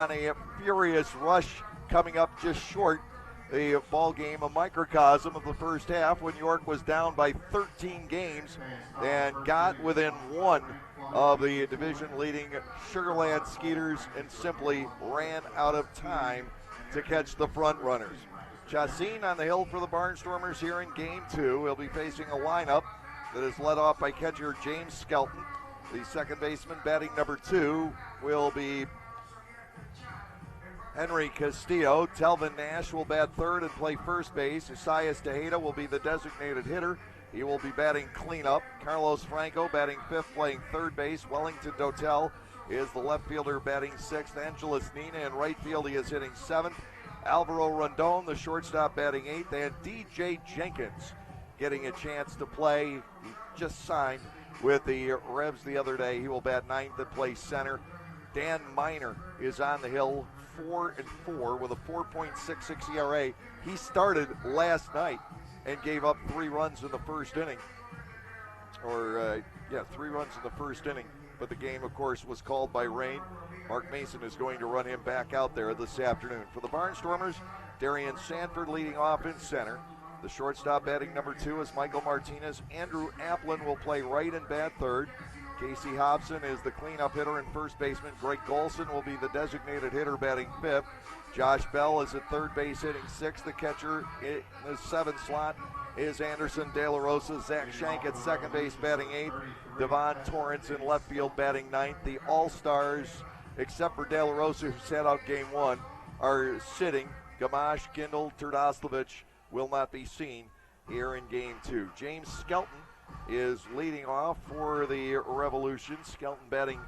on a furious rush coming up just short. The ball game, a microcosm of the first half when York was down by 13 games and got within one of the division leading Sugar Land Skeeters and simply ran out of time to catch the front runners. Chassin on the hill for the Barnstormers here in game two. He'll be facing a lineup that is led off by catcher James Skelton. The second baseman batting number 2 will be Henry Castillo. Telvin Nash will bat third and play first base. Isaias Tejeda will be the designated hitter. He will be batting cleanup. Carlos Franco batting fifth, playing third base. Wellington Dotel is the left fielder batting sixth. Angeles Nina in right field, he is hitting seventh. Alvaro Rondon, the shortstop, batting eighth. And DJ Jenkins getting a chance to play. He just signed with the Revs the other day. He will bat ninth and play center. Dan Miner is on the hill, 4-4 with a 4.66 ERA. He started last night and gave up 3 runs in the first inning. 3 runs in the first inning. But the game, of course, was called by rain. Mark Mason is going to run him back out there this afternoon. For the Barnstormers, Darian Sanford leading off in center. The shortstop batting number 2 is Michael Martinez. Andrew Applin will play right and bat third. Casey Hobson is the cleanup hitter and first baseman. Greg Golson will be the designated hitter batting fifth. Josh Bell is at third base hitting sixth. The catcher in the seventh slot is Anderson De La Rosa. Zach Shank at second base batting eighth. Devon Torrance in left field batting ninth. The All-Stars, except for De La Rosa, who sat out game 1, are sitting. Gamache, Gindel, Turdoslavich will not be seen here in game 2. James Skelton is leading off for the Revolution. Skelton batting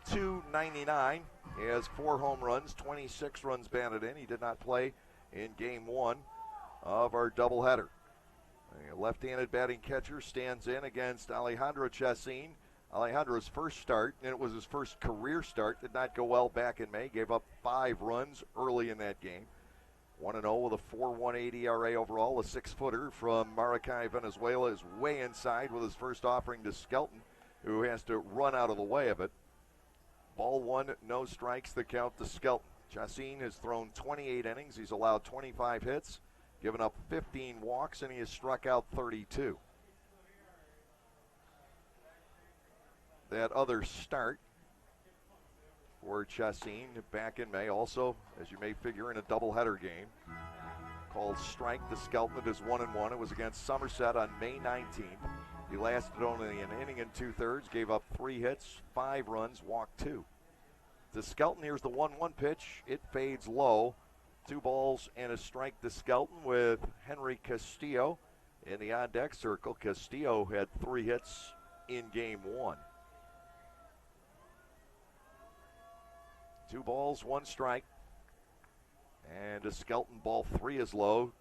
.299. He has 4 home runs, 26 runs batted in. He did not play in game 1 of our doubleheader. A left-handed batting catcher stands in against Alejandro Chassin. Alejandro's first start, and it was his first career start, did not go well back in May. Gave up 5 runs early in that game. 1-0 with a 4.18 ERA overall. A 6-footer from Maracay, Venezuela is way inside with his first offering to Skelton, who has to run out of the way of it. Ball 1, no strikes, the count to Skelton. Chassin has thrown 28 innings. He's allowed 25 hits, given up 15 walks, and he has struck out 32. That other start for Chassin back in May, also, as you may figure, in a doubleheader game called Strike to Skelton. It is 1-1. It was against Somerset on May 19th. He lasted only an inning and 2/3, gave up 3 hits, 5 runs, walked 2. To Skelton, here's the 1-1 pitch. It fades low. 2 balls and a strike to Skelton with Henry Castillo in the on-deck circle. Castillo had 3 hits in game 1. 2 balls, 1 strike. And a Skelton, ball 3 is low.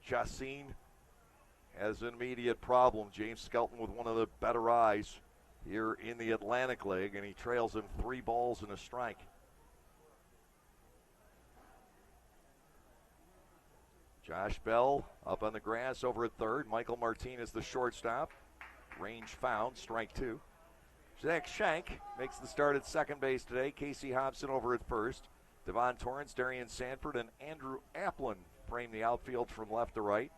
Chassin has an immediate problem. James Skelton with one of the better eyes here in the Atlantic League, and he trails him 3 balls and a strike. Josh Bell up on the grass over at third. Michael Martinez, the shortstop. Range found, strike 2. Zach Shank makes the start at second base today. Casey Hobson over at first. Devon Torrance, Darian Sanford, and Andrew Applin frame the outfield from left to right,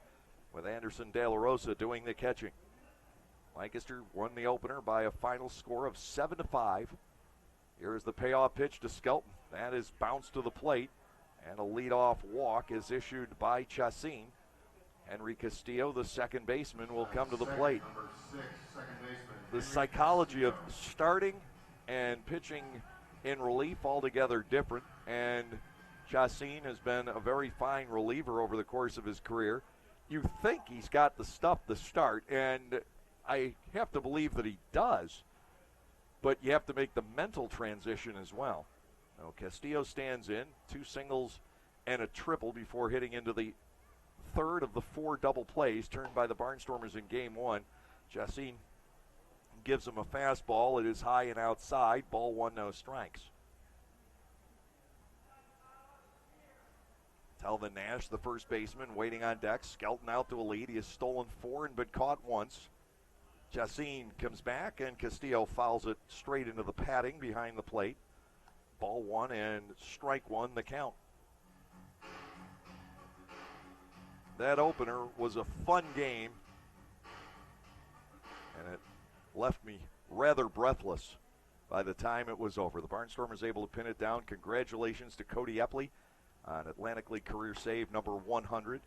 with Anderson De La Rosa doing the catching. Lancaster won the opener by a final score of 7-5. Here is the payoff pitch to Skelton. That is bounced to the plate, and a leadoff walk is issued by Chassin. Henry Castillo, the second baseman, will come to the plate. The psychology of starting and pitching in relief altogether different, and Chassin has been a very fine reliever over the course of his career. You think he's got the stuff to start, and I have to believe that he does, but you have to make the mental transition as well. Now, Castillo stands in, 2 singles and a triple before hitting into the third of the 4 double plays turned by the Barnstormers in game 1. Chassin gives him a fastball. It is high and outside. Ball 1, no strikes. Telvin Nash, the first baseman, waiting on deck. Skelton out to a lead. He has stolen 4 and been caught once. Chassin comes back, and Castillo fouls it straight into the padding behind the plate. Ball one and strike one, the count. That opener was a fun game, and it left me rather breathless by the time it was over. The Barnstormers able to pin it down. Congratulations to Cody Epley on Atlantic League career save number 100.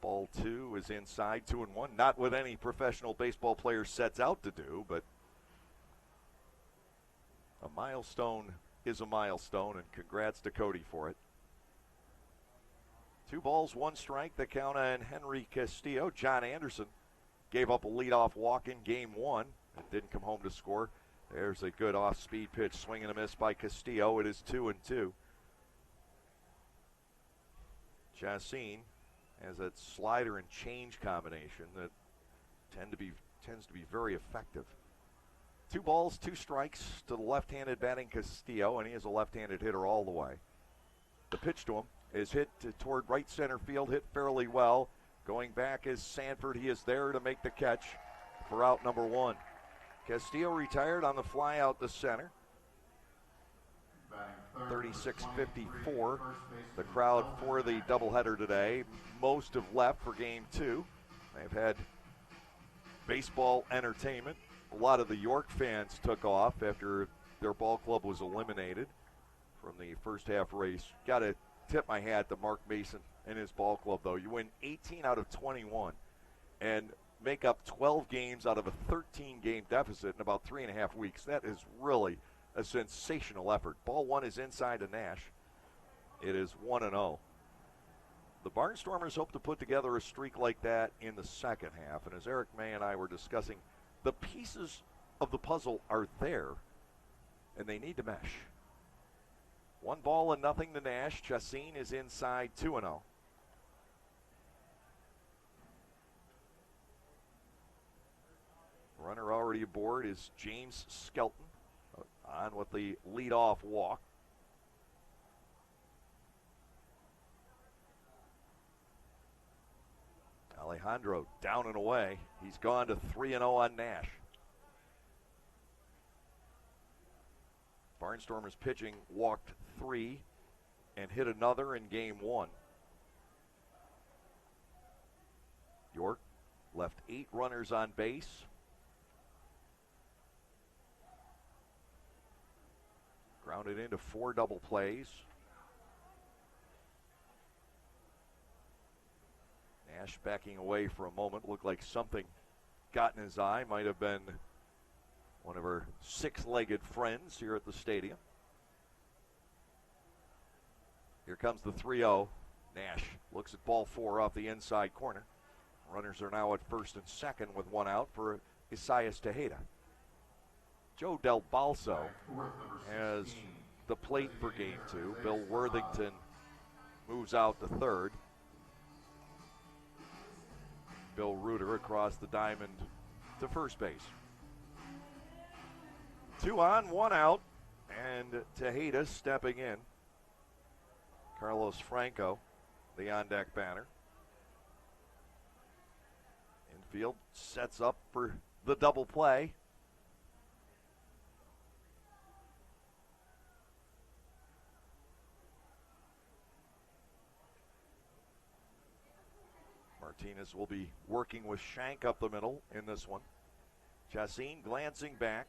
Ball two is inside, 2-1. Not what any professional baseball player sets out to do, but a milestone is a milestone, and congrats to Cody for it. 2 balls, 1 strike, the count on Henry Castillo. John Anderson gave up a leadoff walk in game one and didn't come home to score. There's a good off-speed pitch, swing and a miss by Castillo. It is 2-2. Chassin has that slider and change combination that tends to be very effective. 2 balls, 2 strikes to the left-handed batting Castillo, and he is a left-handed hitter all the way. The pitch to him is hit toward right center field, hit fairly well. Going back is Sanford. He is there to make the catch for out number 1. Castillo retired on the fly out to center. 36-54. The crowd for the doubleheader today. Most have left for game 2. They've had baseball entertainment. A lot of the York fans took off after their ball club was eliminated from the first half race. Got to tip my hat to Mark Mason and his ball club, though. You win 18 out of 21 and make up 12 games out of a 13-game deficit in about 3.5 weeks. That is really a sensational effort. Ball one is inside to Nash. It is 1-0. The Barnstormers hope to put together a streak like that in the second half, and as Eric May and I were discussing, the pieces of the puzzle are there, and they need to mesh. 1-0 to Nash. Chassin is inside, 2-0. Runner already aboard is James Skelton on with the leadoff walk. Alejandro down and away. He's gone to 3-0 on Nash. Barnstormers pitching walked 3 and hit another in game 1. York left 8 runners on base. Grounded into 4 double plays. Nash backing away for a moment. Looked like something got in his eye. Might have been one of her 6-legged friends here at the stadium. Here comes the 3-0. Nash looks at ball 4 off the inside corner. Runners are now at first and second with 1 out for Isaias Tejeda. Joe Del Balso has the plate for game 2. Bill Worthington moves out to third. Bill Reuter across the diamond to first base. 2 on, 1 out, and Tejeda stepping in. Carlos Franco, the on-deck batter. Infield sets up for the double play. Martinez will be working with Shank up the middle in this one. Chassin glancing back.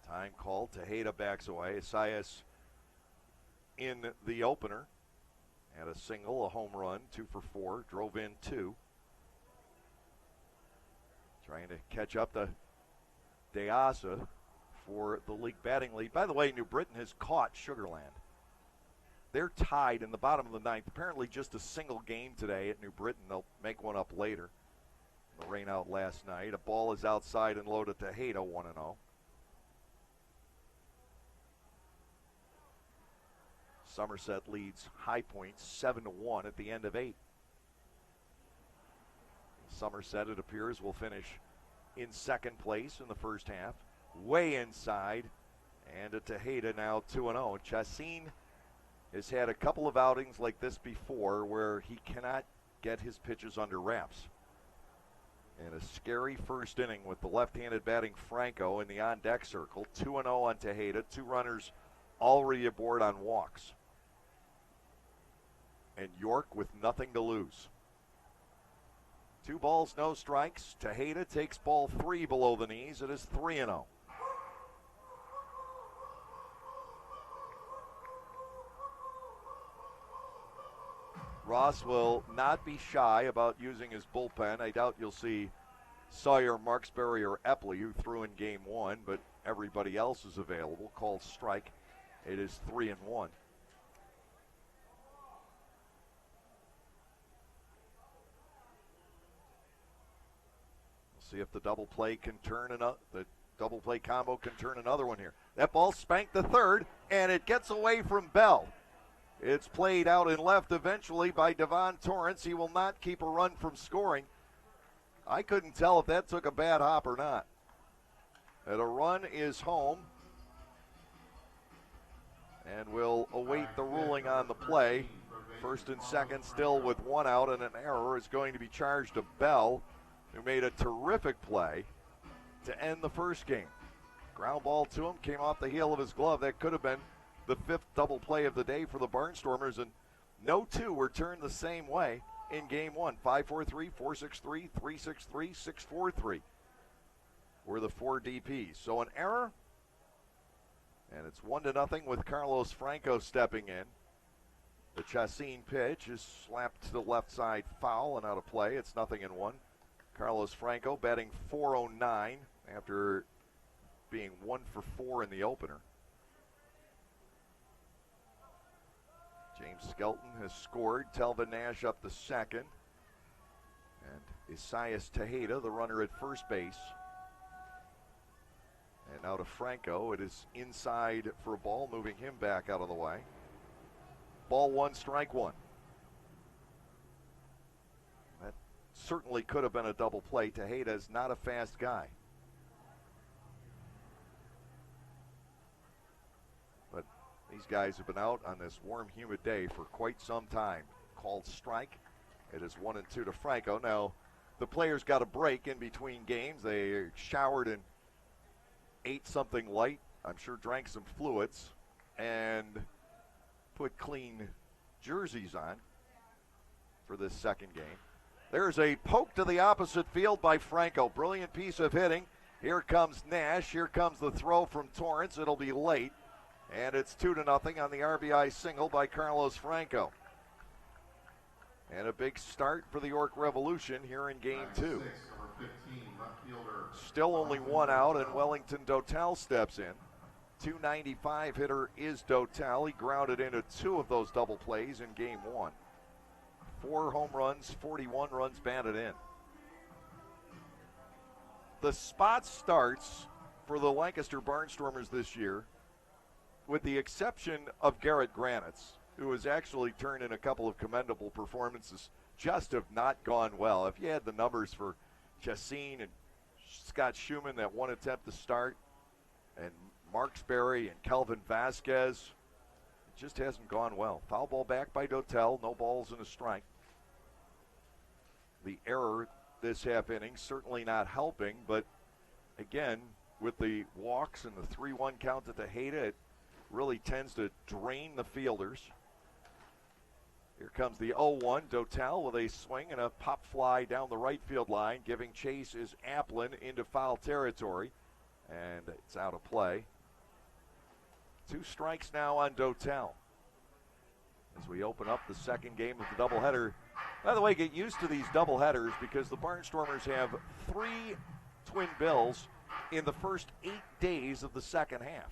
Time called. Tejeda backs away. Isaias in the opener. Had a single, a home run, 2 for 4. Drove in 2. Trying to catch up to DeAsa for the league batting lead. By the way, New Britain has caught Sugar Land. They're tied in the bottom of the 9th. Apparently just a single game today at New Britain. They'll make one up later. The rain out last night. A ball is outside and low to Tejeda, 1-0. Somerset leads High Point 7-1 at the end of 8. Somerset, it appears, will finish in second place in the first half. Way inside. And a Tejeda now 2-0. Chassin has had a couple of outings like this before where he cannot get his pitches under wraps. And a scary first inning with the left-handed batting Franco in the on-deck circle. 2-0 on Tejeda. 2 runners already aboard on walks. And York with nothing to lose. 2 balls, no strikes. Tejeda takes ball 3 below the knees. It is 3-0. Ross will not be shy about using his bullpen. I doubt you'll see Sawyer, Marksberry, or Epley, who threw in game 1, but everybody else is available. Called strike. It is 3-1. We'll see if the double play can turn the double play combo can turn another one here. That ball spanked the third, and it gets away from Bell. It's played out in left eventually by Devon Torrance. He will not keep a run from scoring. I couldn't tell if that took a bad hop or not. And a run is home. And we'll await the ruling on the play. First and second still with 1 out, and an error is going to be charged to Bell, who made a terrific play to end the first game. Ground ball to him, came off the heel of his glove. That could have been the 5th double play of the day for the Barnstormers, and no 2 were turned the same way in game 1. 5-4-3, 4-6-3, 3-6-3, 6-4-3 were the 4 DPs. So an error, and it's 1-0 with Carlos Franco stepping in. The Chassin pitch is slapped to the left side, foul and out of play. It's 0-1. Carlos Franco batting .409 after being 1 for 4 in the opener. James Skelton has scored. Telvin Nash up the second. And Isaias Tejeda, the runner at first base. And now to Franco. It is inside for a ball, moving him back out of the way. Ball 1, strike 1. That certainly could have been a double play. Tejeda is not a fast guy. These guys have been out on this warm, humid day for quite some time. Called strike. It is 1-2 to Franco. Now, the players got a break in between games. They showered and ate something light. I'm sure drank some fluids and put clean jerseys on for this second game. There's a poke to the opposite field by Franco. Brilliant piece of hitting. Here comes Nash. Here comes the throw from Torrance. It'll be late. And it's 2-0 on the RBI single by Carlos Franco. And a big start for the York Revolution here in game 2. Still only 1 out, and Wellington Dotel steps in. .295 hitter is Dotel. He grounded into 2 of those double plays in game 1. 4 home runs, 41 runs batted in. The spot starts for the Lancaster Barnstormers this year, with the exception of Garrett Granitz, who has actually turned in a couple of commendable performances, just have not gone well. If you had the numbers for Chassin and Scott Schumann, that 1 attempt to start, and Marksberry and Kelvin Vasquez, it just hasn't gone well. Foul ball back by Dotel, no balls and a strike. The error this half inning certainly not helping, but again, with the walks and the 3-1 count to Tejeda, it really tends to drain the fielders. Here comes the 0-1. Dotel with a swing and a pop fly down the right field line. Giving chase is Applin into foul territory, and it's out of play. 2 strikes now on Dotel as we open up the second game of the doubleheader. By the way, get used to these doubleheaders because the Barnstormers have 3 twin bills in the first 8 days of the second half.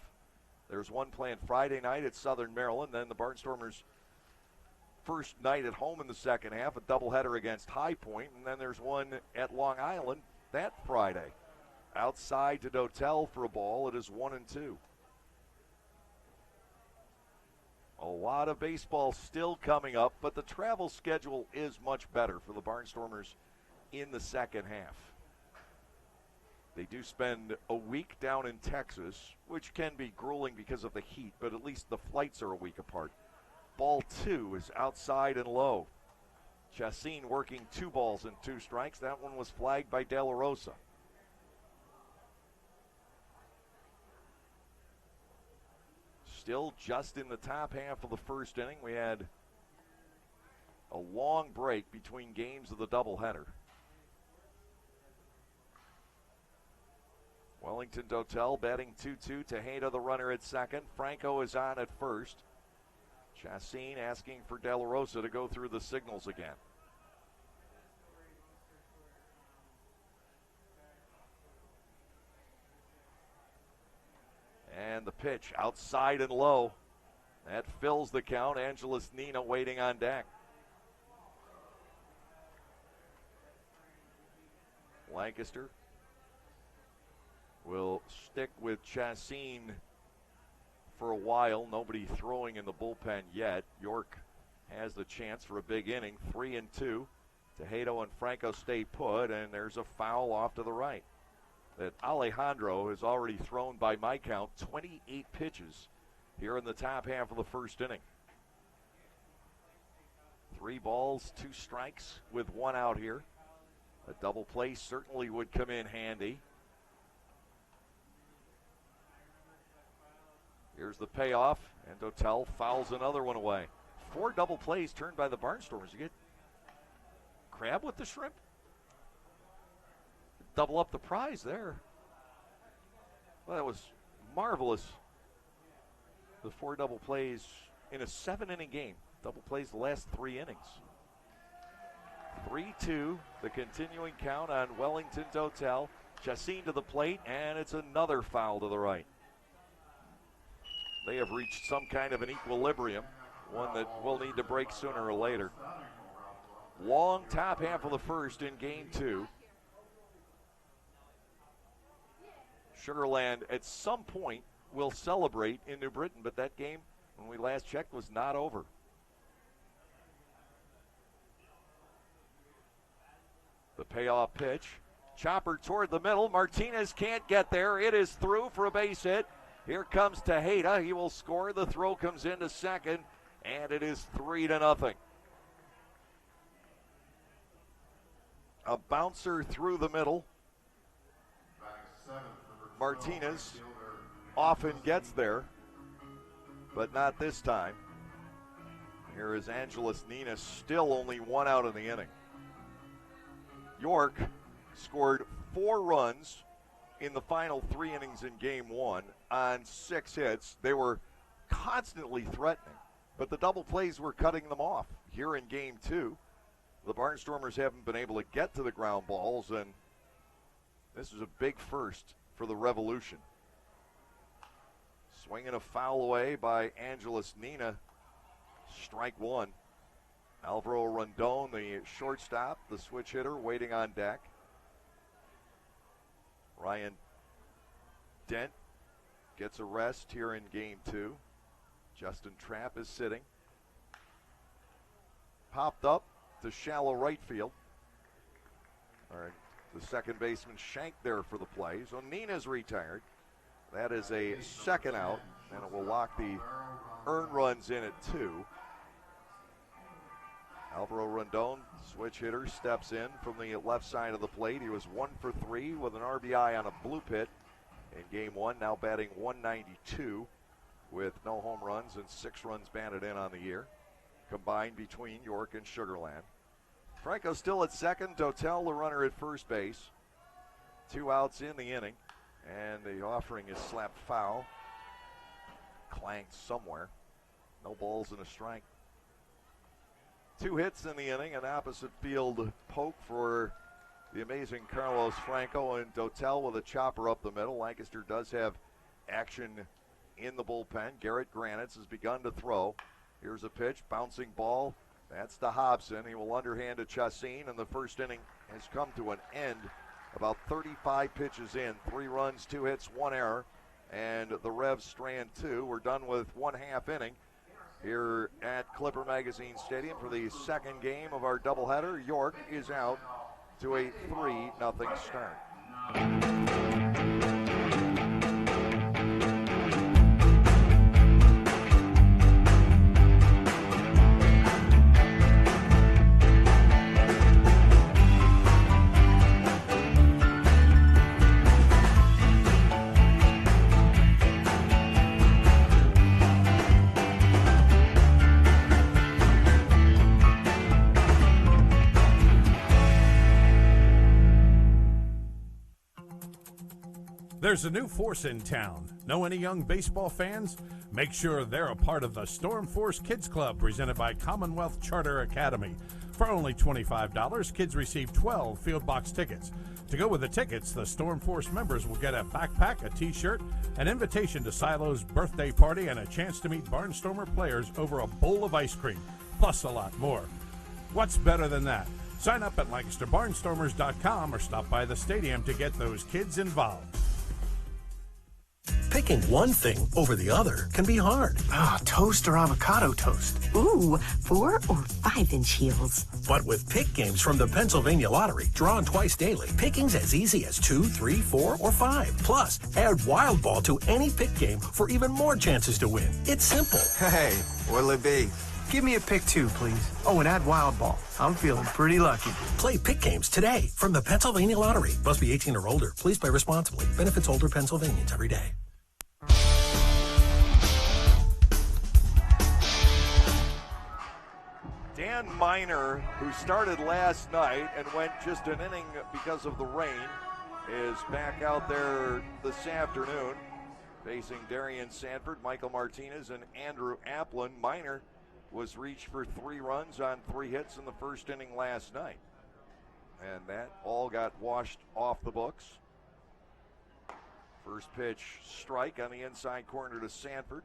There's one planned Friday night at Southern Maryland, then the Barnstormers' first night at home in the second half, a doubleheader against High Point, and then there's one at Long Island that Friday. Outside to Dotel for a ball. It is 1-2. A lot of baseball still coming up, but the travel schedule is much better for the Barnstormers in the second half. They do spend a week down in Texas, which can be grueling because of the heat, but at least the flights are a week apart. Ball 2 is outside and low. Chassin working 2 balls and 2 strikes. That one was flagged by De La Rosa. Still just in the top half of the first inning. We had a long break between games of the doubleheader. Wellington Dotel batting 2-2. Tejeda the runner at second. Franco is on at first. Chassin asking for De La Rosa to go through the signals again. And the pitch outside and low. That fills the count. Angeles Nina waiting on deck. Lancaster will stick with Chassin for a while. Nobody throwing in the bullpen yet. York has the chance for a big inning. 3-2. Tejeda and Franco stay put, and there's a foul off to the right. That Alejandro has already thrown, by my count, 28 pitches here in the top half of the first inning. 3 balls, 2 strikes with 1 out here. A double play certainly would come in handy. Here's the payoff, and Dotel fouls another one away. 4 double plays turned by the Barnstormers. You get crab with the shrimp? Double up the prize there. Well, that was marvelous. The 4 double plays in a 7-inning game. Double plays the last 3 innings. 3-2, the continuing count on Wellington Dotel. Chassin to the plate, and it's another foul to the right. They have reached some kind of an equilibrium, one that will need to break sooner or later. Long top half of the first in game 2. Sugar Land at some point will celebrate in New Britain, but that game, when we last checked, was not over. The payoff pitch. Chopper toward the middle. Martinez can't get there. It is through for a base hit. Here comes Tejeda. He will score. The throw comes into second, and it is 3-0. A bouncer through the middle. Martinez often gets there, but not this time. Here is Angeles Nina, still only 1 out in the inning. York scored 4 runs in the final 3 innings in game 1 on 6 hits. They were constantly threatening, but the double plays were cutting them off. Here in game 2, the Barnstormers haven't been able to get to the ground balls, and this is a big first for the Revolution. Swinging a foul away by Angeles Nina. Strike 1. Alvaro Rondon, the shortstop, the switch hitter, waiting on deck. Ryan Dent gets a rest here in game 2. Justin Trapp is sitting. Popped up to shallow right field. All right, the second baseman Shank there for the play. So Nina's retired. That is a second out, and it will lock the earned runs in at 2. Alvaro Rondon, switch hitter, steps in from the left side of the plate. He was 1 for 3 with an RBI on a blue pit in game 1, now batting .192 with no home runs and 6 runs batted in on the year, combined between York and Sugar Land. Franco still at second, Dotel the runner at first base. 2 outs in the inning, and the offering is slapped foul. Clanked somewhere. No balls and a strike. 2 hits in the inning, an opposite field poke for the amazing Carlos Franco, and Dotel with a chopper up the middle. Lancaster does have action in the bullpen. Garrett Granitz has begun to throw. Here's a pitch, bouncing ball. That's to Hobson. He will underhand to Chassin, and the first inning has come to an end. About 35 pitches in, 3 runs, 2 hits, 1 error, and the Revs strand 2. We're done with 1/2 inning here at Clipper Magazine Stadium for the second game of our doubleheader. York is out to a 3-0 start. There's a new force in town. Know any young baseball fans? Make sure they're a part of the Storm Force Kids Club presented by Commonwealth Charter Academy. For only $25, kids receive 12 field box tickets. To go with the tickets, the Storm Force members will get a backpack, a t-shirt, an invitation to Silo's birthday party, and a chance to meet Barnstormer players over a bowl of ice cream, plus a lot more. What's better than that? Sign up at LancasterBarnstormers.com or stop by the stadium to get those kids involved. Picking one thing over the other can be hard. Toast or avocado toast? Ooh, 4 or 5-inch heels. But with pick games from the Pennsylvania Lottery, drawn twice daily, picking's as easy as 2, 3, 4, or 5. Plus, add Wild Ball to any pick game for even more chances to win. It's simple. Hey, what'll it be? Give me a pick 2, please. Oh, and add Wild Ball. I'm feeling pretty lucky. Play pick games today from the Pennsylvania Lottery. Must be 18 or older. Please play responsibly. Benefits older Pennsylvanians every day. Dan Miner, who started last night and went just an inning because of the rain, is back out there this afternoon facing Darian Sanford, Michael Martinez, and Andrew Applin. Miner was reached for 3 runs on 3 hits in the first inning last night, and that all got washed off the books. First pitch, strike on the inside corner to Sanford.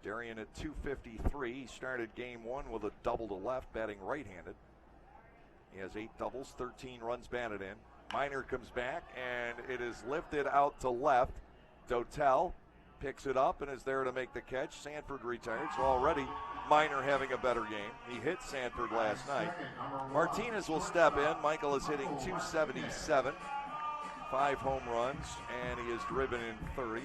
Darian at 253. He started game 1 with a double to left, batting right-handed. He has 8 doubles, 13 runs batted in. Miner comes back, and it is lifted out to left. Dotel picks it up and is there to make the catch. Sanford retired, so already Miner having a better game. He hit Sanford last night. Martinez will step in. Michael is hitting 277. 5 home runs, and he has driven in 30.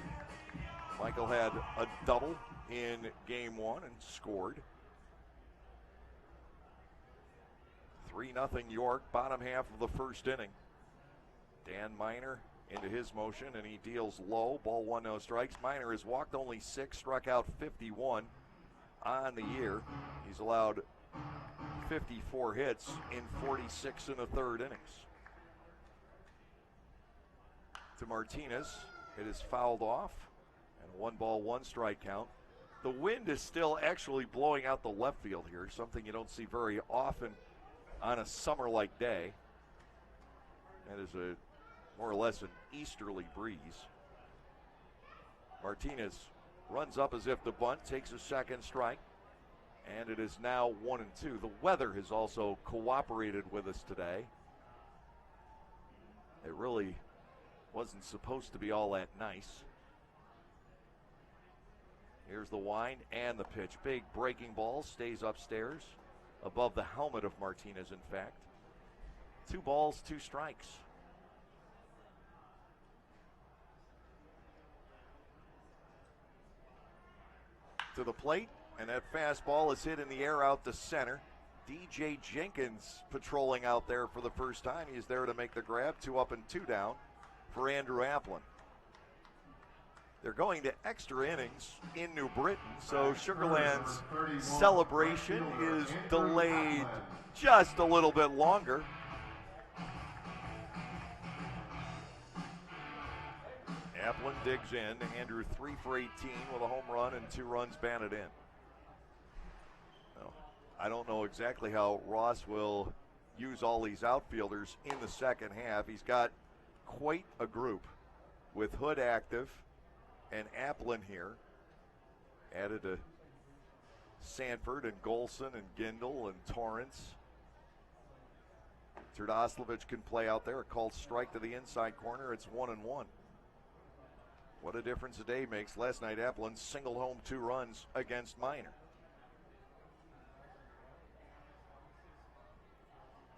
Michael had a double in game 1 and scored. 3-0 York, bottom half of the first inning. Dan Miner into his motion, and he deals low. Ball 1, no strikes. Miner has walked only 6, struck out 51 on the year. He's allowed 54 hits in 46 and a third innings. To Martinez, it is fouled off, and a 1-1 strike count. The wind is still actually blowing out the left field here, something you don't see very often on a summer-like day. That is a more or less an easterly breeze. Martinez runs up as if to bunt, takes a second strike, and it is now 1-2. The weather has also cooperated with us today. It really wasn't supposed to be all that nice. Here's the wind and the pitch. Big breaking ball, stays upstairs, above the helmet of Martinez, in fact. 2 balls, 2 strikes. To the plate, and that fastball is hit in the air out to center. DJ Jenkins patrolling out there for the first time. He's there to make the grab. 2 up and 2 down for Andrew Applin. They're going to extra innings in New Britain, so Sugarland's celebration is delayed just a little bit longer. Applin digs in. Andrew 3 for 18 with a home run and 2 runs batted in. Well, I don't know exactly how Ross will use all these outfielders in the second half. He's got quite a group with Hood active and Applin here. Added to Sanford and Golson and Gindel and Torrance. Turdoslavich can play out there. A called strike to the inside corner. It's 1-1. What a difference a day makes. Last night, Applin singled home 2 runs against Miner.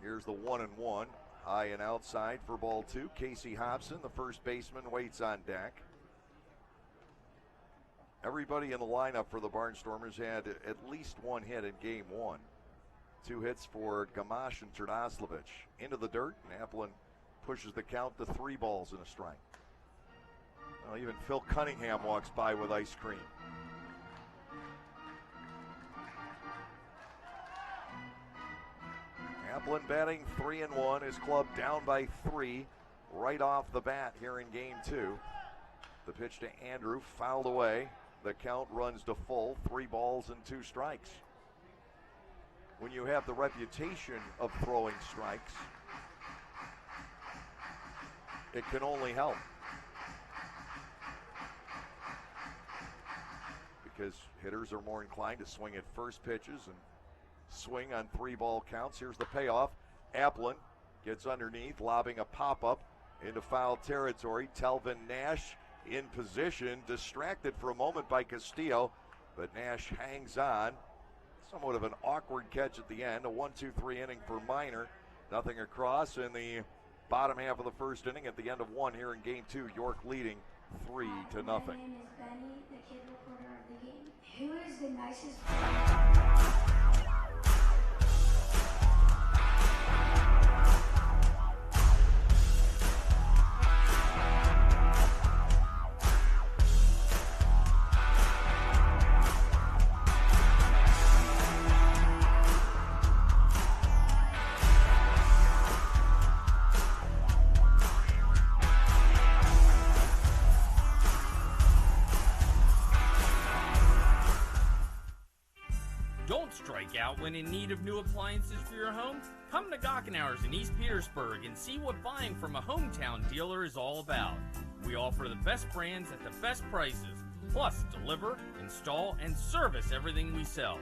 Here's the 1-1. High and outside for ball 2. Casey Hobson, the first baseman, waits on deck. Everybody in the lineup for the Barnstormers had at least 1 hit in game 1. 2 hits for Gamache and Turdoslavich. Into the dirt, and Applin pushes the count to 3 balls and a strike. Well, even Phil Cunningham walks by with ice cream. Applin batting 3-1. His club down by 3 right off the bat here in game 2. The pitch to Andrew, fouled away. The count runs to full, 3 balls and 2 strikes. When you have the reputation of throwing strikes, it can only help. Because hitters are more inclined to swing at first pitches and swing on 3-ball counts. Here's the payoff. Applin gets underneath, lobbing a pop-up into foul territory. Telvin Nash in position, distracted for a moment by Castillo, but Nash hangs on. Somewhat of an awkward catch at the end. A 1-2-3 inning for Minor. Nothing across in the bottom half of the first inning. At the end of 1 here in Game 2, York leading 3-0. My name is Benny, the kid reporter of the game. Who is the nicest? Don't strike out when in need of new appliances for your home. Come to Gockenauer's in East Petersburg and see what buying from a hometown dealer is all about. We offer the best brands at the best prices, plus deliver, install, and service everything we sell.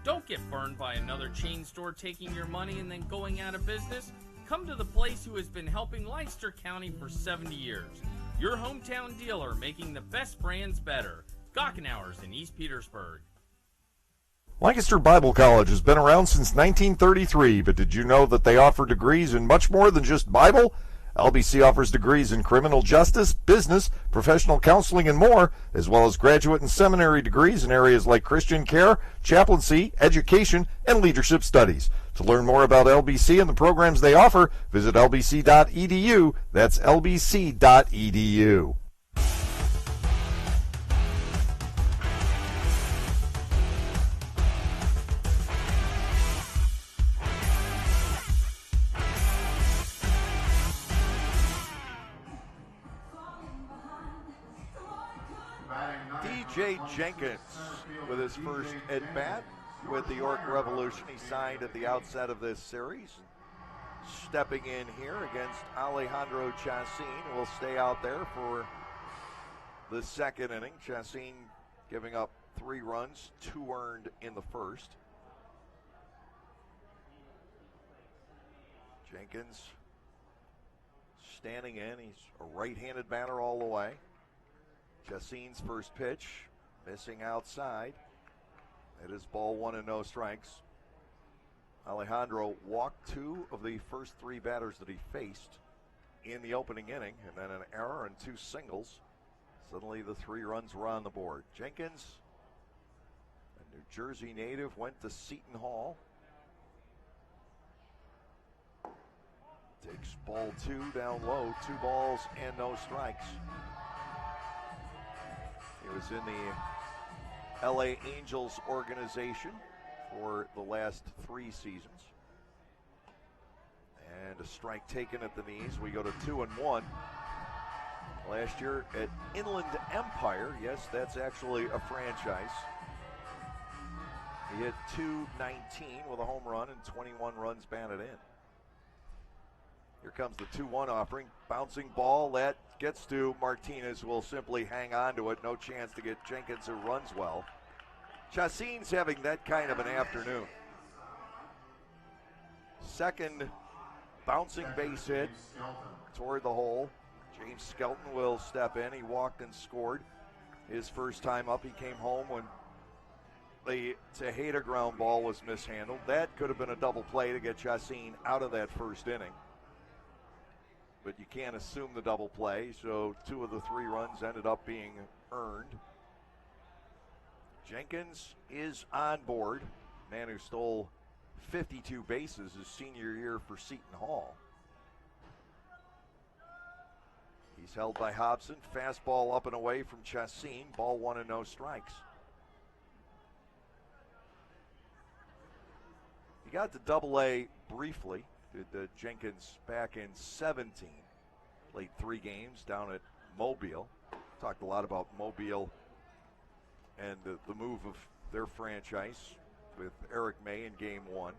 Don't get burned by another chain store taking your money and then going out of business. Come to the place who has been helping Leicester County for 70 years. Your hometown dealer making the best brands better. Gockenauer's in East Petersburg. Lancaster Bible College has been around since 1933, but did you know that they offer degrees in much more than just Bible? LBC offers degrees in criminal justice, business, professional counseling, and more, as well as graduate and seminary degrees in areas like Christian care, chaplaincy, education, and leadership studies. To learn more about LBC and the programs they offer, visit lbc.edu. That's lbc.edu. DJ Jenkins with his first at-bat with the York Revolution. He signed at the outset of this series. Stepping in here against Alejandro Chacin, who will stay out there for the second inning. Chacin giving up 3 runs, 2 earned in the first. Jenkins standing in. He's a right-handed batter all the way. Chacin's first pitch, missing outside. It is ball 1 and no strikes. Alejandro walked 2 of the first 3 batters that he faced in the opening inning, and then an error and 2 singles. Suddenly the 3 runs were on the board. Jenkins, a New Jersey native, went to Seton Hall. Takes ball 2 down low, 2 balls and no strikes. He was in the LA Angels organization for the last 3 seasons. And a strike taken at the knees. We go to 2-1. Last year at Inland Empire, yes, that's actually a franchise. He hit .219 with a home run and 21 runs batted in. Here comes the 2-1 offering. Bouncing ball that gets to Martinez, who will simply hang on to it. No chance to get Jenkins, who runs well. Chacin's having that kind of an afternoon. Second bouncing base hit toward the hole. James Skelton will step in. He walked and scored his first time up. He came home when the Tejeda ground ball was mishandled. That could have been a double play to get Chacin out of that first inning. But you can't assume the double play, so 2 of the 3 runs ended up being earned. Jenkins is on board, man who stole 52 bases his senior year for Seton Hall. He's held by Hobson. Fastball up and away from Chacin. Ball 1 and no strikes. He got to Double-A briefly. Did Jenkins back in 17. Played 3 games down at Mobile. Talked a lot about Mobile and the move of their franchise with Eric May in game one.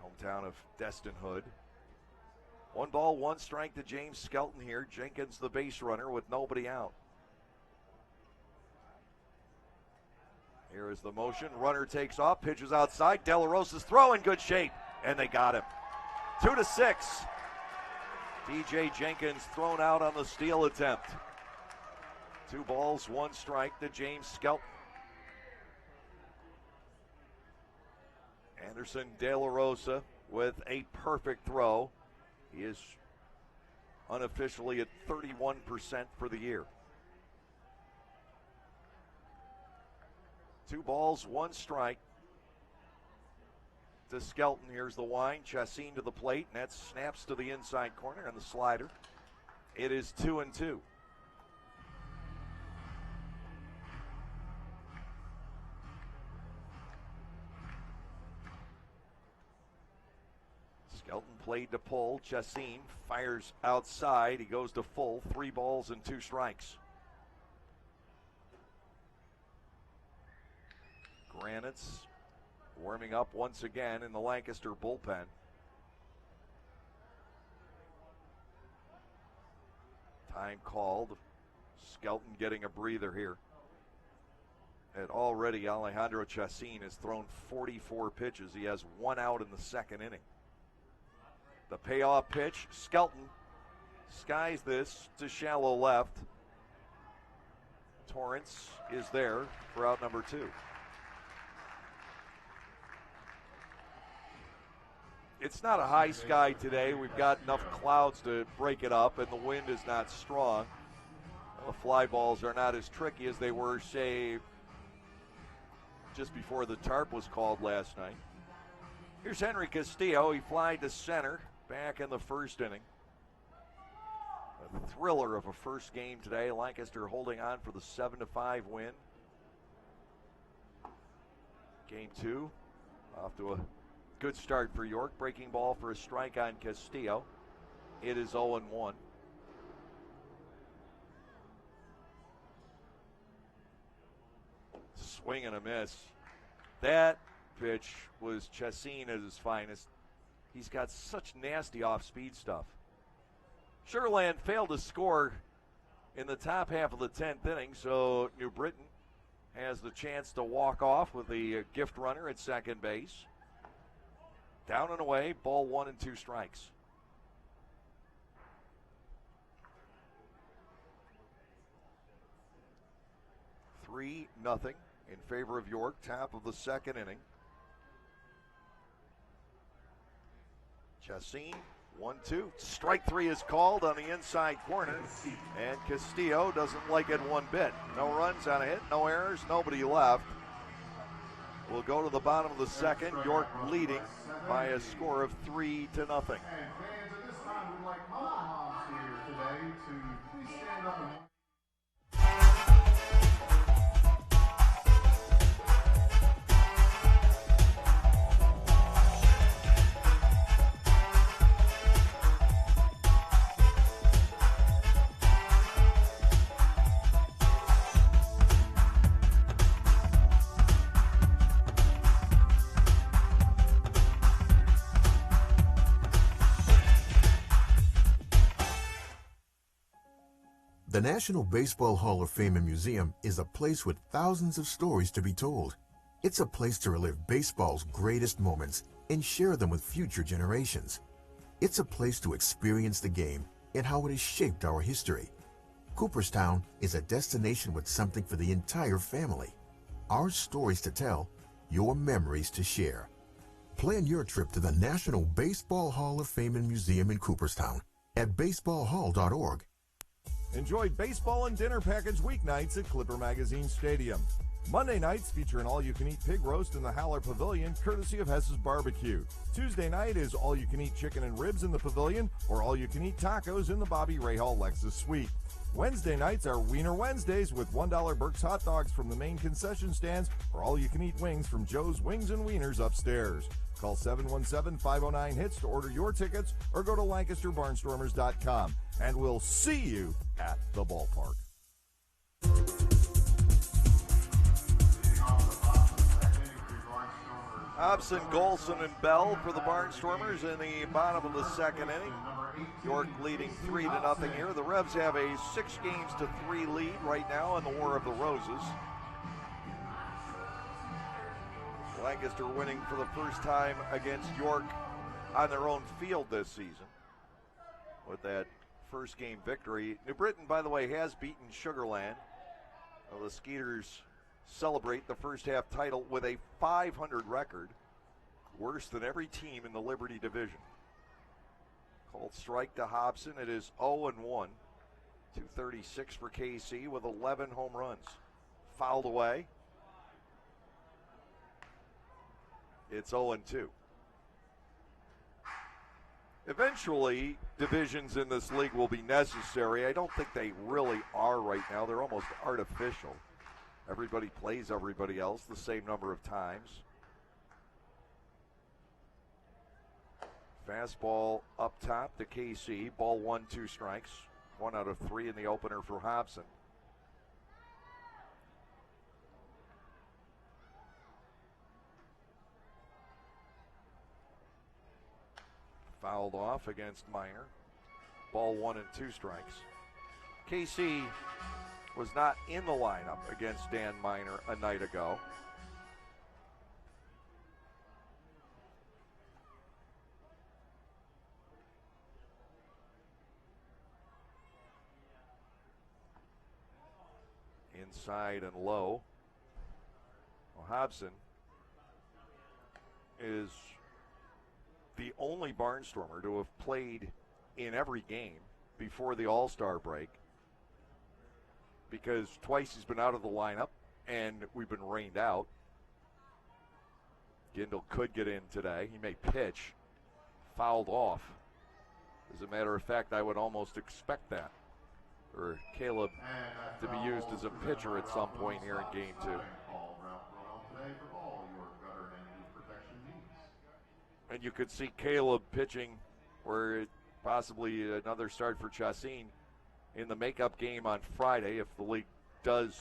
Hometown of Destin Hood. 1 ball, 1 strike to James Skelton here. Jenkins the base runner with nobody out. Here is the motion. Runner takes off, pitches outside. De La Rosa's throw in good shape, and they got him. 2-6. DJ Jenkins thrown out on the steal attempt. 2 balls, 1 strike to James Skelton. Anderson De La Rosa with a perfect throw. He is unofficially at 31% for the year. 2 balls, 1 strike to Skelton. Here's the wind. Chassin to the plate. And that snaps to the inside corner and the slider. It is 2-2. Skelton played to pull. Chassin fires outside. He goes to full. 3 balls and 2 strikes. Granite's warming up once again in the Lancaster bullpen. Time called. Skelton getting a breather here. And already Alejandro Chassin has thrown 44 pitches. He has 1 out in the 2nd inning. The payoff pitch. Skelton skies this to shallow left. Torrance is there for out number 2. It's not a high sky today. We've got enough clouds to break it up, and the wind is not strong. The fly balls are not as tricky as they were, say, just before the tarp was called last night. Here's Henry Castillo. He flied to center back in the 1st inning. A thriller of a first game today. Lancaster holding on for the 7-5 win. Game 2 off to a good start for York. Breaking ball for a strike on Castillo. It is 0-1. Swing and a miss. That pitch was Chassin at his finest. He's got such nasty off-speed stuff. Sugarland failed to score in the top half of the 10th inning, so New Britain has the chance to walk off with the gift runner at second base. Down and away, ball 1 and 2 strikes. Three nothing in favor of York, top of the 2nd inning. Chassin, 1-2. Strike 3 is called on the inside corner, and Castillo doesn't like it one bit. No runs on a hit, no errors, nobody left. We'll go to the bottom of the 2nd. York leading by a score of 3-0. Fans, at this time, we'd like moms here today to please stand up and The National Baseball Hall of Fame and Museum is a place with thousands of stories to be told. It's a place to relive baseball's greatest moments and share them with future generations. It's a place to experience the game and how it has shaped our history. Cooperstown is a destination with something for the entire family. Our stories to tell, your memories to share. Plan your trip to the National Baseball Hall of Fame and Museum in Cooperstown at baseballhall.org. Enjoy baseball and dinner package weeknights at Clipper Magazine Stadium. Monday nights feature an all-you-can-eat pig roast in the Howler Pavilion, courtesy of Hess's Barbecue. Tuesday night is all-you-can-eat chicken and ribs in the pavilion, or all-you-can-eat tacos in the Bobby Rahal Lexus Suite. Wednesday nights are Wiener Wednesdays with $1 Burke's hot dogs from the main concession stands, or all-you-can-eat wings from Joe's Wings and Wieners upstairs. Call 717-509-HITS to order your tickets, or go to LancasterBarnstormers.com. And we'll see you at the ballpark. Hobson, Golson, and Bell for the Barnstormers in the bottom of the second inning. York leading 3-0 here. The Revs have a 6-3 lead right now in the War of the Roses. Lancaster winning for the first time against York on their own field this season with that first game victory. New Britain, by the way, has beaten Sugar Land. Well, the Skeeters celebrate the first half title with a .500 record, worse than every team in the Liberty division. Called strike to Hobson. It is 0-1. 236 for KC with 11 home runs. Fouled away. It's 0-2. Eventually, divisions in this league will be necessary. I don't think they really are right now. They're almost artificial. Everybody plays everybody else the same number of times. Fastball up top to KC. Ball 1, 2 strikes. 1 out of 3 in the opener for Hobson. Fouled off against Minor. Ball 1 and 2 strikes. KC was not in the lineup against Dan Minor a night ago. Inside and low. Well, Hobson is the only Barnstormer to have played in every game before the All-Star break, because twice he's been out of the lineup and we've been rained out. Gindel could get in today. He may pitch. Fouled off. As a matter of fact, I would almost expect that for Caleb to be used as a pitcher at some point here in Game 2. And you could see Caleb pitching, or possibly another start for Chassin in the makeup game on Friday if the league does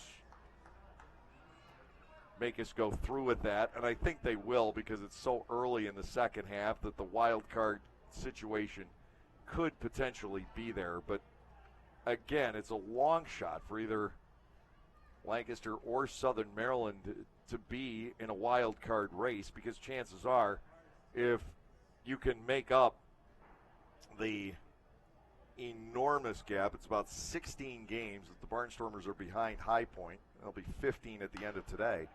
make us go through with that. And I think they will, because it's so early in the second half that the wild card situation could potentially be there. But again, it's a long shot for either Lancaster or Southern Maryland to be in a wild card race, because chances are, if you can make up the enormous gap, it's about 16 games that the Barnstormers are behind High Point. There'll be 15 at the end of today.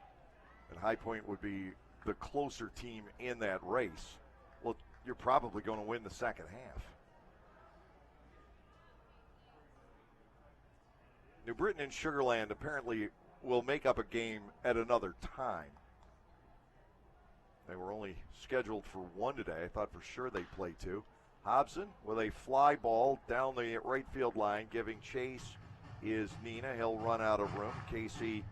And High Point would be the closer team in that race. Well, you're probably going to win the second half. New Britain and Sugar Land apparently will make up a game at another time. They were only scheduled for one today. I thought for sure they'd play two. Hobson with a fly ball down the right field line, giving chase is Nina. He'll run out of room. Casey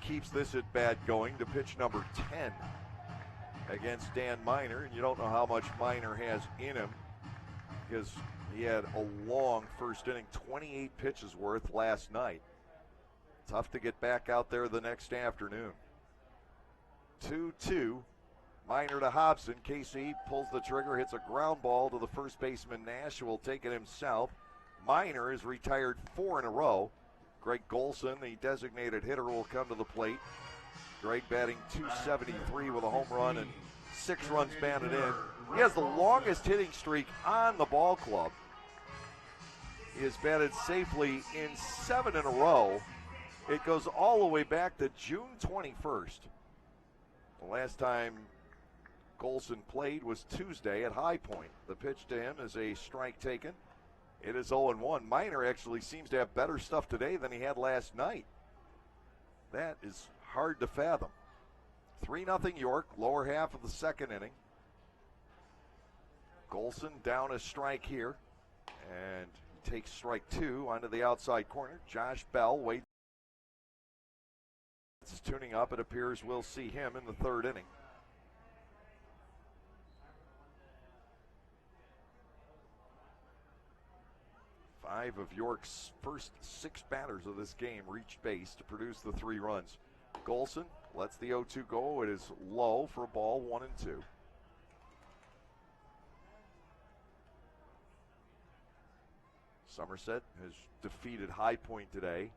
keeps this at bat going to pitch number 10 against Dan Minor. And you don't know how much Minor has in him, because he had a long first inning, 28 pitches worth last night. Tough to get back out there the next afternoon. 2-2. Minor to Hobson. Casey pulls the trigger, hits a ground ball to the first baseman Nash, who will take it himself. Minor is retired 4 in a row. Greg Golson, the designated hitter, will come to the plate. Greg batting .273 with a home run and 6 runs batted in. He has the longest hitting streak on the ball club. He has batted safely in 7 in a row. It goes all the way back to June 21st. The last time Golson played was Tuesday at High Point. The pitch to him is a strike taken. It is 0-1. Minor actually seems to have better stuff today than he had last night. That is hard to fathom. 3-0 York, lower half of the second inning. Golson down a strike here, and he takes strike 2 onto the outside corner. Josh Bell waits. It's tuning up. It appears we'll see him in the third inning. 5 of York's first 6 batters of this game reached base to produce the 3 runs. Golson lets the 0-2 go. It is low for a ball, 1-2. Somerset has defeated High Point today,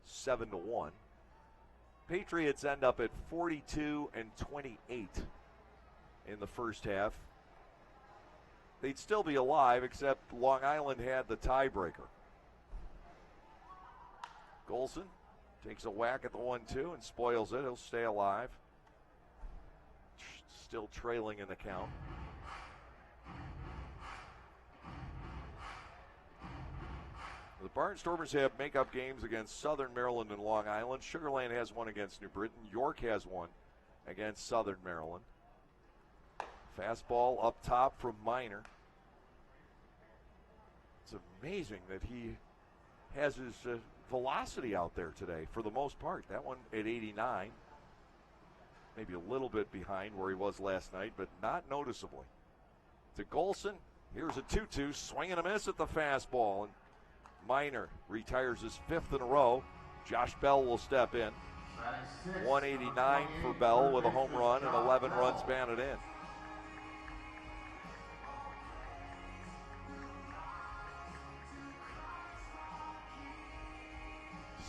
7-1. Patriots end up at 42-28 in the first half. They'd still be alive, except Long Island had the tiebreaker. Golson takes a whack at the 1-2 and spoils it. He'll stay alive. Still trailing in the count. The Barnstormers have make-up games against Southern Maryland and Long Island. Sugar Land has one against New Britain. York has one against Southern Maryland. Fastball up top from Minor. It's amazing that he has his velocity out there today for the most part. That one at 89. Maybe a little bit behind where he was last night, but not noticeably. To Golson. Here's a 2-2. Swing and a miss at the fastball. And Minor retires his 5th in a row. Josh Bell will step in. 189 for Bell with a home run and 11 runs batted in.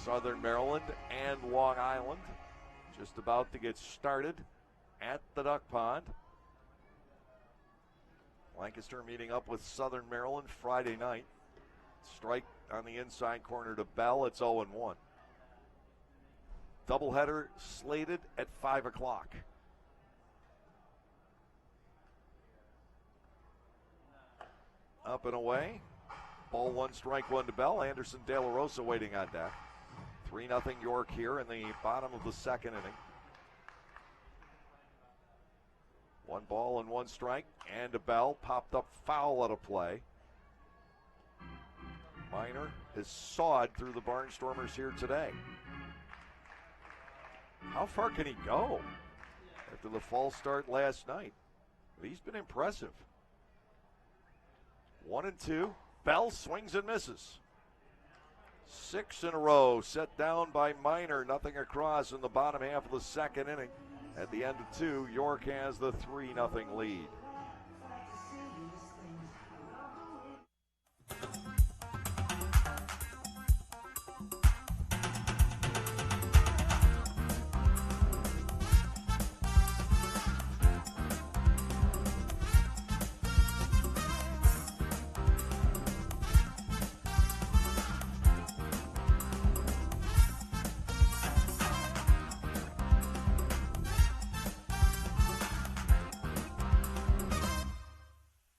Southern Maryland and Long Island just about to get started at the Duck Pond. Lancaster meeting up with Southern Maryland Friday night. Strike on the inside corner to Bell. It's 0-1. Doubleheader slated at 5 o'clock. Up and away. Ball 1, strike 1 to Bell. Anderson De La Rosa waiting on deck. 3-0 York here in the bottom of the 2nd inning. 1 ball and 1 strike. And a Bell popped up foul out of play. Minor has sawed through the Barnstormers here today. How far can he go after the false start last night? He's been impressive. 1-2. Bell swings and misses. 6 in a row set down by Minor. Nothing across in the bottom half of the 2nd inning. At the end of 2, York has the 3-0 lead.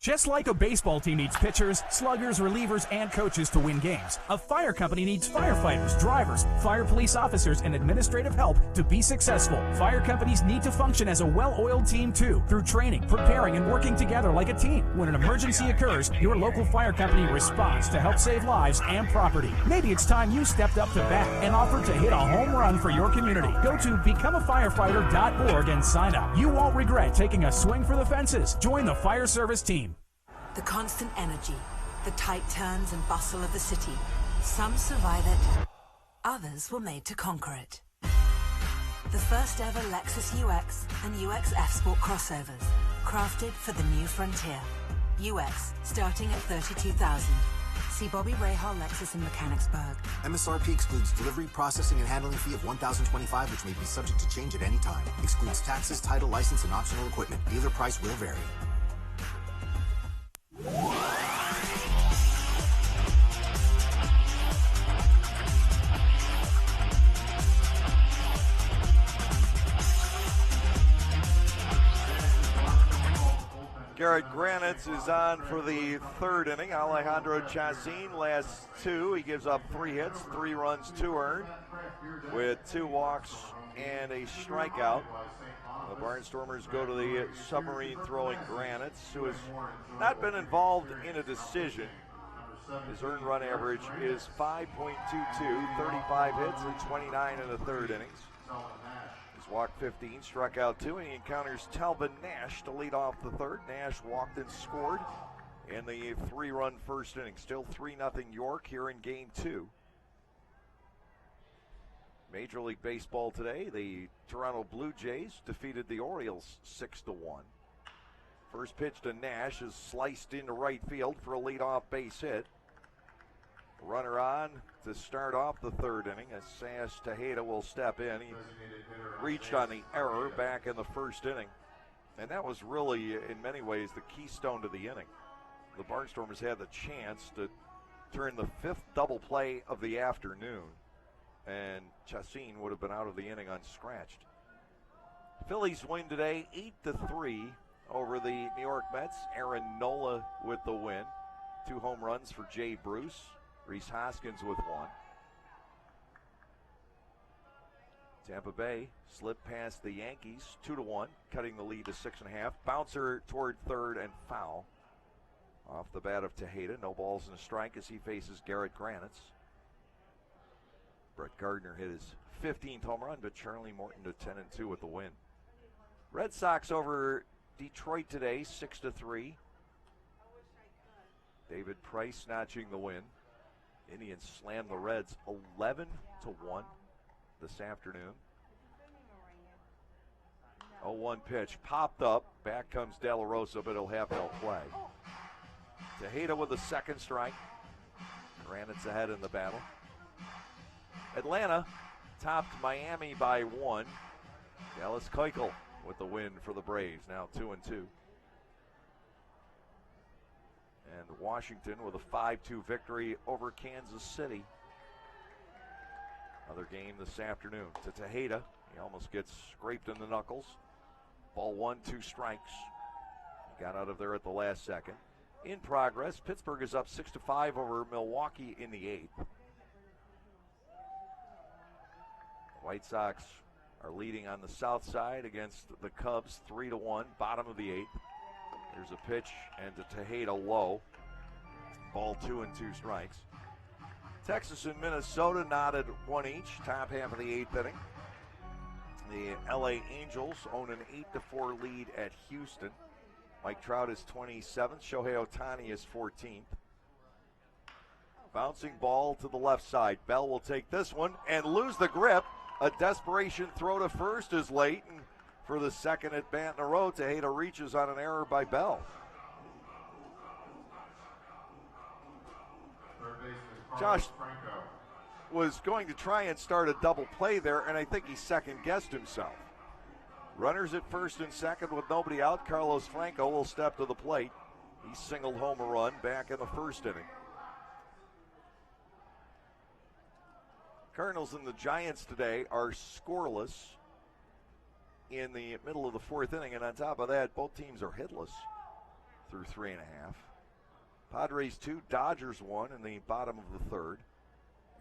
Just like a baseball team needs pitchers, sluggers, relievers, and coaches to win games, a fire company needs firefighters, drivers, fire police officers, and administrative help to be successful. Fire companies need to function as a well-oiled team too, through training, preparing, and working together like a team. When an emergency occurs, your local fire company responds to help save lives and property. Maybe it's time you stepped up to bat and offered to hit a home run for your community. Go to becomeafirefighter.org and sign up. You won't regret taking a swing for the fences. Join the fire service team. The constant energy, the tight turns and bustle of the city. Some survive it, others were made to conquer it. The first ever Lexus UX and UX F-Sport crossovers, crafted for the new frontier. UX, starting at $32,000. See Bobby Rahal Lexus in Mechanicsburg. MSRP excludes delivery, processing, and handling fee of $1,025, which may be subject to change at any time. Excludes taxes, title, license, and optional equipment. Dealer price will vary. Garrett Granitz is on for the 3rd inning. Alejandro Chacin last 2. He gives up 3 hits, 3 runs, 2 earned, with 2 walks and a strikeout. The Barnstormers go to the submarine throwing Granitz, who has not been involved in a decision. His earned run average is 5.22, 35 hits and 29 in the 3rd innings. He's walked 15, struck out 2, and he encounters Talbot Nash to lead off the 3rd. Nash walked and scored in the 3-run first inning. Still 3-0 York here in game 2. Major League Baseball today, the Toronto Blue Jays defeated the Orioles 6-1. First pitch to Nash is sliced into right field for a leadoff base hit. Runner on to start off the 3rd inning as Sash Tejeda will step in. He reached on the error back in the 1st inning. And that was really, in many ways, the keystone to the inning. The Barnstormers had the chance to turn the 5th double play of the afternoon, and Chassin would have been out of the inning unscratched. Phillies win today 8-3 over the New York Mets. Aaron Nola with the win. 2 home runs for Jay Bruce. Rhys Hoskins with 1. Tampa Bay slipped past the Yankees 2-1, cutting the lead to 6.5. Bouncer toward 3rd and foul. Off the bat of Tejeda, no balls and a strike as he faces Garrett Granitz. Brett Gardner hit his 15th home run, but Charlie Morton to 10-2 with the win. Red Sox over Detroit today, 6-3. David Price notching the win. Indians slam the Reds 11-1 this afternoon. 0-1 pitch popped up. Back comes De La Rosa, but he'll have no play. Tejeda with a 2nd strike. Granite's ahead in the battle. Atlanta topped Miami by 1. Dallas Keuchel with the win for the Braves, now 2-2. And Washington with a 5-2 victory over Kansas City. Another game this afternoon to Tejeda. He almost gets scraped in the knuckles. Ball 1, 2 strikes. He got out of there at the last second. In progress, Pittsburgh is up 6-5 over Milwaukee in the 8th. The White Sox are leading on the south side against the Cubs 3-1, bottom of the 8th. There's a pitch and to Tejeda low. Ball 2 and 2 strikes. Texas and Minnesota knotted 1 each, top half of the 8th inning. The LA Angels own an 8-4 lead at Houston. Mike Trout is 27th. Shohei Ohtani is 14th. Bouncing ball to the left side. Bell will take this one and lose the grip. A desperation throw to first is late, and for the 2nd at bat in a row, Tejeda reaches on an error by Bell. Josh was going to try and start a double play there, and I think he second-guessed himself. Runners at 1st and 2nd with nobody out. Carlos Franco will step to the plate. He singled home a run back in the 1st inning. Cardinals and the Giants today are scoreless in the middle of the 4th inning, and on top of that, both teams are hitless through 3.5. Padres 2, Dodgers 1 in the bottom of the 3rd.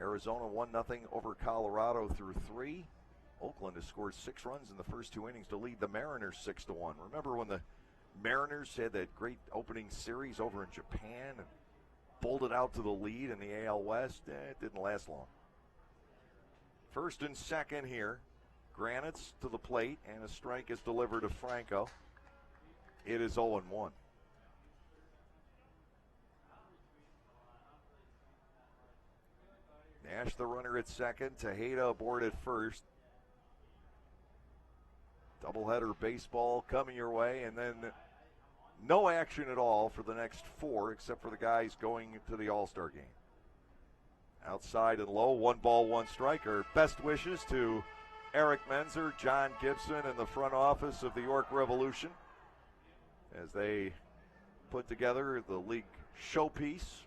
Arizona 1-0 over Colorado through 3. Oakland has scored 6 runs in the first 2 innings to lead the Mariners 6-1. Remember when the Mariners had that great opening series over in Japan and bolted out to the lead in the AL West? It didn't last long. 1st and 2nd here. Granite's to the plate, and a strike is delivered to Franco. It is 0-1. Nash the runner at 2nd. Tejeda aboard at 1st. Doubleheader baseball coming your way, and then no action at all for the next 4 except for the guys going to the All-Star game. Outside and low, 1 ball, 1 strike. Our best wishes to Eric Menzer, John Gibson, and the front office of the York Revolution as they put together the league showpiece.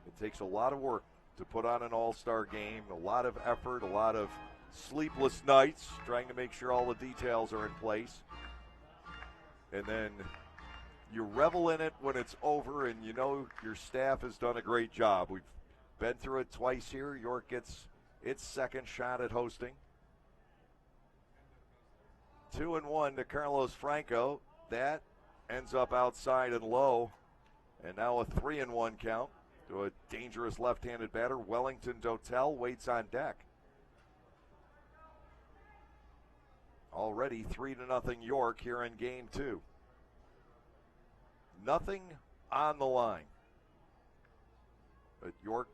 It takes a lot of work to put on an all-star game, a lot of effort, a lot of sleepless nights trying to make sure all the details are in place. And then you revel in it when it's over, and you know your staff has done a great job. We've been through it twice here. York gets its 2nd shot at hosting. 2-1 to Carlos Franco. That ends up outside and low. And now a 3-1 count to a dangerous left-handed batter. Wellington Dotel waits on deck. Already 3-0 York here in game 2. Nothing on the line. But York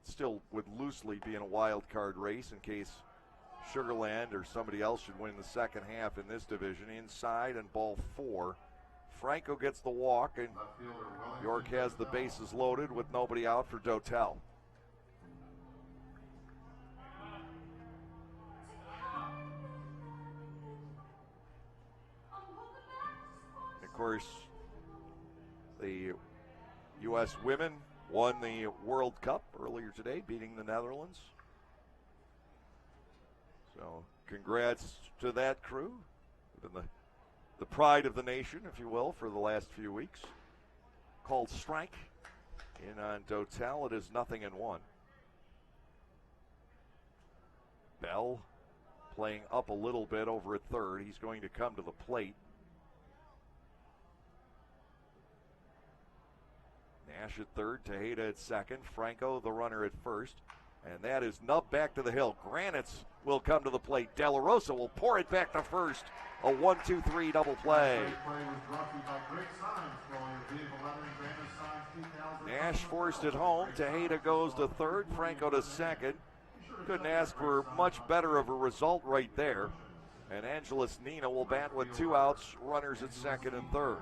still would loosely be in a wild card race in case Sugar Land or somebody else should win the second half in this division. Inside and ball 4. Franco gets the walk, and York has the bases loaded with nobody out for Dotel. Of course, the U.S. women won the World Cup earlier today, beating the Netherlands. So congrats to that crew. Been the pride of the nation, if you will, for the last few weeks. Called strike in on Dotel. It is 0-1. Bell playing up a little bit over at third. He's going to come to the plate. Nash at third, Tejeda at second, Franco the runner at first. And that is nubbed back to the hill. Granitz will come to the plate. De La Rosa will pour it back to first. A 1-2-3 double play. Nash forced it home. Tejeda goes to third. Franco to second. Couldn't ask for much better of a result right there. And Angeles Nina will bat with 2 outs, runners at second and third.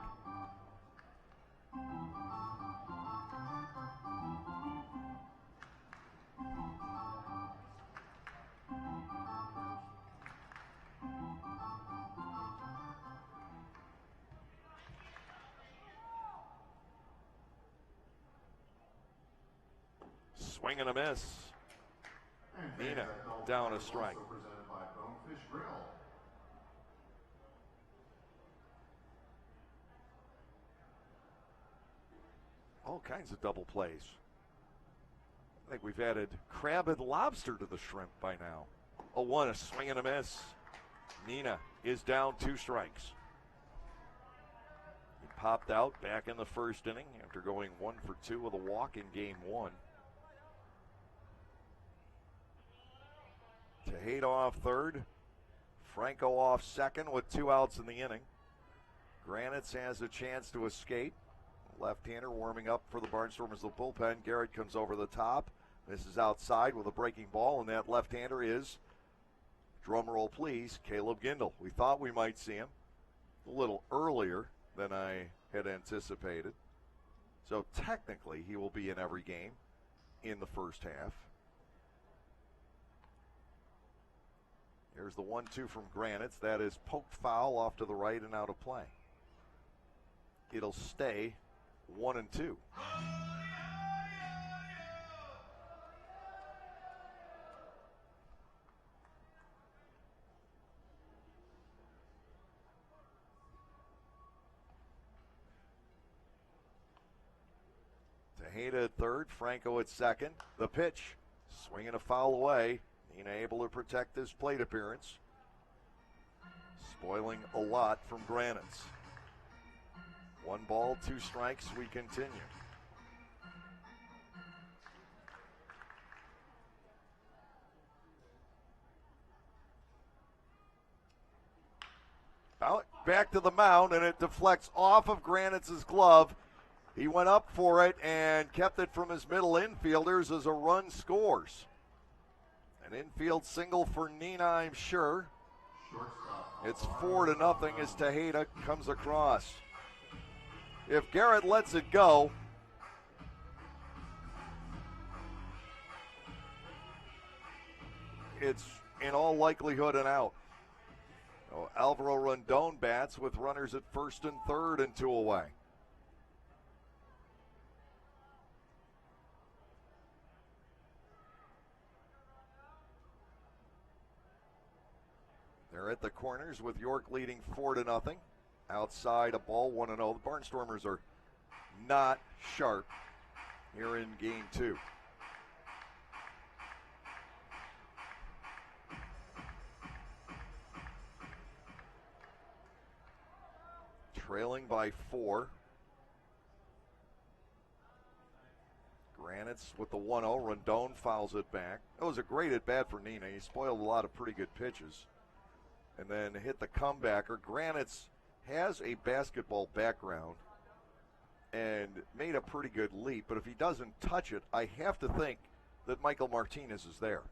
Swing and a miss. Nina down a strike. All kinds of double plays. I think we've added crab and lobster to the shrimp by now. A 1, a swing and a miss. Nina is down 2 strikes. He popped out back in the first inning after going 1 for 2 with a walk in game 1. Tejeda off third. Franco off second with 2 outs in the inning. Granitz has a chance to escape. Left-hander warming up for the Barnstormers, the bullpen. Garrett comes over the top. This is outside with a breaking ball, and that left-hander is, drum roll please, Caleb Gindel. We thought we might see him a little earlier than I had anticipated. So technically he will be in every game in the first half. Here's the 1-2 from Granitz. That is poked foul off to the right and out of play. It'll stay 1-2. Tejeda at third, Franco at second. The pitch, swinging a foul away. Nina able to protect his plate appearance. Spoiling a lot from Granitz. 1 ball, 2 strikes, we continue. Back to the mound, and it deflects off of Granitz's glove. He went up for it and kept it from his middle infielders as a run scores. An infield single for Nina, I'm sure. It's 4-0 as Tejeda comes across. If Garrett lets it go, it's in all likelihood an out. So Alvaro Rondon bats with runners at first and third and 2 away. They're at the corners with York leading 4-0. Outside a ball, 1-0. The Barnstormers are not sharp here in game 2. Trailing by 4. Granitz with the 1-0. Rondon fouls it back. That was a great at-bat for Nina. He spoiled a lot of pretty good pitches. And then hit the comebacker. Granitz has a basketball background. and made a pretty good leap. But if he doesn't touch it, I have to think that Michael Martinez is there.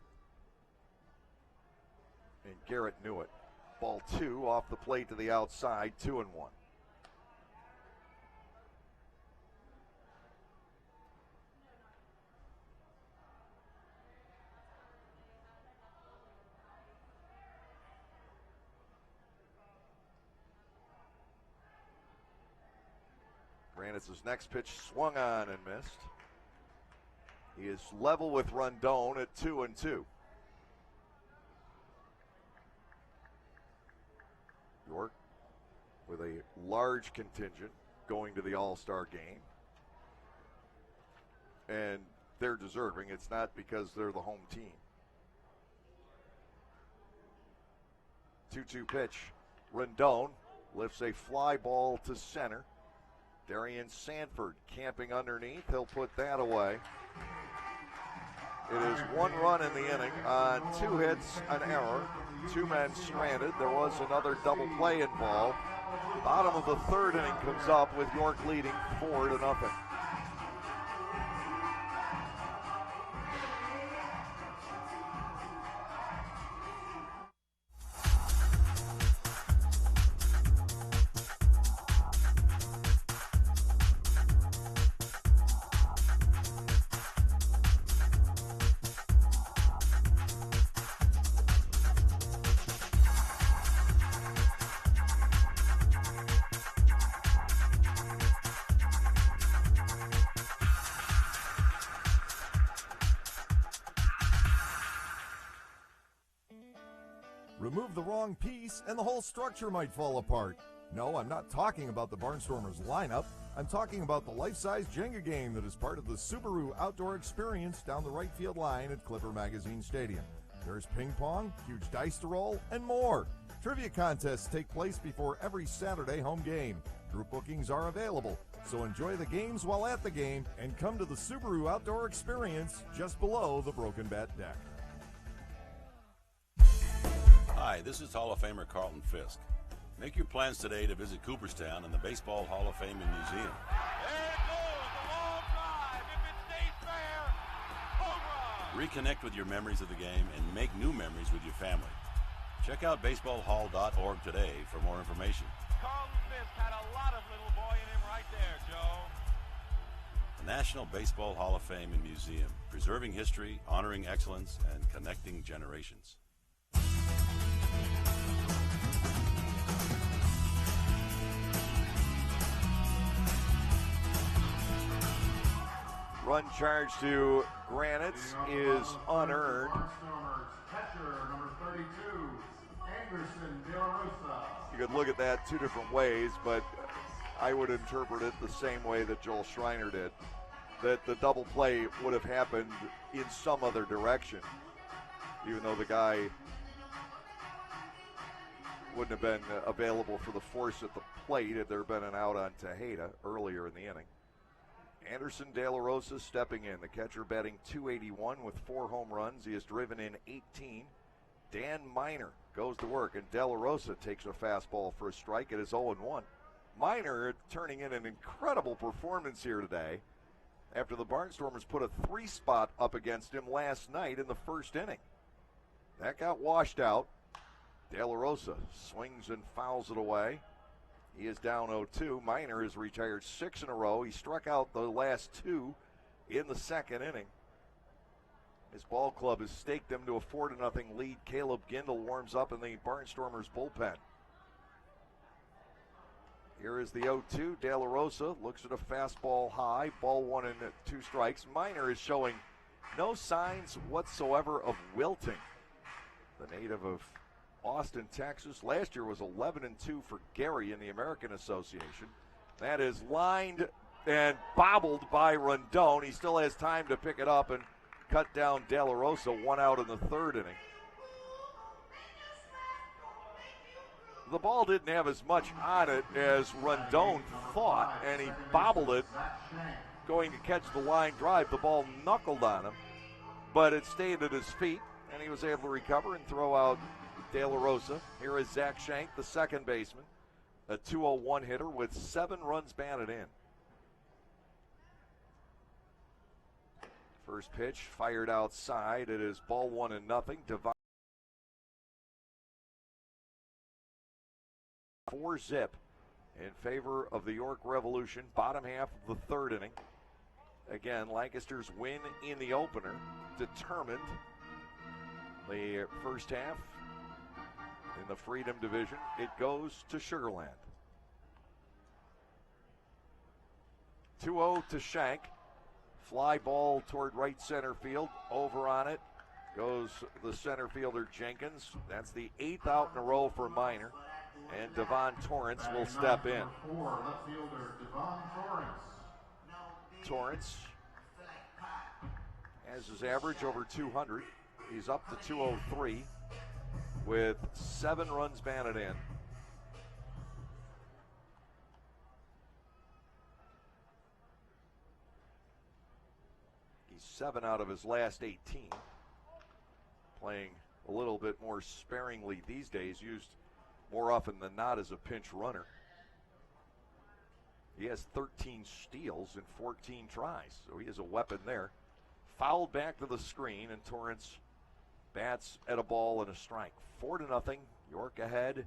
And Garrett knew it. Ball 2 off the plate to the outside, 2-1. Granite's next pitch swung on and missed. He is level with Rondon at 2-2. York with a large contingent going to the All-Star game. And they're deserving. It's not because they're the home team. 2-2 pitch. Rondon lifts a fly ball to center. Darian Sanford camping underneath. He'll put that away. It is 1 run in the inning on 2 hits, an error, 2 men stranded. There was another double play involved. Bottom of the 3rd inning comes up with York leading 4-0. Remove the wrong piece and the whole structure might fall apart. No, I'm not talking about the Barnstormers lineup. I'm talking about the life-size Jenga game that is part of the Subaru outdoor experience down the right field line at Clipper Magazine Stadium. There's ping pong, huge dice to roll, and more. Trivia contests take place before every Saturday home game. Group bookings are available, so enjoy the games while at the game and come to the Subaru outdoor experience just below the Broken Bat deck. Hi, this is Hall of Famer Carlton Fisk. Make your plans today to visit Cooperstown and the Baseball Hall of Fame and Museum. Reconnect with your memories of the game and make new memories with your family. Check out baseballhall.org today for more information. Carlton Fisk had a lot of little boy in him right there, Joe. The National Baseball Hall of Fame and Museum, preserving history, honoring excellence, and connecting generations. Run charge to Granites is unearned. Catcher number 32, Anderson De La Rosa. You could look at that 2 different ways, but I would interpret it the same way that Joel Schreiner did. That the double play would have happened in some other direction, even though the guy wouldn't have been available for the force at the plate had there been an out on Tejeda earlier in the inning. Anderson De La Rosa stepping in. The catcher batting .281 with 4 home runs. He has driven in 18. Dan Miner goes to work, and De La Rosa takes a fastball for a strike. It is 0-1. Miner turning in an incredible performance here today after the Barnstormers put a 3-spot up against him last night in the 1st inning. That got washed out. De La Rosa swings and fouls it away. He is down 0-2. Miner has retired 6 in a row. He struck out the last 2 in the 2nd inning. His ball club has staked them to a 4-0 lead. Caleb Gindel warms up in the Barnstormers bullpen. Here is the 0-2. De La Rosa looks at a fastball high. Ball 1 and 2 strikes. Miner is showing no signs whatsoever of wilting. The native of Austin, Texas. Last year was 11-2 for Gary in the American Association. That is lined and bobbled by Rondon. He still has time to pick it up and cut down De La Rosa, 1 out in the 3rd inning. The ball didn't have as much on it as Rondon thought, and he bobbled it, going to catch the line drive. The ball knuckled on him, but it stayed at his feet, and he was able to recover and throw out De La Rosa. Here is Zach Shank, the second baseman, a .201 hitter with 7 runs batted in. First pitch fired outside. It is ball 1-0. Devon 4-0 in favor of the York Revolution. Bottom half of the third inning. Again, Lancaster's win in the opener determined the first half in the Freedom Division. It goes to Sugar Land. 2-0 to Shank. Fly ball toward right center field. Over on it goes the center fielder Jenkins. That's the 8th out in a row for Minor. And Devon Torrance will step in. Left fielder Devon Torrance has his average over 200. He's up to 203 with 7 runs batted in. He's 7 out of his last 18. Playing a little bit more sparingly these days, used more often than not as a pinch runner. He has 13 steals in 14 tries, so he has a weapon there. Fouled back to the screen, and Torrance bats at a ball and a strike. 4-0, York ahead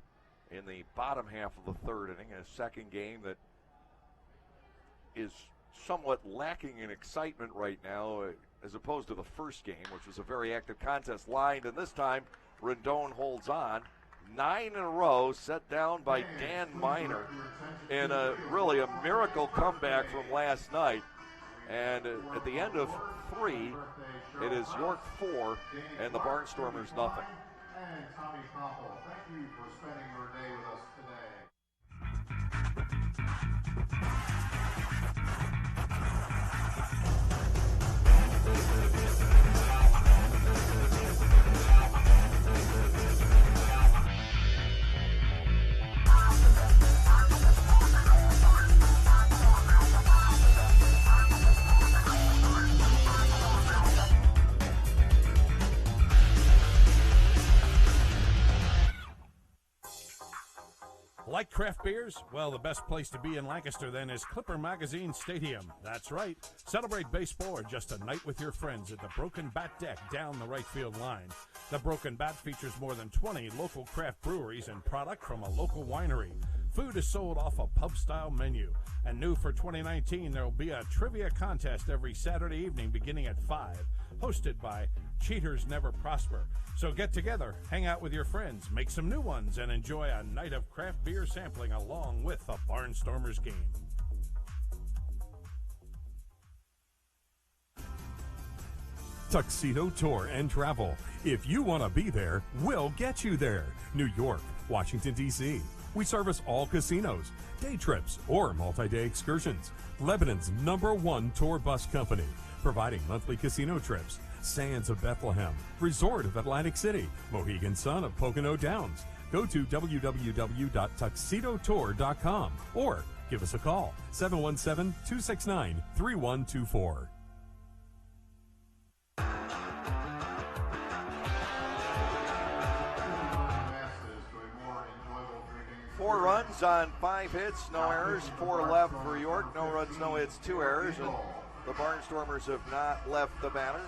in the bottom half of the third inning. A second game that is somewhat lacking in excitement right now, as opposed to the first game, which was a very active contest lined, and this time Rendon holds on. 9 in a row set down by Dan Minor in really a miracle comeback from last night. And at the end of 3, it is York 4 and the Barnstormers nothing. and Tommy Koppel. Thank you for spending your day with us today. Like craft beers? Well, the best place to be in Lancaster then is Clipper Magazine Stadium. That's right. Celebrate baseball or just a night with your friends at the Broken Bat Deck down the right field line. The Broken Bat features more than 20 local craft breweries and product from a local winery. Food is sold off a pub-style menu. And new for 2019, there will be a trivia contest every Saturday evening beginning at 5, hosted by Cheaters Never Prosper. So get together, hang out with your friends, make some new ones, and enjoy a night of craft beer sampling along with a Barnstormers game. Tuxedo Tour and Travel. If you want to be there, we'll get you there. New York, Washington, D.C. We service all casinos, day trips, or multi-day excursions. Lebanon's #1 tour bus company, providing monthly casino trips. Sands of Bethlehem, Resort of Atlantic City, Mohegan Sun of Pocono Downs. Go to www.tuxedotour.com or give us a call, 717-269-3124. Four runs on 5 hits, no errors, 4 left for York, no runs, no hits, 2 errors, and the Barnstormers have not left the batter.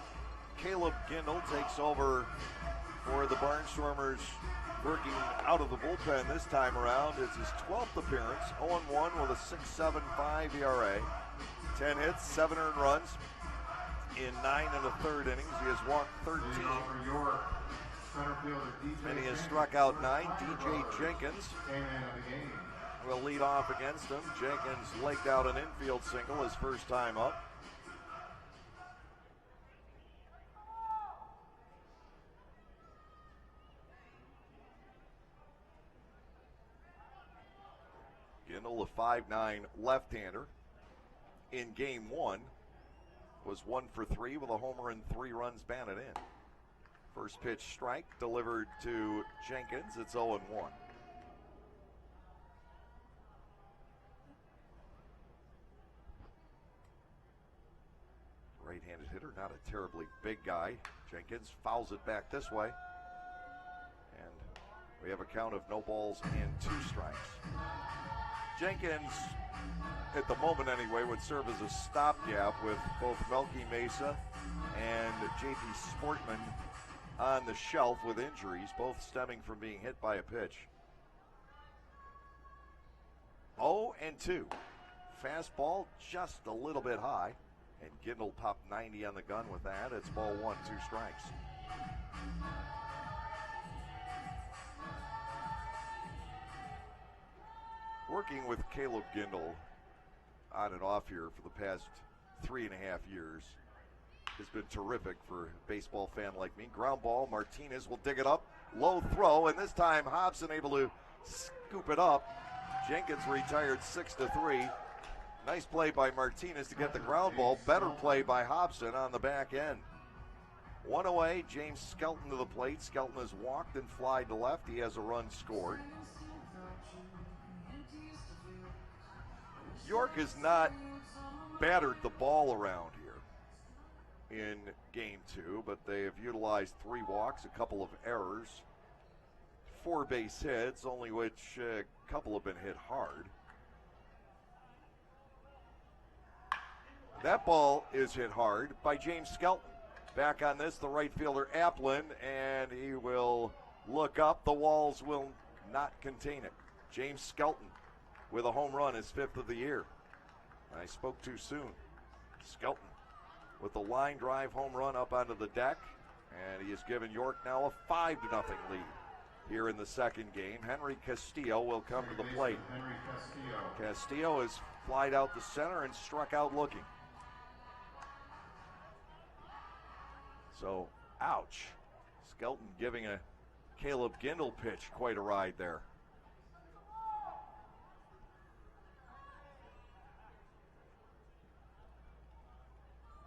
Caleb Gindle takes over for the Barnstormers, working out of the bullpen this time around. It's his 12th appearance, 0-1 with a 6.75 ERA. 10 hits, 7 earned runs in 9 and a third innings. He has walked 13. And he has struck out 9. DJ Jenkins will lead off against him. Jenkins legged out an infield single his first time up. Gindle, a 5'9" left-hander, in game 1 was 1 for 3 with a homer and 3 runs batted in. First pitch strike delivered to Jenkins. It's 0-1. Right-handed hitter, not a terribly big guy. Jenkins fouls it back this way. And we have a count of no balls and 2 strikes. Jenkins, at the moment anyway, would serve as a stopgap with both Melky Mesa and JP Sportman on the shelf with injuries, both stemming from being hit by a pitch. 0-2. Fastball just a little bit high, and Gindel popped 90 on the gun with that. It's ball 1, 2 strikes. Working with Caleb Gindel on and off here for the past 3.5 years has been terrific for a baseball fan like me. Ground ball, Martinez will dig it up, low throw, and this time Hobson able to scoop it up. Jenkins retired 6-3. Nice play by Martinez to get the ground ball. Better play by Hobson on the back end. One away, James Skelton to the plate. Skelton has walked and flied to left. He has a run scored. York has not battered the ball around here in game 2, but they have utilized 3 walks, a couple of errors, 4 base hits, only which a couple have been hit hard. That ball is hit hard by James Skelton. Back on this, the right fielder Applin, and he will look up. The walls will not contain it. James Skelton with a home run, his 5th of the year. I spoke too soon. Skelton with the line drive home run up onto the deck, and he has given York now a 5-0 lead here in the second game. Henry Castillo will come to the plate. Castillo has flied out the center and struck out looking. So, ouch. Skelton giving a Caleb Gindel pitch quite a ride there.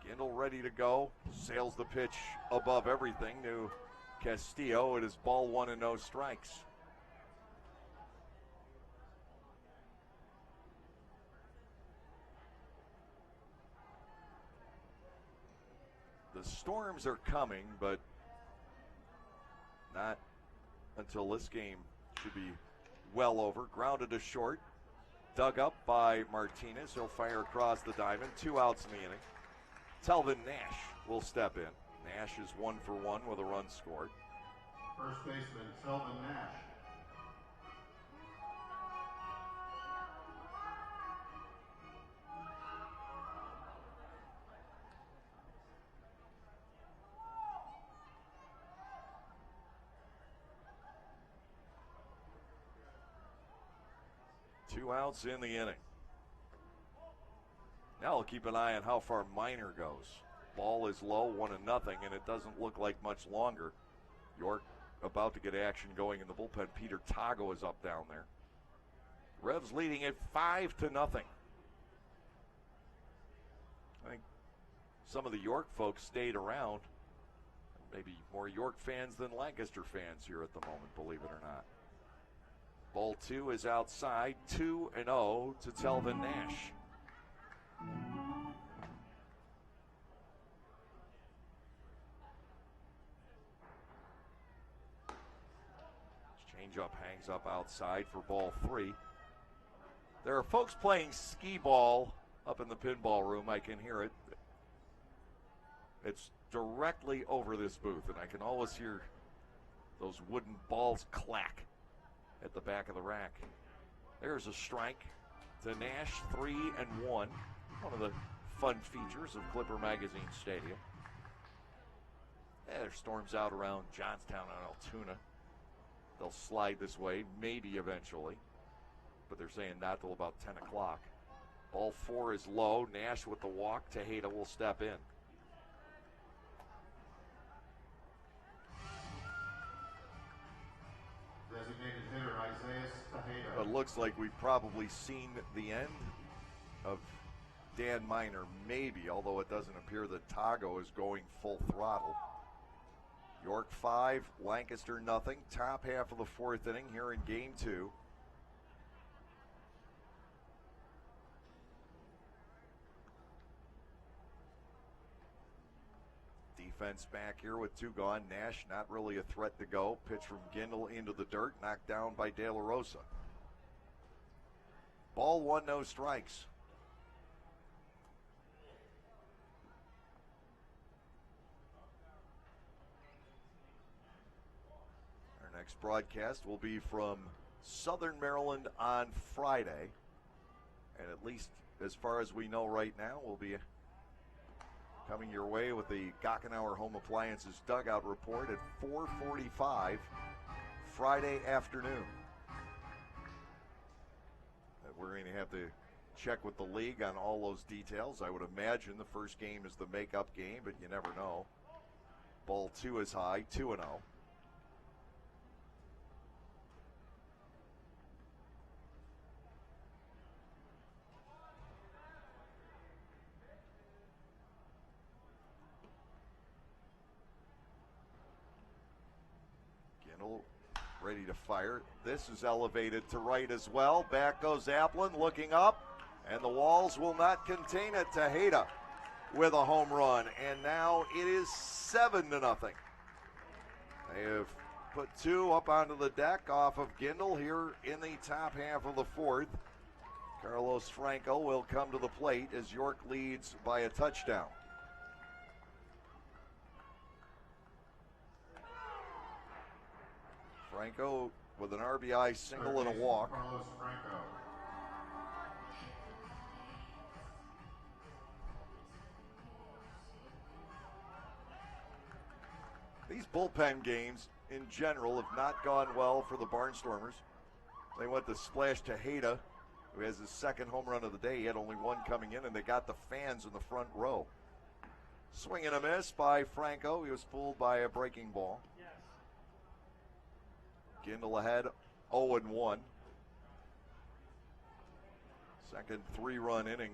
Gindel ready to go. Sails the pitch above everything to Castillo. It is ball 1 and no strikes. The storms are coming, but not until this game should be well over. Grounded to short. Dug up by Martinez. He'll fire across the diamond. 2 outs in the inning. Telvin Nash will step in. Nash is 1 for 1 with a run scored. First baseman, Telvin Nash. Two outs in the inning. Now we'll keep an eye on how far Minor goes. Ball is low, 1-0, and it doesn't look like much longer. York about to get action going in the bullpen. Peter Tago is up down there. Revs leading it 5-0. I think some of the York folks stayed around. Maybe more York fans than Lancaster fans here at the moment, believe it or not. Ball 2 is outside, 2-0 to Telvin Nash. Changeup hangs up outside for ball 3. There are folks playing skee ball up in the pinball room. I can hear it. It's directly over this booth, and I can always hear those wooden balls clack at the back of the rack. There's a strike to Nash, 3-1. One of the fun features of Clipper Magazine Stadium. There's storms out around Johnstown and Altoona. They'll slide this way, maybe eventually, but they're saying not till about 10 o'clock. Ball 4 is low. Nash with the walk. Tejeda will step in. Designated hitter Isaiah Tejeda. It looks like we've probably seen the end of Dan Minor, maybe, although it doesn't appear that Tago is going full throttle. York 5, Lancaster nothing. Top half of the 4th inning here in game 2. Defense back here with 2 gone. Nash not really a threat to go. Pitch from Gindel into the dirt, knocked down by De La Rosa. Ball one, no strikes. Our next broadcast will be from Southern Maryland on Friday. And at least as far as we know right now, we'll be coming your way with the Gockenauer Home Appliances Dugout Report at 4:45 Friday afternoon. We're going to have to check with the league on all those details. I would imagine the first game is the makeup game, but you never know. Ball two is high, 2-0. Ready to fire. This is elevated to right as well. Back goes Applin, looking up, and the walls will not contain it. Tejeda with a home run, and now it is 7-0. They have put two up onto the deck off of Gindel here in the top half of the fourth. Carlos Franco will come to the plate as York leads by a touchdown. Franco with an RBI single and a walk. These bullpen games in general have not gone well for the Barnstormers. They went to Splash Tejeda, who has his second home run of the day. He had only one coming in, and they got the fans in the front row. Swing and a miss by Franco. He was fooled by a breaking ball. Gindel ahead, 0-1. Second three-run inning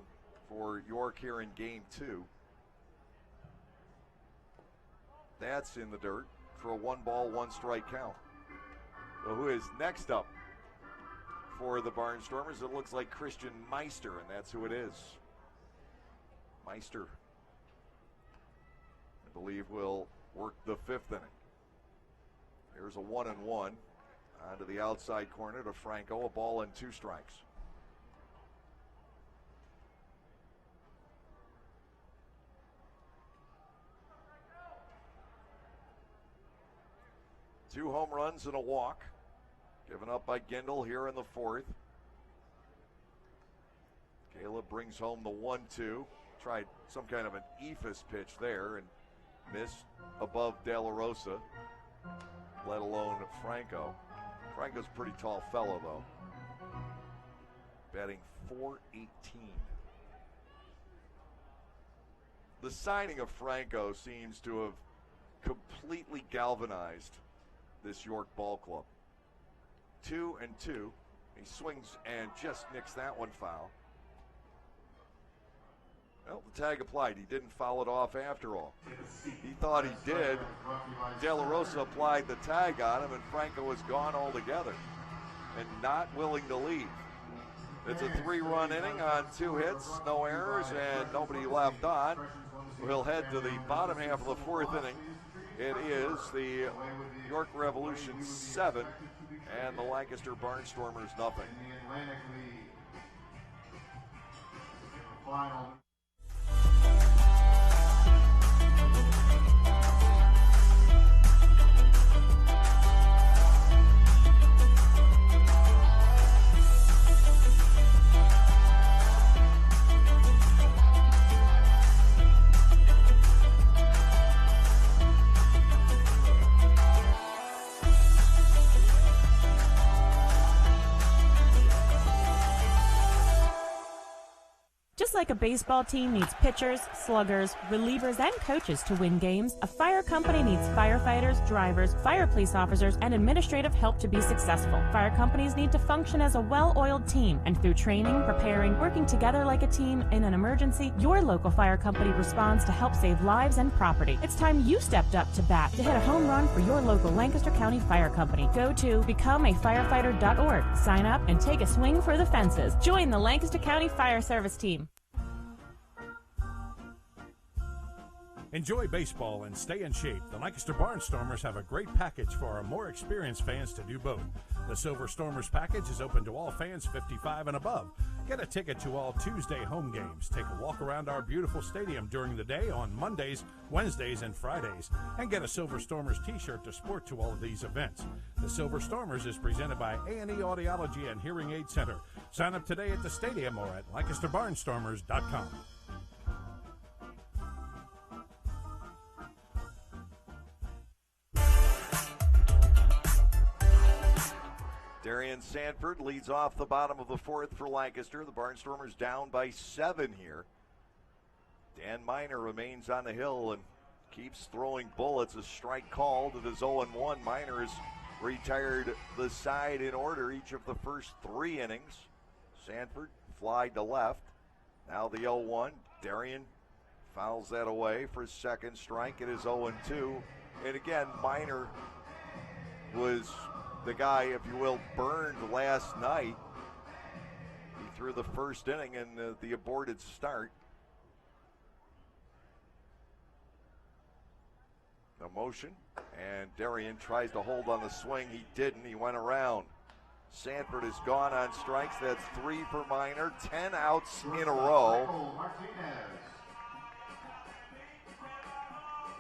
for York here in game two. That's in the dirt for a 1-ball, 1-strike count. So who is next up for the Barnstormers? It looks like Christian Meister, and that's who it is. Meister, I believe, will work the fifth inning. Here's a 1-1. Onto the outside corner to Franco, a ball and 2 strikes. Two home runs and a walk given up by Gindel here in the fourth. Caleb brings home the 1-2. Tried some kind of an eephus pitch there and missed above De La Rosa, let alone Franco. Franco's a pretty tall fellow, though. Batting .418. The signing of Franco seems to have completely galvanized this York ball club. 2-2. He swings and just nicks that one foul. Well, the tag applied. He didn't foul it off after all. He thought he did. De La Rosa applied the tag on him, and Franco was gone altogether and not willing to leave. It's a 3-run inning on 2 hits, no errors, and nobody left on. We'll head to the bottom half of the fourth inning. It is the York Revolution 7 and the Lancaster Barnstormers nothing. Just like a baseball team needs pitchers, sluggers, relievers, and coaches to win games, a fire company needs firefighters, drivers, fire police officers, and administrative help to be successful. Fire companies need to function as a well-oiled team, and through training, preparing, working together like a team in an emergency, your local fire company responds to help save lives and property. It's time you stepped up to bat to hit a home run for your local Lancaster County Fire Company. Go to becomeafirefighter.org, sign up, and take a swing for the fences. Join the Lancaster County Fire Service team. Enjoy baseball and stay in shape. The Lancaster Barnstormers have a great package for our more experienced fans to do both. The Silver Stormers package is open to all fans 55 and above. Get a ticket to all Tuesday home games. Take a walk around our beautiful stadium during the day on Mondays, Wednesdays, and Fridays. And get a Silver Stormers t-shirt to sport to all of these events. The Silver Stormers is presented by A&E Audiology and Hearing Aid Center. Sign up today at the stadium or at LancasterBarnstormers.com. Darian Sanford leads off the bottom of the fourth for Lancaster. The Barnstormers down by 7 here. Dan Miner remains on the hill and keeps throwing bullets. A strike called. It is 0-1. Miner has retired the side in order each of the first 3 innings. Sanford flied to left. Now the 0-1. Darian fouls that away for his second strike. It is 0-2. And again, Miner was the guy, if you will, burned last night. He threw the first inning in the aborted start. The motion, and Darian tries to hold on the swing. He didn't. He went around. Sanford is gone on strikes. That's 3 for Miner. 10 outs in a row.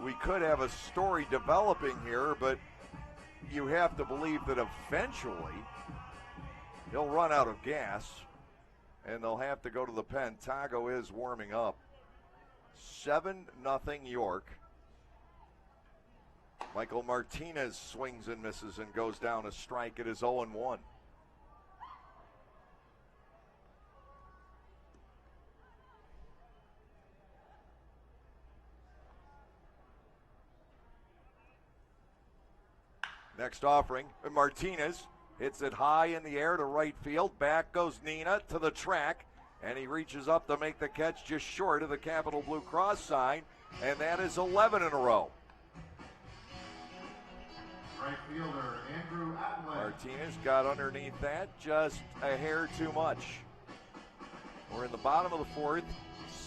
We could have a story developing here, but you have to believe that eventually he'll run out of gas and they'll have to go to the pen. Tago is warming up. 7-0 York. Michael Martinez swings and misses and goes down a strike. It is 0-1. Next offering, Martinez hits it high in the air to right field. Back goes Nina to the track, and he reaches up to make the catch just short of the Capital Blue Cross sign, and that is 11 in a row. Right fielder Andrew Atwood. Martinez got underneath that just a hair too much. We're in the bottom of the fourth,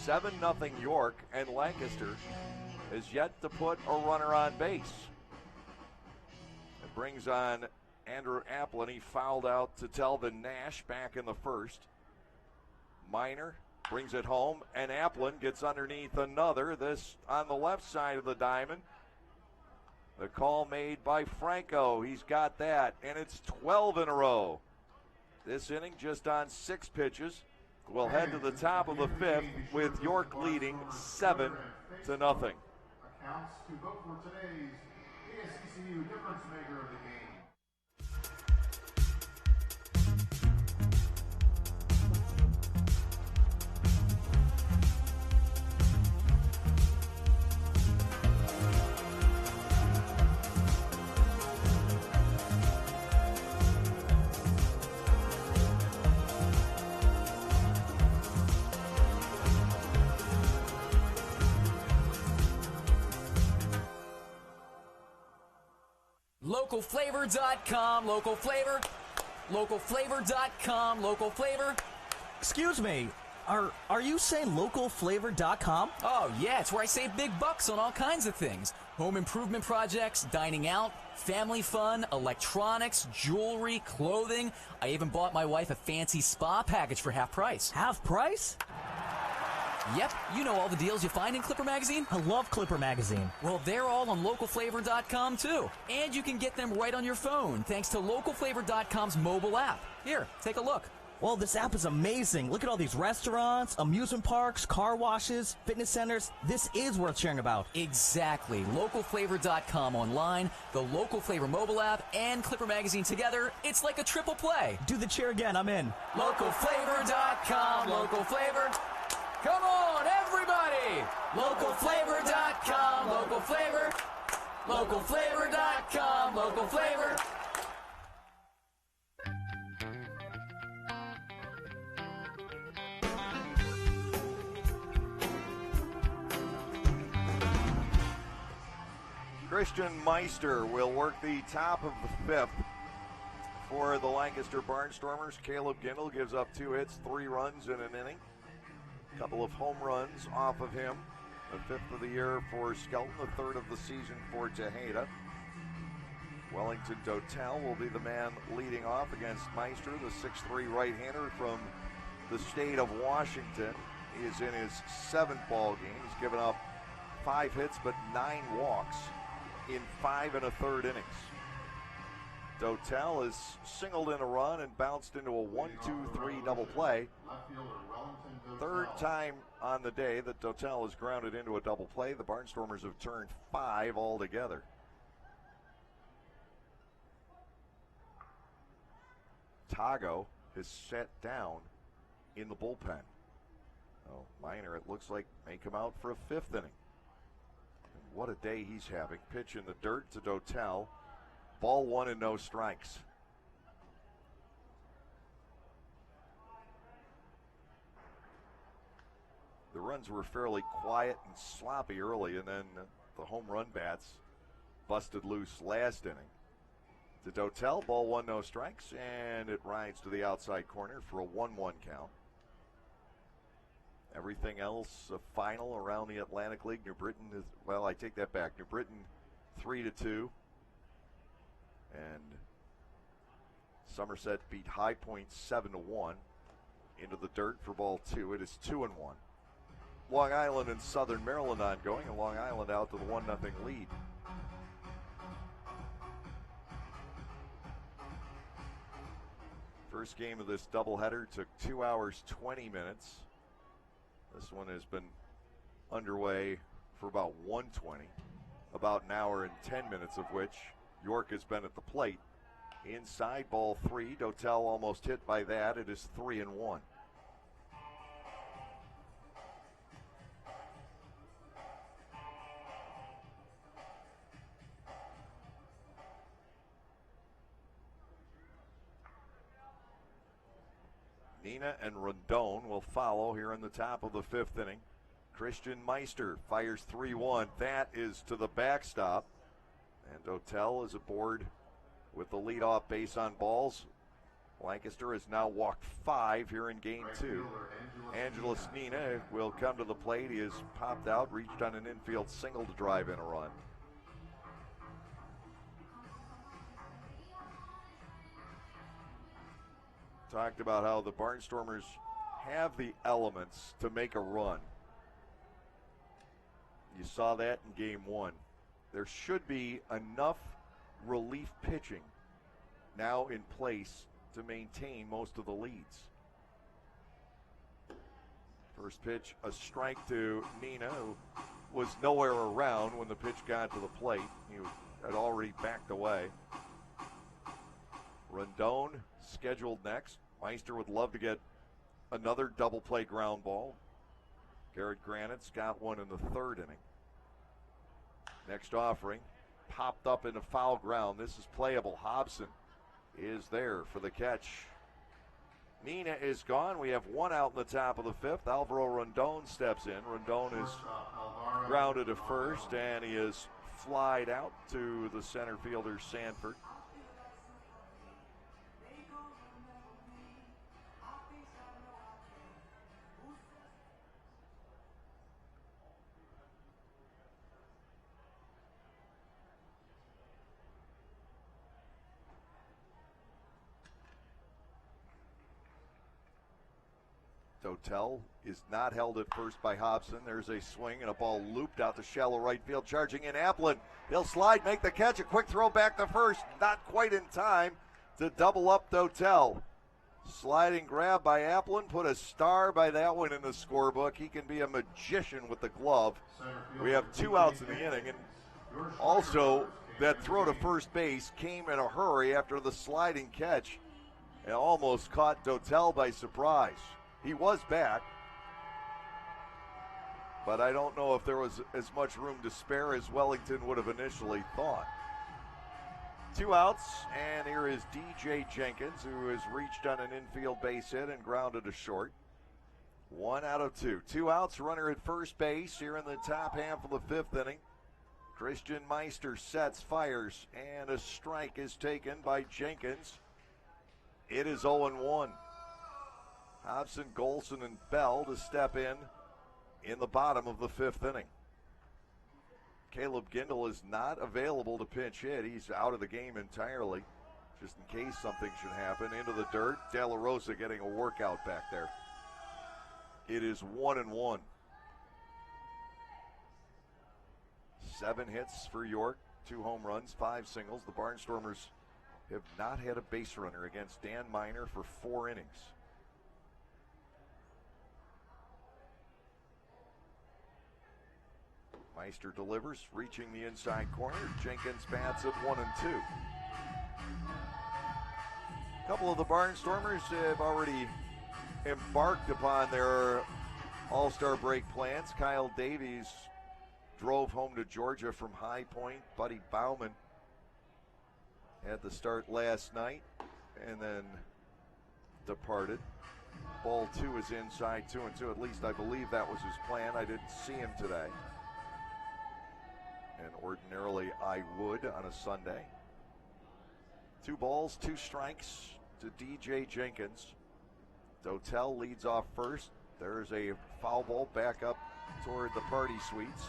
7-0 York, and Lancaster has yet to put a runner on base. Brings on Andrew Applin. He fouled out to Telvin Nash back in the first. Miner brings it home, and Applin gets underneath another. This on the left side of the diamond. The call made by Franco. He's got that, and it's 12 in a row. This inning just on 6 pitches. We'll head to the top of the 5th with York leading 7-0. Accounts to vote for today's ASCCU difference maker of the game. Localflavor.com, local flavor. Localflavor.com, local flavor. Excuse me, are you saying localflavor.com? Oh, yeah, it's where I save big bucks on all kinds of things. Home improvement projects, dining out, family fun, electronics, jewelry, clothing. I even bought my wife a fancy spa package for half price. Half price? Yep, you know all the deals you find in Clipper Magazine. I love Clipper Magazine. Well, they're all on localflavor.com too. And you can get them right on your phone thanks to localflavor.com's mobile app. Here, take a look. Well, this app is amazing. Look at all these restaurants, amusement parks, car washes, fitness centers. This is worth sharing about. Exactly. Localflavor.com online, the Local Flavor mobile app, and Clipper Magazine together. It's like a triple play. Do the cheer again. I'm in. Localflavor.com, local flavor. Come on, everybody! Localflavor.com, local flavor. Localflavor.com, local flavor. Christian Meister will work the top of the 5th for the Lancaster Barnstormers. Caleb Gindel gives up 2 hits, 3 runs in an inning. A couple of home runs off of him. The 5th of the year for Skelton, the 3rd of the season for Tejeda. Wellington Dotel will be the man leading off against Meister, the 6'3" right-hander from the state of Washington. He is in his 7th ball game. He's given up 5 hits but 9 walks in 5 1/3 innings. Dotel has singled in a run and bounced into a 1-2-3 double play. 3rd time on the day that Dotel has grounded into a double play. The Barnstormers have turned 5 altogether. Tago is set down in the bullpen. Oh, Minor, it looks like, may come out for a 5th inning. And what a day he's having. Pitch in the dirt to Dotel. Ball 1 and no strikes. The runs were fairly quiet and sloppy early, and then the home run bats busted loose last inning. To Dotel, ball 1, no strikes, and it rides to the outside corner for a 1-1 count. Everything else, a final around the Atlantic League. New Britain is, well, I take that back. New Britain 3-2. And Somerset beat High Point 7-1 into the dirt for ball 2. It is 2-1. Long Island and Southern Maryland ongoing, and Long Island out to the 1-0 lead. First game of this doubleheader took 2 hours, 20 minutes. This one has been underway for about 1:20, about an hour and 10 minutes of which York has been at the plate. Inside ball 3, Dotel almost hit by that. It is 3-1. Nina and Rondon will follow here in the top of the 5th inning. Christian Meister fires 3-1. That is to the backstop. And Dotel is aboard with the leadoff base on balls. Lancaster has now walked 5 here in game 2. Angelos Nina will come to the plate. He has popped out, reached on an infield single to drive in a run. Talked about how the Barnstormers have the elements to make a run. You saw that in game 1. There should be enough relief pitching now in place to maintain most of the leads. First pitch, a strike to Nina, who was nowhere around when the pitch got to the plate. He had already backed away. Rondon scheduled next. Meister would love to get another double play ground ball. Garrett Granite's got one in the 3rd inning. Next offering, popped up into foul ground. This is playable. Hobson is there for the catch. Nina is gone. We have 1 out in the top of the 5th. Alvaro Rondon steps in. Rondon is grounded to first, and he is flied out to the center fielder, Sanford. Dotel is not held at first by Hobson. There's a swing and a ball looped out to shallow right field. Charging in Applin. He'll slide, make the catch. A quick throw back to first. Not quite in time to double up Dotel. Sliding grab by Applin. Put a star by that one in the scorebook. He can be a magician with the glove. We have 2 outs in the inning. And also, that throw to first base came in a hurry after the sliding catch and almost caught Dotel by surprise. He was back, but I don't know if there was as much room to spare as Wellington would have initially thought. 2 outs, and here is DJ Jenkins, who has reached on an infield base hit and grounded to short. 1 out of 2. 2 outs, runner at first base here in the top half of the 5th inning. Christian Meister sets, fires, and a strike is taken by Jenkins. It is 0-1. Hobson, Golson, and Bell to step in the bottom of the 5th inning. Caleb Gindel is not available to pinch hit. He's out of the game entirely, just in case something should happen. Into the dirt. De La Rosa getting a workout back there. It is 1-1. 7 hits for York, 2 home runs, 5 singles. The Barnstormers have not had a base runner against Dan Miner for 4 innings. Meister delivers, reaching the inside corner. Jenkins bats at 1-2. A couple of the Barnstormers have already embarked upon their All-Star break plans. Kyle Davies drove home to Georgia from High Point. Buddy Bauman had the start last night and then departed. Ball 2 is inside 2-2. At least I believe that was his plan. I didn't see him today. And ordinarily I would on a Sunday. 2 balls, 2 strikes to DJ Jenkins. Dotel leads off first. There's a foul ball back up toward the party suites.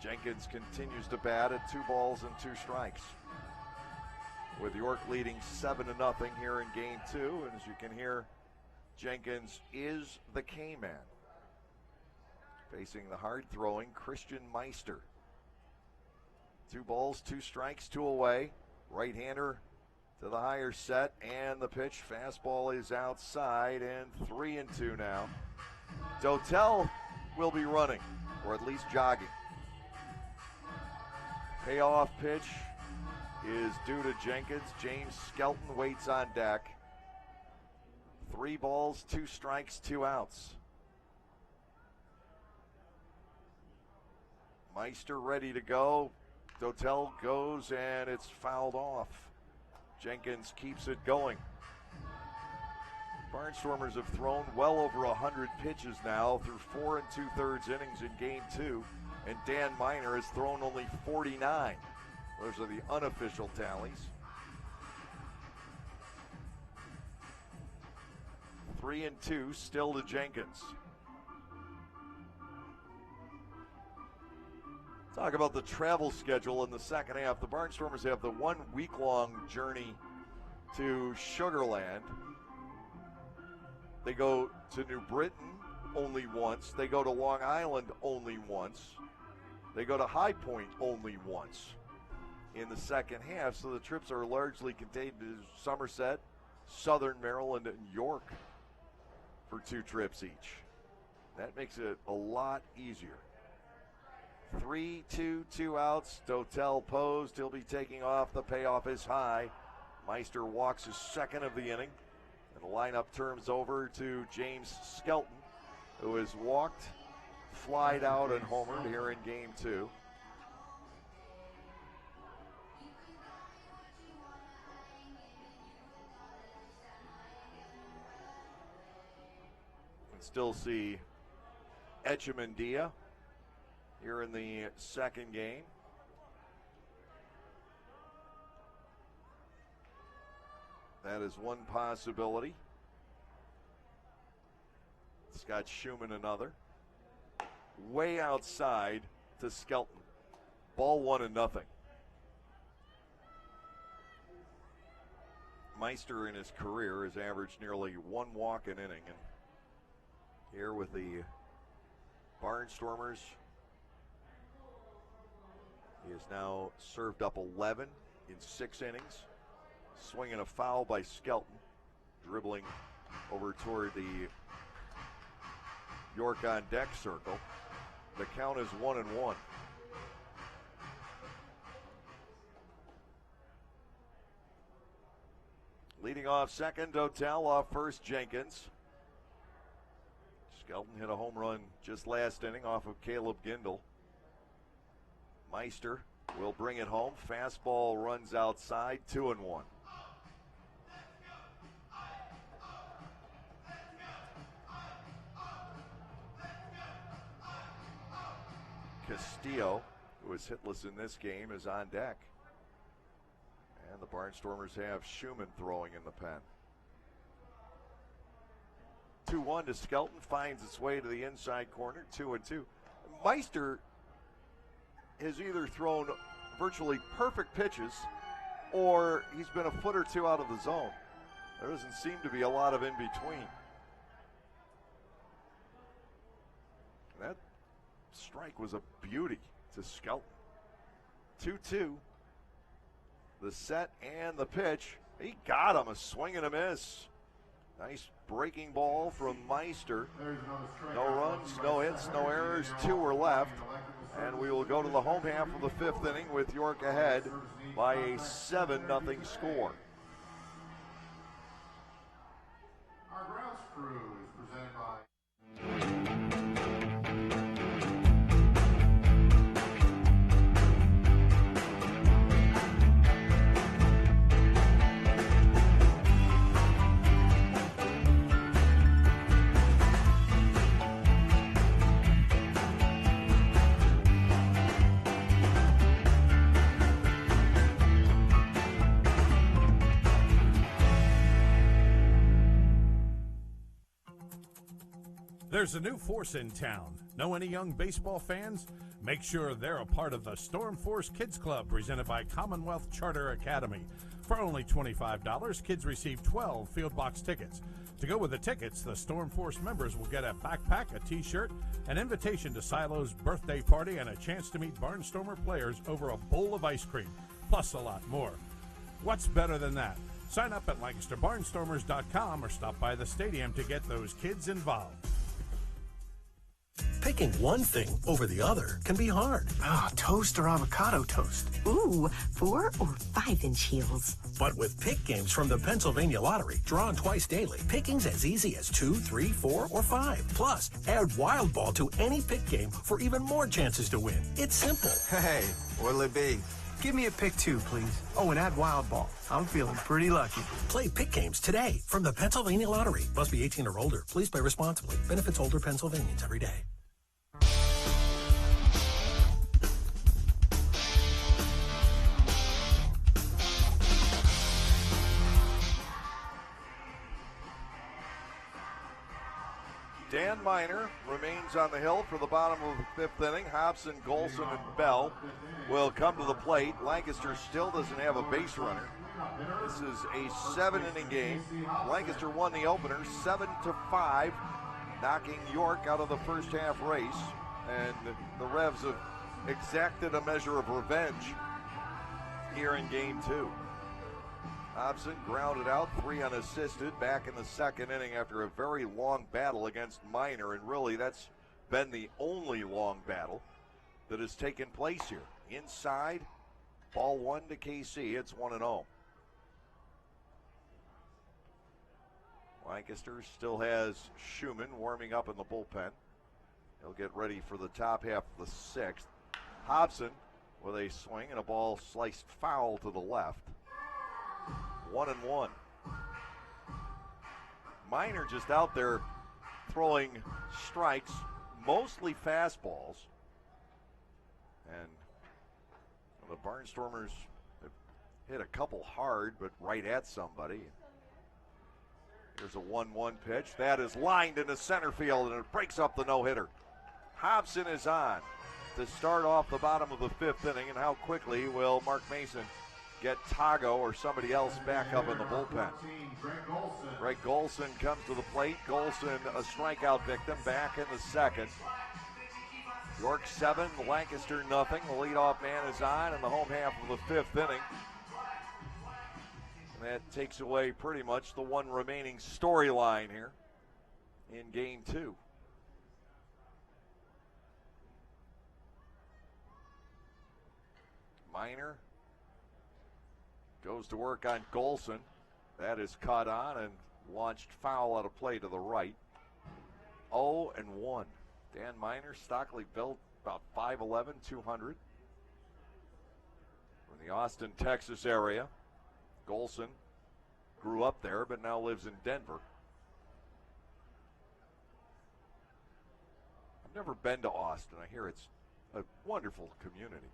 Jenkins continues to bat at 2 balls and 2 strikes. With York leading 7-0 here in game 2. And as you can hear, Jenkins is the K-man. Facing the hard-throwing Christian Meister. 2 balls, 2 strikes, 2 away. Right-hander to the higher set, and the pitch. Fastball is outside, and 3-2 now. Dotel will be running, or at least jogging. Payoff pitch is due to Jenkins. James Skelton waits on deck. 3 balls, 2 strikes, 2 outs. Meister ready to go. Dotel goes, and it's fouled off. Jenkins keeps it going. Barnstormers have thrown well over 100 pitches now through 4 2/3 innings in game 2, and Dan Miner has thrown only 49. Those are the unofficial tallies. 3-2 still to Jenkins. Talk about the travel schedule in the second half. The Barnstormers have the 1 week-long journey to Sugar Land. They go to New Britain only once. They go to Long Island only once. They go to High Point only once in the second half. So the trips are largely contained to Somerset, Southern Maryland, and York for 2 trips each. That makes it a lot easier. 3-2, 2 outs. Dotel posed. He'll be taking off. The payoff is high. Meister walks his second of the inning. And the lineup turns over to James Skelton, who has walked, flied out, and homered here in game 2. And still see Echemendia here in the second game. That is one possibility. Scott Schumann another. Way outside to Skelton. Ball 1-0. Meister in his career has averaged nearly 1 walk an inning. And here with the Barnstormers, he has now served up 11 in 6 innings. Swinging a foul by Skelton. Dribbling over toward the York on deck circle. The count is 1-1. Leading off second, Dotel. Off first, Jenkins. Skelton hit a home run just last inning off of Caleb Gindel. Meister will bring it home. Fastball runs outside, 2-1. Castillo, who is hitless in this game, is on deck. And the Barnstormers have Schumann throwing in the pen. 2-1 to Skelton, finds its way to the inside corner, 2-2. Meister has either thrown virtually perfect pitches or he's been a foot or two out of the zone. There doesn't seem to be a lot of in between. That strike was a beauty to Skelton. 2-2. The set and the pitch. He got him, a swing and a miss. Nice breaking ball from Meister. No runs, no hits, no errors. 2 were left. And we will go to the home half of the 5th inning with York ahead by a 7-0 score. Our grounds crew is presented by... There's a new force in town. Know any young baseball fans? Make sure they're a part of the Storm Force Kids Club presented by Commonwealth Charter Academy. For only $25, kids receive 12 field box tickets. To go with the tickets, the Storm Force members will get a backpack, a t-shirt, an invitation to Silo's birthday party, and a chance to meet Barnstormer players over a bowl of ice cream, plus a lot more. What's better than that? Sign up at LancasterBarnstormers.com or stop by the stadium to get those kids involved. Picking one thing over the other can be hard. Toast or avocado toast? Ooh, 4 or 5 inch heels. But with pick games from the Pennsylvania Lottery, drawn twice daily, picking's as easy as 2, 3, 4, or 5. Plus, add Wild Ball to any pick game for even more chances to win. It's simple. Hey, what'll it be? Give me a pick 2, please. Oh, and add Wild Ball. I'm feeling pretty lucky. Play pick games today from the Pennsylvania Lottery. Must be 18 or older. Please play responsibly. Benefits older Pennsylvanians every day. Dan Miner remains on the hill for the bottom of the 5th inning. Hobson, Golson, and Bell will come to the plate. Lancaster still doesn't have a base runner. This is a 7-inning game. Lancaster won the opener 7-5, knocking York out of the first half race. And the Revs have exacted a measure of revenge here in game 2. Hobson grounded out, 3 unassisted, back in the 2nd inning after a very long battle against Miner, and really that's been the only long battle that has taken place here. Inside, ball 1 to KC, it's 1-0. Lancaster still has Schumann warming up in the bullpen. He'll get ready for the top half of the 6th. Hobson with a swing and a ball sliced foul to the left. 1-1. Miner just out there throwing strikes, mostly fastballs. And the Barnstormers have hit a couple hard, but right at somebody. Here's a 1-1 pitch. That is lined into center field, and it breaks up the no-hitter. Hobson is on to start off the bottom of the 5th inning, and how quickly will Mark Mason get Tago or somebody else back up in the bullpen. Greg Golson comes to the plate. Golson, a strikeout victim, back in the 2nd. York 7, Lancaster nothing. The leadoff man is on in the home half of the 5th inning. And that takes away pretty much the one remaining storyline here in game 2. Miner goes to work on Golson. That is caught on and launched foul out of play to the right. 0-1. Dan Miner, Stockley built about 5'11", 200. From the Austin, Texas area. Golson grew up there but now lives in Denver. I've never been to Austin. I hear it's a wonderful community.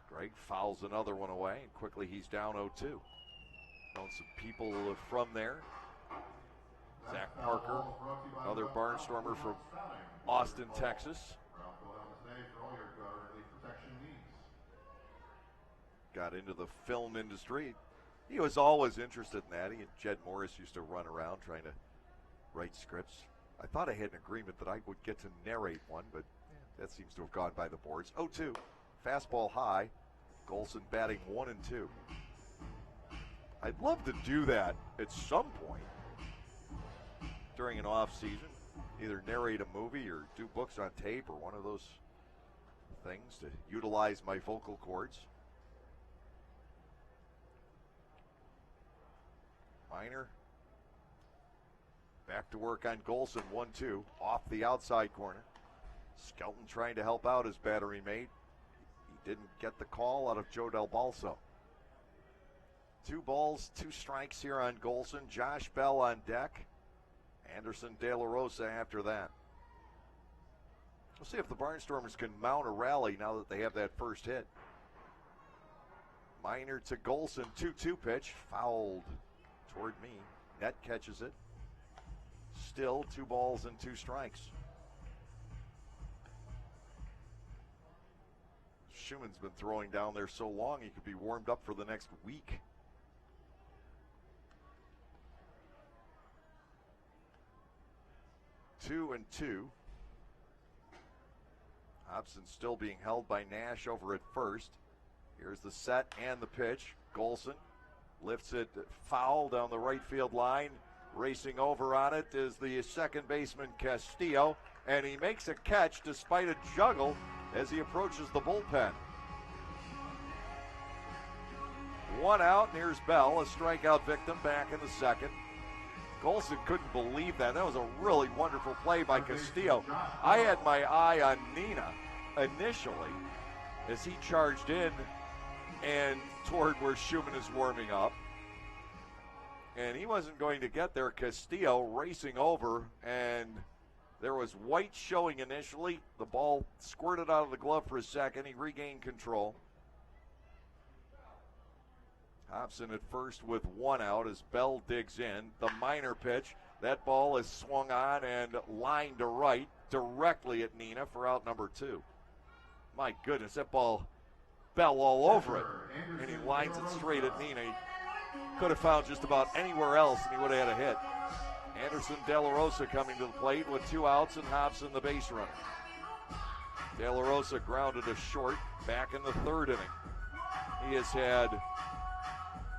Greg fouls another one away, and quickly he's down 0-2. Known some people from there. Zach Parker, another Barnstormer from Austin, Texas. got into the film industry. He was always interested in that. He and Jed Morris used to run around trying to write scripts. I thought I had an agreement that I would get to narrate one, but that seems to have gone by the boards. 0-2, fastball high. Golson batting 1 and 2. I'd love to do that at some point during an off season. Either narrate a movie or do books on tape or one of those things to utilize my vocal cords. Minor back to work on Golson, 1-2, off the outside corner. Skelton trying to help out his battery mate. He didn't get the call out of Joe Del Balso. 2 balls, 2 strikes here on Golson. Josh Bell on deck. Anderson De La Rosa after that. We'll see if the Barnstormers can mount a rally now that they have that first hit. Minor to Golson, 2-2 pitch, fouled toward me. Net catches it. Still 2 balls and 2 strikes. Schumann's been throwing down there so long he could be warmed up for the next week. Two and 2. Hobson still being held by Nash over at first. Here's the set and the pitch. Golson lifts it foul down the right field line. Racing over on it is the second baseman Castillo, and he makes a catch despite a juggle as he approaches the bullpen. 1 out, and here's Bell, a strikeout victim back in the second. Golson couldn't believe that. That was a really wonderful play by Castillo. I had my eye on Nina initially as he charged in and toward where Schumann is warming up. And he wasn't going to get there. Castillo racing over, and there was White showing initially. The ball squirted out of the glove for a second. He regained control. Hobson at first with 1 out as Bell digs in. The Minor pitch. That ball is swung on and lined to right directly at Nina for out number 2. My goodness, that ball, Bell all over it. And he lines it straight at Nina. He could have found just about anywhere else and he would have had a hit. Anderson De La Rosa coming to the plate with 2 outs and Hobson the base runner. De La Rosa grounded a short back in the 3rd inning. He has had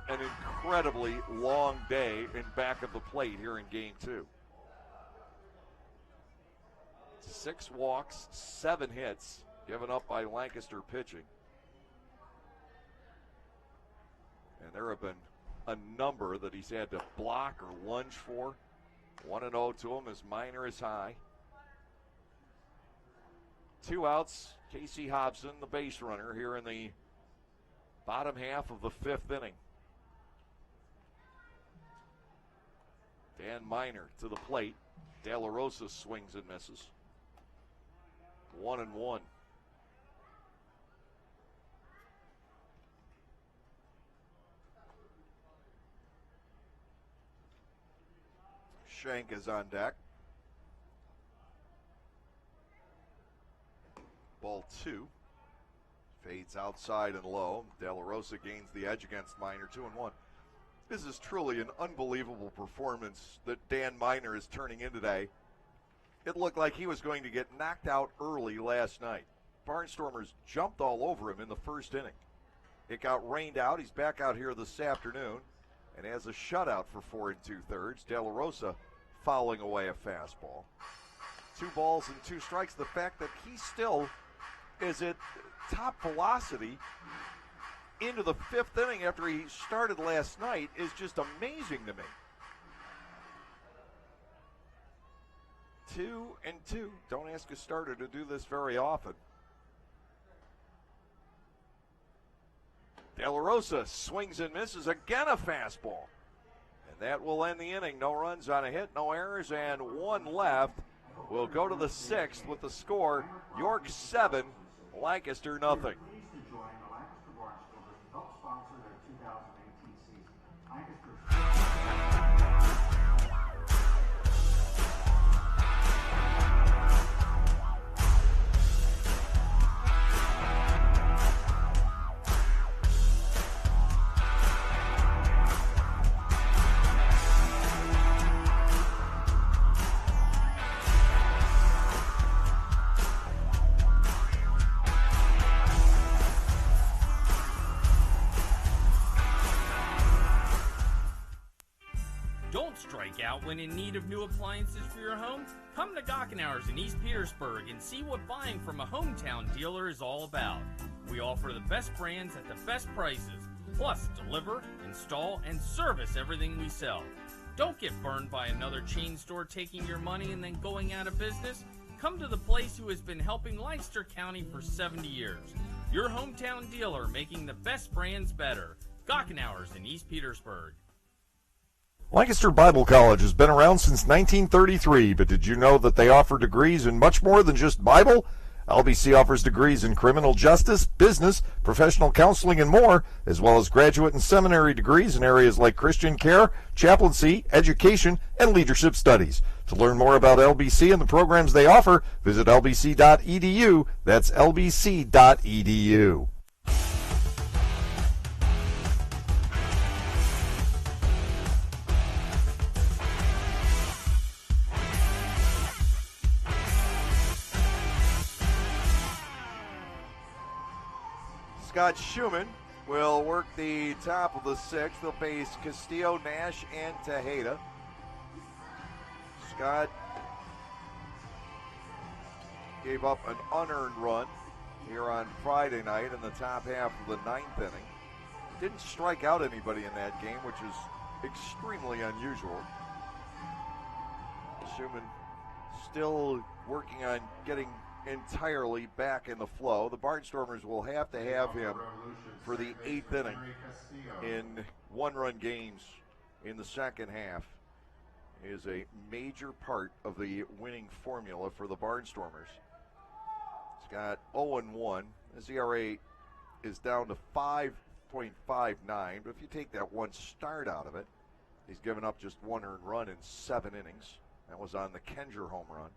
an incredibly long day in back of the plate here in game 2. 6 walks, 7 hits given up by Lancaster pitching. And there have been a number that he's had to block or lunge for. 1-0 to him as Minor is high. 2 outs, Casey Hobson, the base runner, here in the bottom half of the 5th inning. Dan Minor to the plate. De La Rosa swings and misses. 1-1. Shank is on deck. Ball 2. Fades outside and low. De La Rosa gains the edge against Minor, 2-1. This is truly an unbelievable performance that Dan Minor is turning in today. It looked like he was going to get knocked out early last night. Barnstormers jumped all over him in the 1st inning. It got rained out. He's back out here this afternoon and has a shutout for 4 2/3. De La Rosa fouling away a fastball. 2 balls and 2 strikes. The fact that he still is at top velocity into the 5th inning after he started last night is just amazing to me. 2-2. Don't ask a starter to do this very often. De La Rosa swings and misses again, a fastball. And that will end the inning. No runs on a hit, no errors, and 1 left. We'll go to the 6th with the score, York 7, Lancaster nothing. strike out when in need of new appliances for your home? Come to Gockenauer's in East Petersburg and see what buying from a hometown dealer is all about. We offer the best brands at the best prices, plus deliver, install, and service everything we sell. Don't get burned by another chain store taking your money and then going out of business. Come to the place who has been helping Leicester County for 70 years. Your hometown dealer making the best brands better. Gockenauer's in East Petersburg. Lancaster Bible College has been around since 1933, but did you know that they offer degrees in much more than just Bible? LBC offers degrees in criminal justice, business, professional counseling, and more, as well as graduate and seminary degrees in areas like Christian care, chaplaincy, education, and leadership studies. To learn more about LBC and the programs they offer, visit lbc.edu. That's lbc.edu. Scott Schumann will work the top of the sixth. They'll face Castillo, Nash, and Tejeda. Scott gave up an unearned run here on Friday night in the top half of the ninth inning. Didn't strike out anybody in that game, which is extremely unusual. Schumann still working on getting entirely back in the flow. The Barnstormers will have to have him for the eighth inning in one-run games in the second half. He is a major part of the winning formula for the Barnstormers. He's got 0-1. His ERA is down to 5.59, but if you take that one start out of it, he's given up just one earned run in 7 innings. That was on the Kenger home run.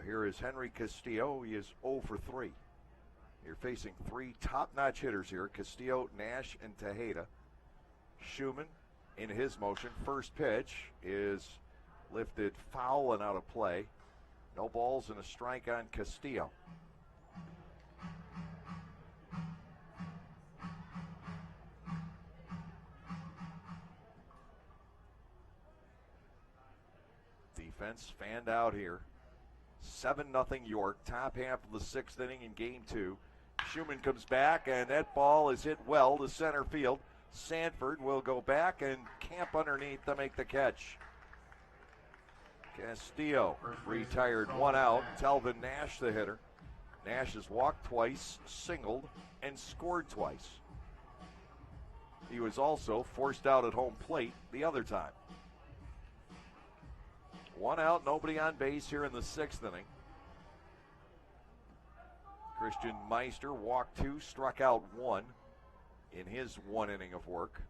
Here is Henry Castillo. He is 0 for 3. You're facing 3 top-notch hitters here, Castillo, Nash, and Tejeda. Schumann in his motion. First pitch is lifted foul and out of play. No balls and a strike on Castillo. Defense fanned out here. 7-0 York, top half of the sixth inning in game 2. Schumann comes back, and that ball is hit well to center field. Sanford will go back and camp underneath to make the catch. Castillo retired, 1 out. Telvin Nash the hitter. Nash has walked twice, singled, and scored twice. He was also forced out at home plate the other time. 1 out, nobody on base here in the sixth inning. Christian Meister walked 2, struck out 1 in his 1 inning of work.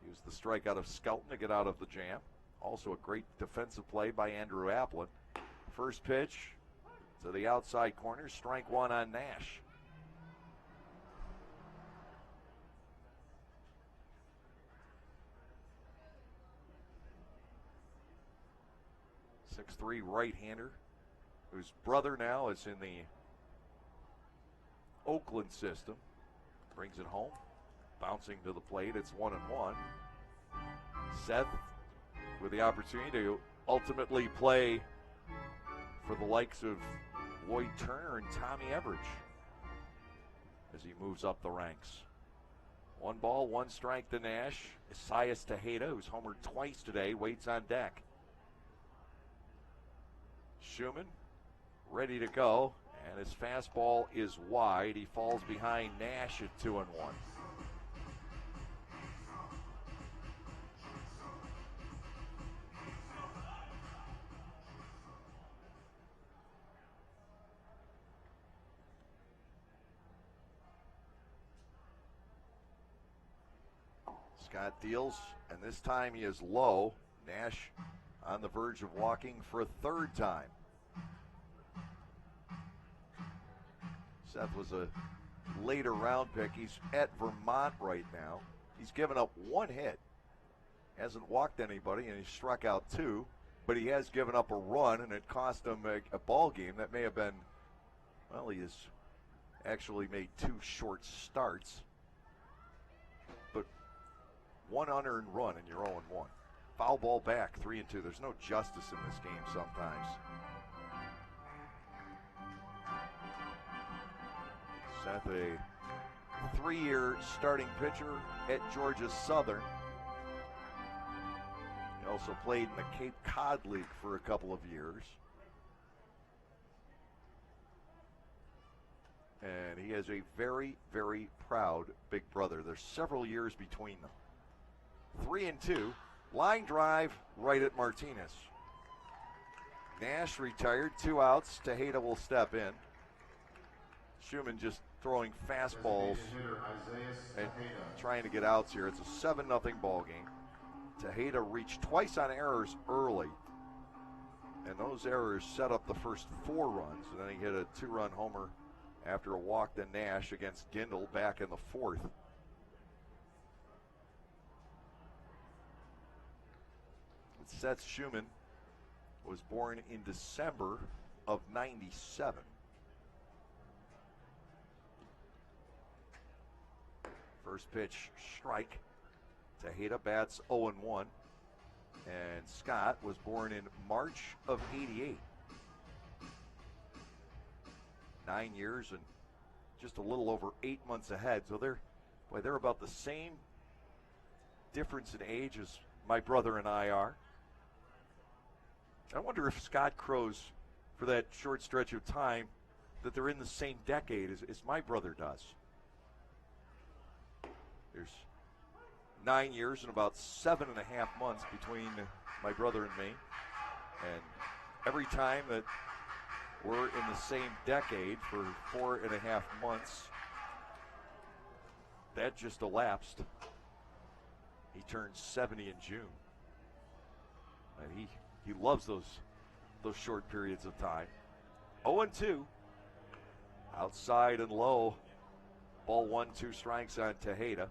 Used the strikeout of Skelton to get out of the jam. Also a great defensive play by Andrew Applin. First pitch to the outside corner, strike 1 on Nash. .6'3" right-hander, whose brother now is in the Oakland system. Brings it home, bouncing to the plate. It's 1-1. Seth with the opportunity to ultimately play for the likes of Lloyd Turner and Tommy Everidge as he moves up the ranks. 1 ball, 1 strike to Nash. Isaias Tejeda, who's homered twice today, waits on deck. Schumann ready to go, and his fastball is wide. He falls behind Nash at 2-1. Scott deals, and this time he is low. Nash on the verge of walking for a third time. Seth was a later round pick. He's at Vermont right now. He's given up 1 hit. Hasn't walked anybody, and he struck out 2. But he has given up a run, and it cost him a ball game that may have been, well, he has actually made 2 short starts. But one unearned run and you're 0-1. Foul ball back, 3-2. There's no justice in this game sometimes. Seth, a 3-year starting pitcher at Georgia Southern. He also played in the Cape Cod League for a couple of years. And he has a very, very proud big brother. There's several years between them. 3-2. Line drive right at Martinez. Nash retired. 2 outs. Tejeda will step in. Schumann just throwing fastballs and trying to get outs here. It's a 7-0 ball game. Tejeda reached twice on errors early. And those errors set up the first 4 runs. And then he hit a 2-run homer after a walk to Nash against Gindel back in the 4th. Seth Schumann was born in December of '97. First pitch, strike. Tejeda bats 0-1. And Scott was born in March of '88. 9 years and just a little over 8 months ahead. So they're about the same difference in age as my brother and I are. I wonder if Scott Crows, for that short stretch of time, that they're in the same decade as my brother does. There's 9 years and about 7.5 months between my brother and me. And every time that we're in the same decade for 4.5 months, that just elapsed. He turned 70 in June. And he loves those short periods of time. 0-2. Outside and low. Ball 1, 2 strikes on Tejeda.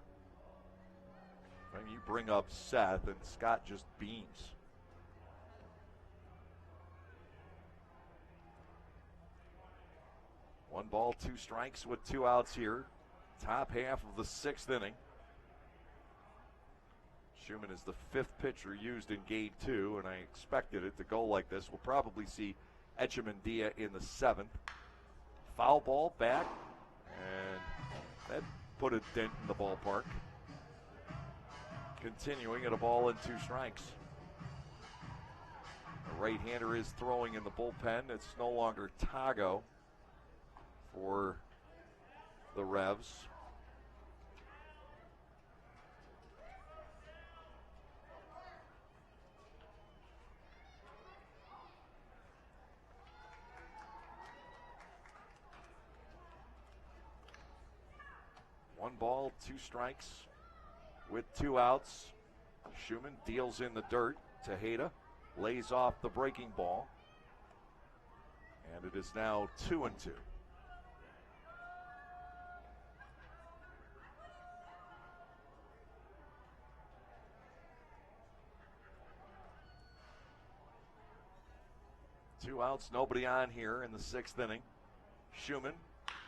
I mean, you bring up Seth, and Scott just beams. One ball, 2 strikes with 2 outs here. Top half of the 6th inning. Schumann is the 5th pitcher used in game 2, and I expected it to go like this. We'll probably see Echemendia in the 7th. Foul ball back, and that put a dent in the ballpark. Continuing at a ball and 2 strikes. The right-hander is throwing in the bullpen. It's no longer Tago for the Revs. One ball, 2 strikes with 2 outs. Schumann deals in the dirt. Tejeda lays off the breaking ball. And it is now 2-2. Two outs, nobody on here in the 6th inning. Schumann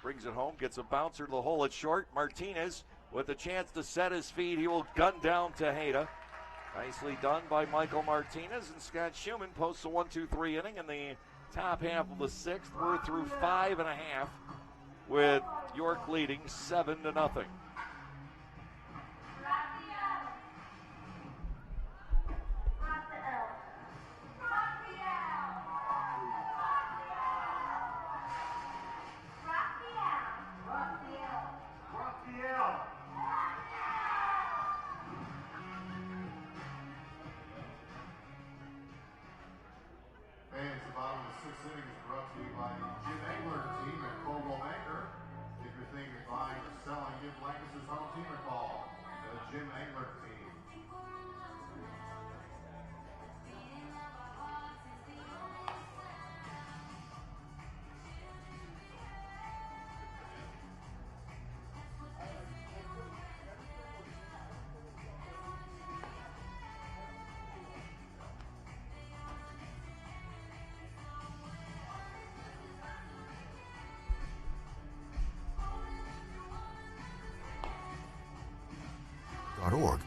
brings it home, gets a bouncer to the hole at short. Martinez with a chance to set his feet. He will gun down Tejeda. Nicely done by Michael Martinez, and Scott Schumann posts a 1-2-3 inning in the top half of the 6th. We're through 5.5 with York leading 7-0. .org.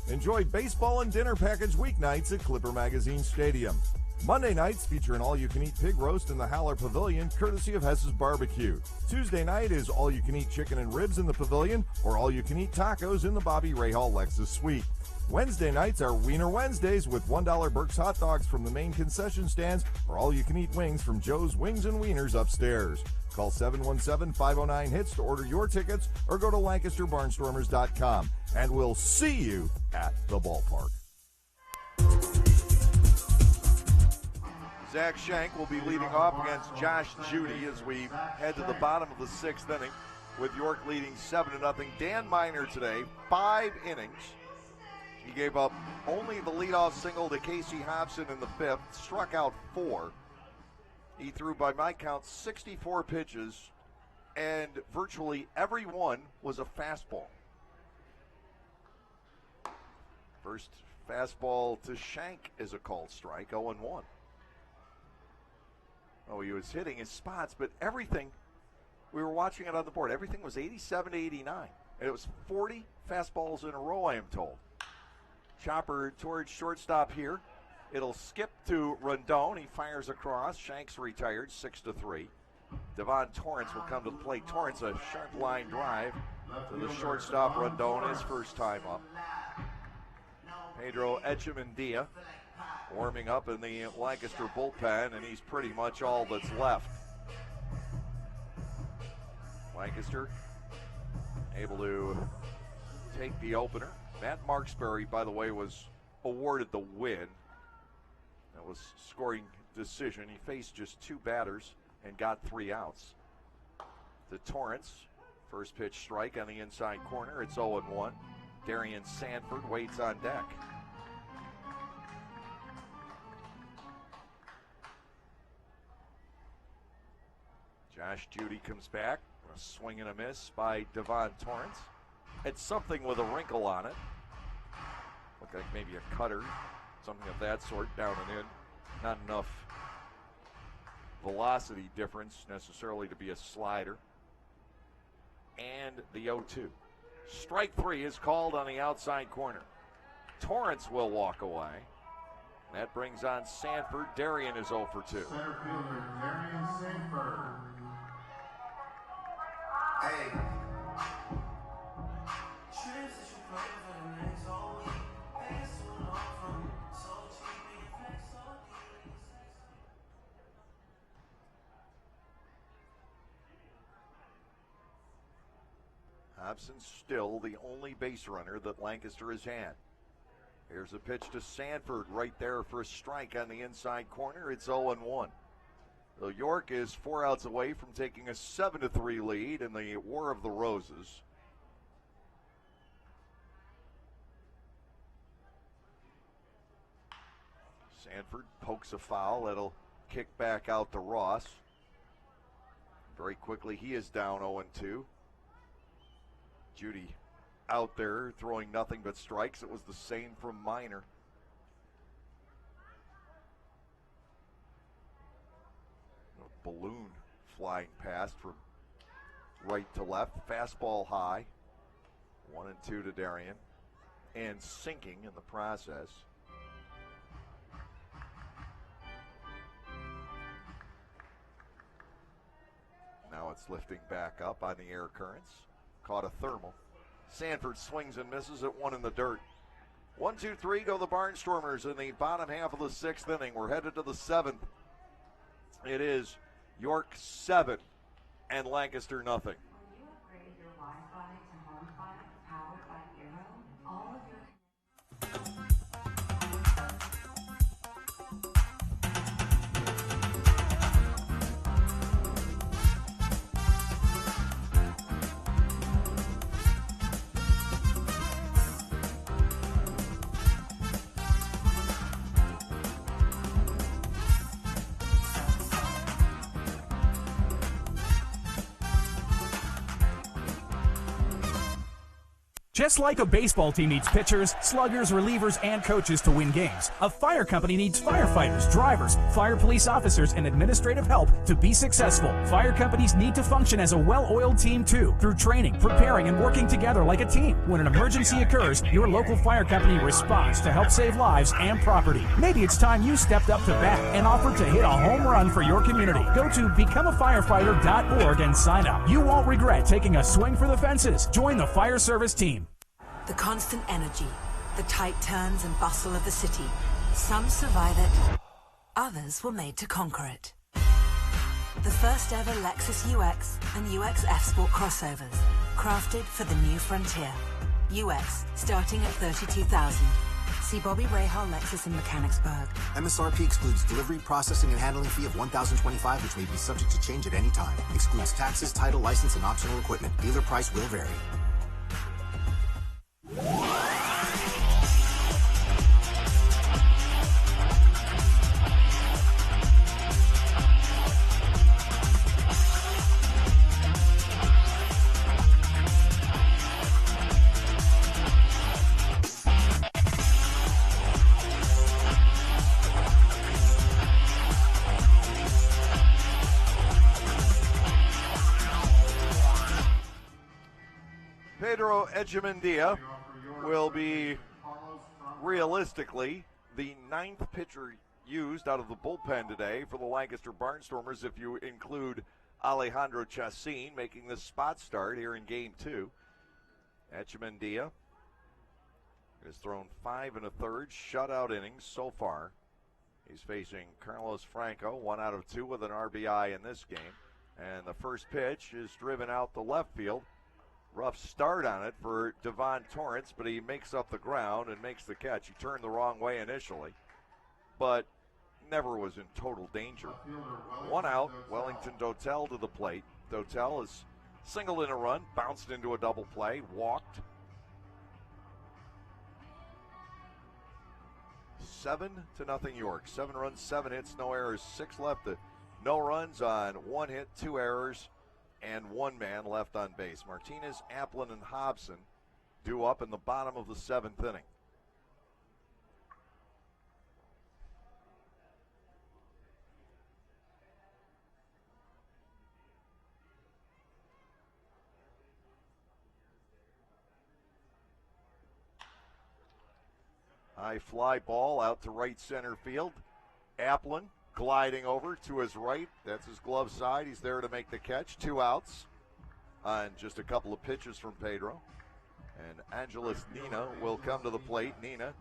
Enjoy baseball and dinner package weeknights at Clipper Magazine Stadium. Monday nights feature an all-you-can-eat pig roast in the Haller Pavilion, courtesy of Hess's Barbecue. Tuesday night is all-you-can-eat chicken and ribs in the pavilion, or all-you-can-eat tacos in the Bobby Rahal Lexus Suite. Wednesday nights are Wiener Wednesdays with $1 Burke's hot dogs from the main concession stands, or all-you-can-eat wings from Joe's Wings and Wieners upstairs. Call 717-509-HITS to order your tickets, or go to LancasterBarnstormers.com, and we'll see you at the ballpark. Zach Shank will be leading off against Josh Judy as we head to the bottom of the sixth inning with York leading 7-0. Dan Miner today, 5 innings. He gave up only the leadoff single to Casey Hobson in the fifth, struck out 4. He threw, by my count, 64 pitches, and virtually every one was a fastball. First fastball to Shank is a called strike, 0-1. Oh, he was hitting his spots, but everything, we were watching it on the board, everything was 87 to 89. And it was 40 fastballs in a row, I am told. Chopper towards shortstop here. It'll skip to Rondon. He fires across. Shank's retired, 6-3. Devon Torrance will come to the plate. Torrance, a sharp line drive to the shortstop. Rondon, his first time up. Pedro Echemendia warming up in the Lancaster bullpen, and he's pretty much all that's left. Lancaster able to take the opener. Matt Marksberry, by the way, was awarded the win. That was scoring decision. He faced just 2 batters and got 3 outs. To Torrance, first pitch strike on the inside corner. It's 0-1. Darian Sanford waits on deck. Josh Judy comes back. A swing and a miss by Devon Torrance. It's something with a wrinkle on it. Looked like maybe a cutter, something of that sort, down and in. Not enough velocity difference necessarily to be a slider. And the 0-2. Strike 3 is called on the outside corner. Torrance will walk away. That brings on Sanford. Darian is 0 for 2. Center fielder Darian Sanford. Hey. Hobson's still the only base runner that Lancaster has had. Here's a pitch to Sanford right there for a strike on the inside corner. It's 0-1. So York is 4 outs away from taking a 7-3 lead in the War of the Roses. Sanford pokes a foul. That'll kick back out to Ross. Very quickly, he is down 0-2. Judy out there throwing nothing but strikes. It was the same from Miner. A balloon flying past from right to left. Fastball high. 1-2 to Darian. And sinking in the process. Now it's lifting back up on the air currents. Caught a thermal. Sanford swings and misses at 1 in the dirt. 1-2-3 go the Barnstormers in the bottom half of the 6th inning. We're headed to the 7th. It is York 7 and Lancaster nothing. When you upgrade your Wi-Fi to HomePod powered by Eero, all of your Just like a baseball team needs pitchers, sluggers, relievers, and coaches to win games, a fire company needs firefighters, drivers, fire police officers, and administrative help to be successful. Fire companies need to function as a well-oiled team too, through training, preparing, and working together like a team. When an emergency occurs, your local fire company responds to help save lives and property. Maybe it's time you stepped up to bat and offered to hit a home run for your community. Go to becomeafirefighter.org and sign up. You won't regret taking a swing for the fences. Join the fire service team. The constant energy, the tight turns and bustle of the city. Some survive it, others were made to conquer it. The first ever Lexus UX and UX F-Sport crossovers, crafted for the new frontier. UX, starting at $32,000. See Bobby Rahal Lexus in Mechanicsburg. MSRP excludes delivery, processing, and handling fee of $1,025, which may be subject to change at any time. Excludes taxes, title, license, and optional equipment. Dealer price will vary. Pedro Echemendia will be realistically the 9th pitcher used out of the bullpen today for the Lancaster Barnstormers, if you include Alejandro Chacin making the spot start here in Game 2. Echemendia has thrown 5 1/3 shutout innings so far. He's facing Carlos Franco, 1 out of 2 with an RBI in this game. And the first pitch is driven out the left field. Rough start on it for Devon Torrance, but he makes up the ground and makes the catch. He turned the wrong way initially, but never was in total danger. 1 out, Wellington Dotel to the plate. Dotel is singled in a run, bounced into a double play, walked. 7-0 York. 7 runs, 7 hits, no errors, 6 left. No runs on 1 hit, 2 errors, and 1 man left on base. Martinez, Applin, and Hobson due up in the bottom of the 7th inning. High fly ball out to right center field. Applin gliding over to his right. That's his glove side. He's there to make the catch. 2 outs on just a couple of pitches from Pedro. And Angeles Nina will come to the plate. Nina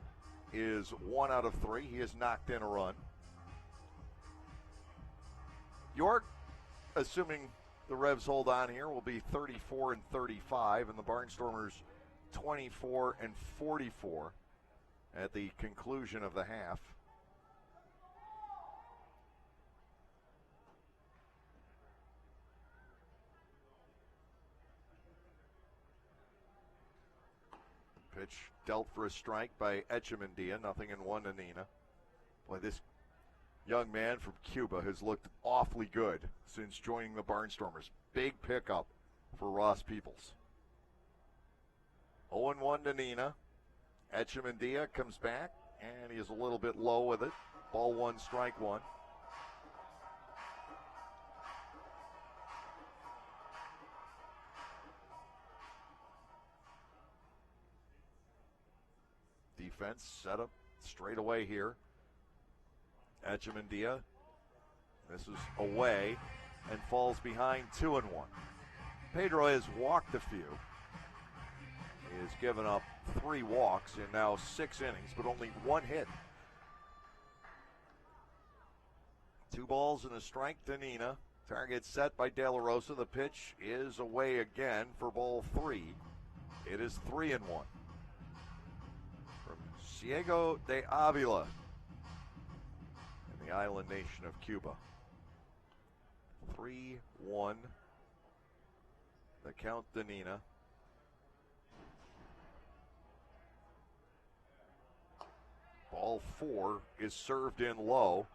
is 1 out of 3. He has knocked in a run. York, assuming the Revs hold on here, will be 34-35, and the Barnstormers 24-44 at the conclusion of the half. Pitch dealt for a strike by Echemendia, 0-1 to Nina. Boy, this young man from Cuba has looked awfully good since joining the Barnstormers. Big pickup for Ross Peoples. 0-1 to Nina. Echemendia comes back, and he is a little bit low with it. Ball 1, strike 1. Defense set up straight away here. Echemendia, this is away and falls behind 2-1. Pedro has walked a few. He has given up 3 walks in now 6 innings, but only 1 hit. 2 balls and a strike to Nina. Target set by De La Rosa. The pitch is away again for ball 3. It is 3-1. From Ciego de Avila in the island nation of Cuba. 3-1. The count to Nina. Ball 4 is served in low,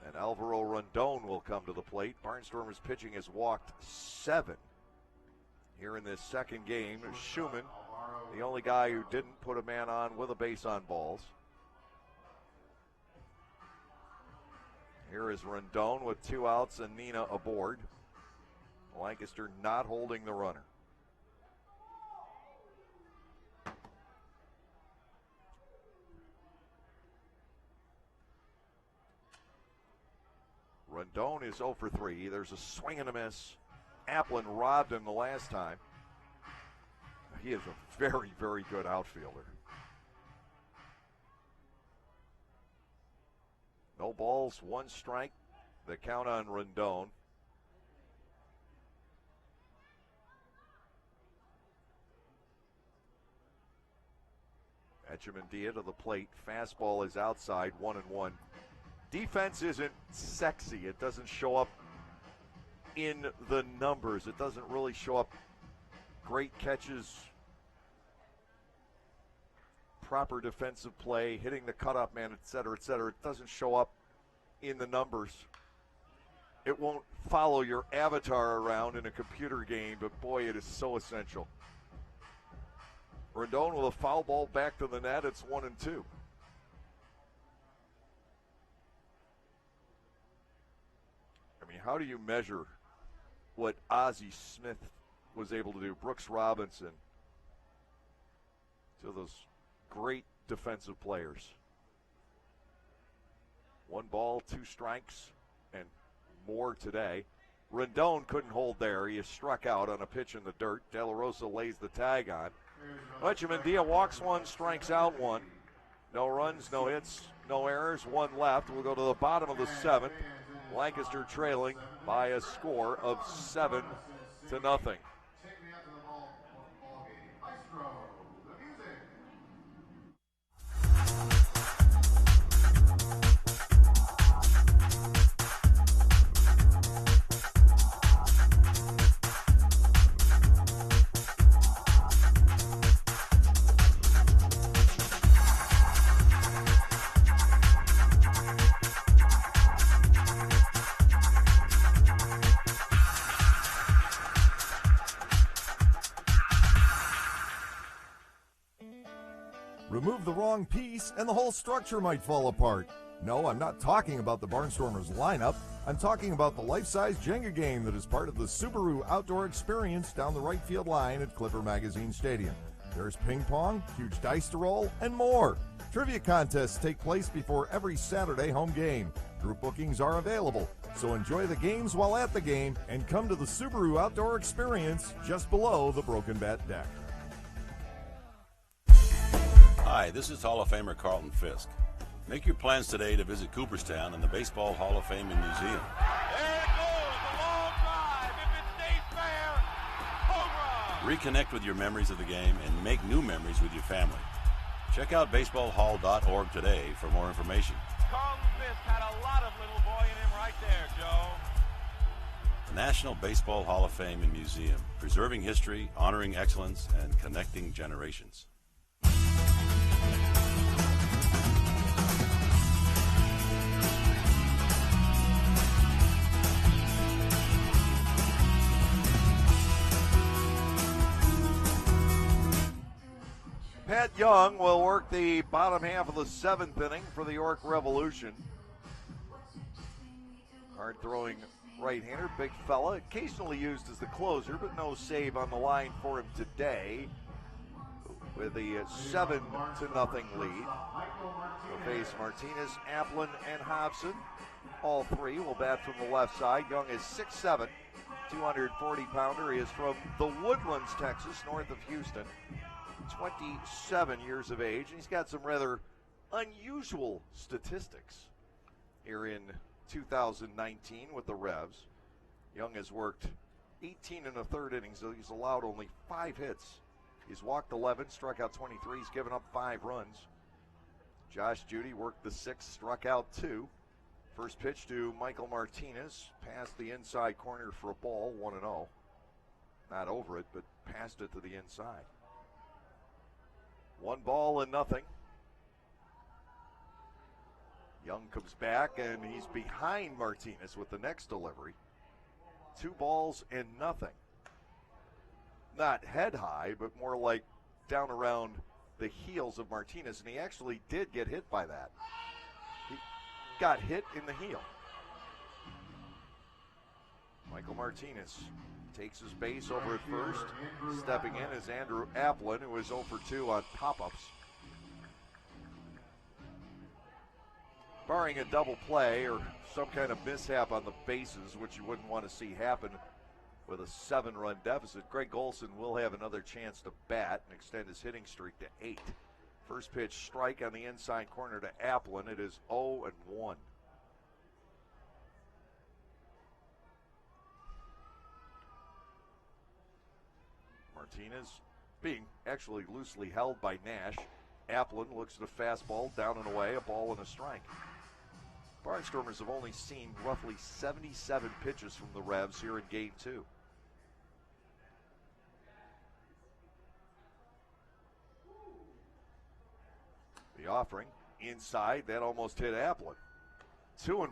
and Alvaro Rondon will come to the plate. Barnstormers pitching has walked 7 here in this second game. Schumann The only guy who didn't put a man on with a base on balls. Here is Rendon with 2 outs and Nina aboard. Lancaster not holding the runner. Rendon is 0 for 3. There's a swing and a miss. Applin robbed him the last time. He is a very, very good outfielder. No balls, 1 strike. The count on Rendon. Echemendia to the plate. Fastball is outside, 1-1. Defense isn't sexy. It doesn't show up in the numbers. It doesn't really show up great catches, proper defensive play, hitting the cutoff man, et cetera, et cetera. It doesn't show up in the numbers. It won't follow your avatar around in a computer game, but boy, it is so essential. Rendon with a foul ball back to the net. It's 1-2. I mean, how do you measure what Ozzie Smith was able to do? Brooks Robinson. To those great defensive players. 1 ball, 2 strikes, and more today. Rendon couldn't hold there. He is struck out on a pitch in the dirt. De La Rosa lays the tag on. Echemendia walks 1, strikes out 1. No runs, no hits, no errors, 1 left. We'll go to the bottom of the 7th. Lancaster trailing by a score of 7-0. Remove the wrong piece and the whole structure might fall apart. No, I'm not talking about the Barnstormers lineup. I'm talking about the life-size Jenga game that is part of the Subaru outdoor experience down the right field line at Clipper Magazine Stadium. There's ping pong, huge dice to roll, and more. Trivia contests take place before every Saturday home game. Group bookings are available, so enjoy the games while at the game and come to the Subaru outdoor experience just below the Broken Bat deck. Hi, this is Hall of Famer Carlton Fisk. Make your plans today to visit Cooperstown and the Baseball Hall of Fame and Museum. There it goes, a long drive. If it stays fair, home run. Reconnect with your memories of the game and make new memories with your family. Check out baseballhall.org today for more information. Carlton Fisk had a lot of little boy in him right there, Joe. The National Baseball Hall of Fame and Museum, preserving history, honoring excellence, and connecting generations. Pat Young will work the bottom half of the 7th inning for the York Revolution. Hard-throwing right-hander, big fella, occasionally used as the closer, but no save on the line for him today. With the 7-0 lead. He'll face Martinez, Applin, and Hobson. All 3 will bat from the left side. Young is 6'7", 240-pounder. He is from the Woodlands, Texas, north of Houston. 27 years of age, and he's got some rather unusual statistics here in 2019 with the Revs. Young has worked 18 1/3 innings, so he's allowed only 5 hits. He's walked 11, struck out 23, he's given up 5 runs. Josh Judy worked the 6, struck out 2. First pitch to Michael Martinez, past the inside corner for a ball, 1-0. Not over it, but past it to the inside. 1 ball and nothing. Young comes back, and he's behind Martinez with the next delivery. 2 balls and nothing. Not head high, but more like down around the heels of Martinez, and he actually did get hit by that. He got hit in the heel. Michael Martinez takes his base over at first. Stepping in is Andrew Applin, who is 0 for 2 on pop-ups. Barring a double play or some kind of mishap on the bases, which you wouldn't want to see happen with a 7-run deficit, Greg Golson will have another chance to bat and extend his hitting streak to 8. First pitch strike on the inside corner to Applin. It is 0-1. Martinez being actually loosely held by Nash. Applin looks at a fastball, down and away, a ball and a strike. Barnstormers have only seen roughly 77 pitches from the Revs here in Game 2. The offering inside, that almost hit Applin. 2-1.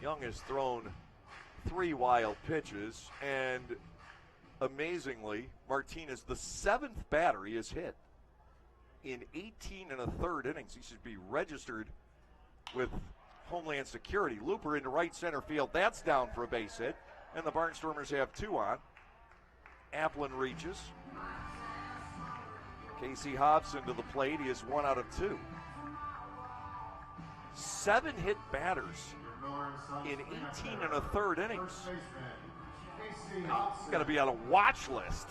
Young has thrown 3 wild pitches, and amazingly, Martinez, the 7th batter he has hit in 18 1/3 innings. He should be registered with Homeland Security. Looper into right center field. That's down for a base hit, and the Barnstormers have 2 on. Applin reaches. Casey Hobson to the plate. He is 1 out of 2. 7 hit batters in 18 1/3 innings. Got to be on a watch list.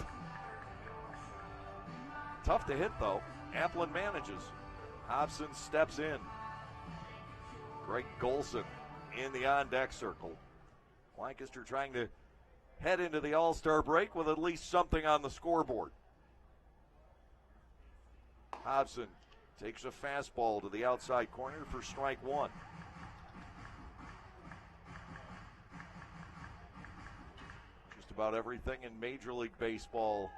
Tough to hit, though. Applin manages. Hobson steps in. Greg Golson in the on-deck circle. Lancaster trying to head into the All-Star break with at least something on the scoreboard. Hobson takes a fastball to the outside corner for strike 1. Just about everything in Major League Baseball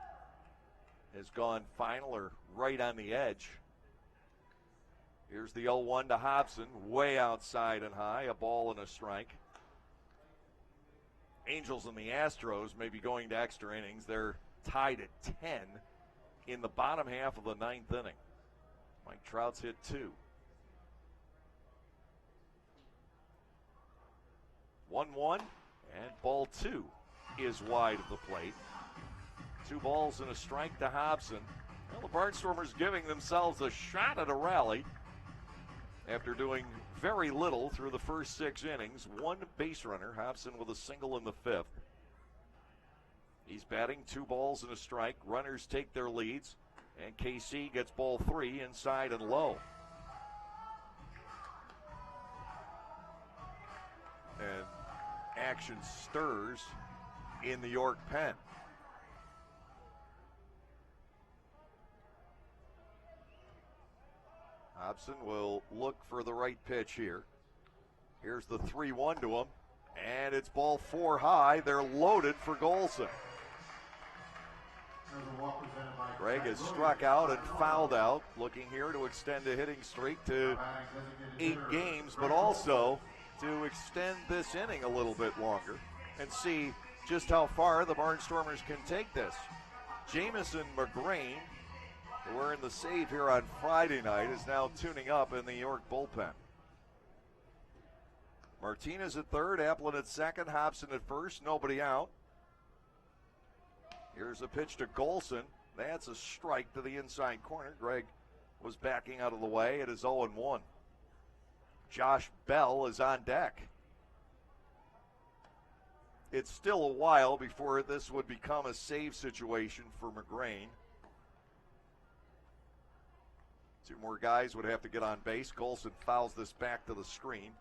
has gone final or right on the edge. Here's the 0-1 to Hobson, way outside and high, a ball and a strike. Angels and the Astros may be going to extra innings. They're tied at 10 in the bottom half of the 9th inning. Mike Trout's hit 2. 1-1, and ball 2 is wide of the plate. 2 balls and a strike to Hobson. Well, the Barnstormers giving themselves a shot at a rally after doing very little through the first 6 innings. 1 base runner, Hobson with a single in the 5th. He's batting 2 balls and a strike. Runners take their leads, and KC gets ball 3 inside and low. And action stirs in the York pen. Hobson will look for the right pitch here. Here's the 3-1 to him, and it's ball 4 high. They're loaded for Golson. Greg has struck out and fouled out, looking here to extend a hitting streak to 8 games, but also to extend this inning a little bit longer and see just how far the Barnstormers can take this. Jamison McGrain, who earned the save here on Friday night, is now tuning up in the York bullpen. Martinez at third, Applin at second, Hobson at first, nobody out. Here's a pitch to Golson. That's a strike to the inside corner. Greg was backing out of the way. It is 0-1. Josh Bell is on deck. It's still a while before this would become a save situation for McGrain. 2 more guys would have to get on base. Golson fouls this back to the screen.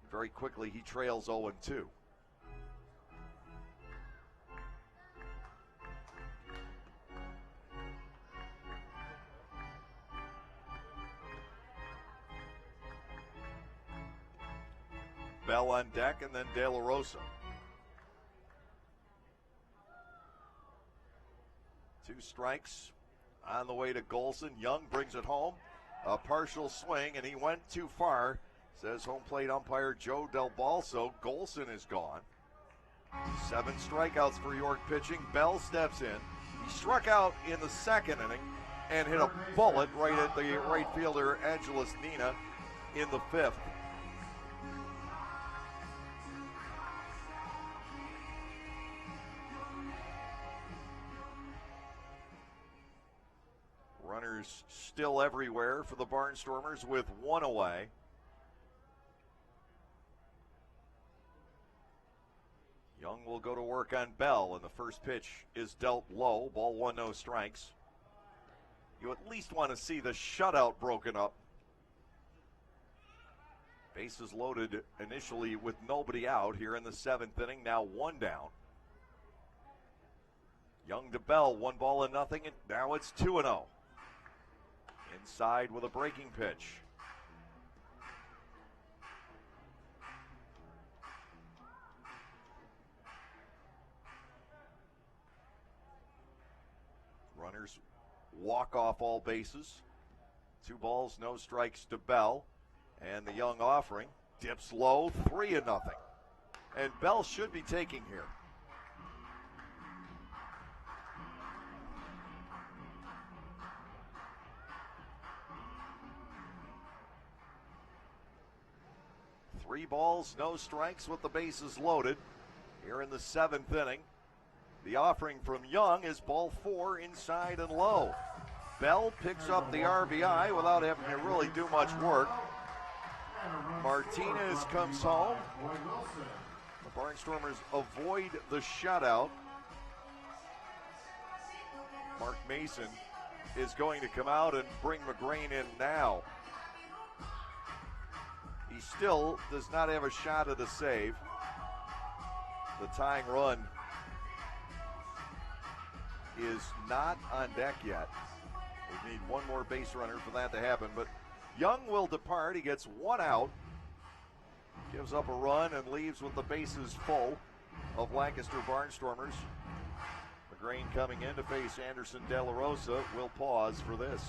Very quickly, he trails 0-2. Bell on deck, and then De La Rosa. 2 strikes on the way to Golson. Young brings it home. A partial swing, and he went too far, says home plate umpire Joe Del Balso. Golson is gone. 7 strikeouts for York pitching. Bell steps in. He struck out in the second inning and hit a bullet right at the right fielder, Angeles Nina, in the 5th. Runners still everywhere for the Barnstormers with 1 away. Young will go to work on Bell, and the first pitch is dealt low. Ball 1, no strikes. You at least want to see the shutout broken up. Bases loaded initially with nobody out here in the 7th inning. Now 1 down. Young to Bell, 1 ball and nothing, and now it's 2-0. Inside with a breaking pitch. Runners walk off all bases. 2 balls, no strikes to Bell. And the Young offering dips low, 3-0. And Bell should be taking here. Three balls, no strikes with the bases loaded here in the 7th inning. The offering from Young is ball 4, inside and low. Bell picks up the RBI without having to really do much work. Martinez comes home. The Barnstormers avoid the shutout. Mark Mason is going to come out and bring McGrain in now. He still does not have a shot at a save. The tying run is not on deck yet. We need 1 more base runner for that to happen, but Young will depart. He gets 1 out, gives up a run, and leaves with the bases full of Lancaster Barnstormers. McGrain coming in to face Anderson De La Rosa. We'll pause for this.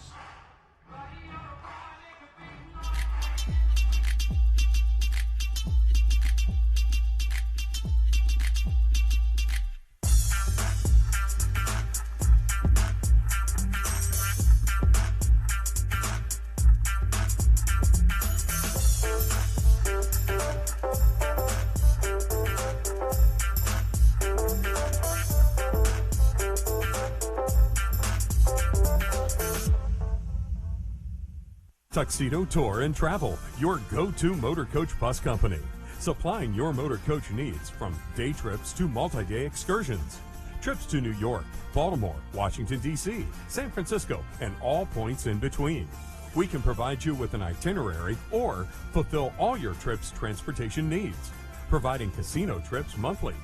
Tuxedo Tour and Travel, your go-to motor coach bus company. Supplying your motor coach needs from day trips to multi-day excursions. Trips to New York, Baltimore, Washington, D.C., San Francisco, and all points in between. We can provide you with an itinerary or fulfill all your trip's transportation needs. Providing casino trips monthly.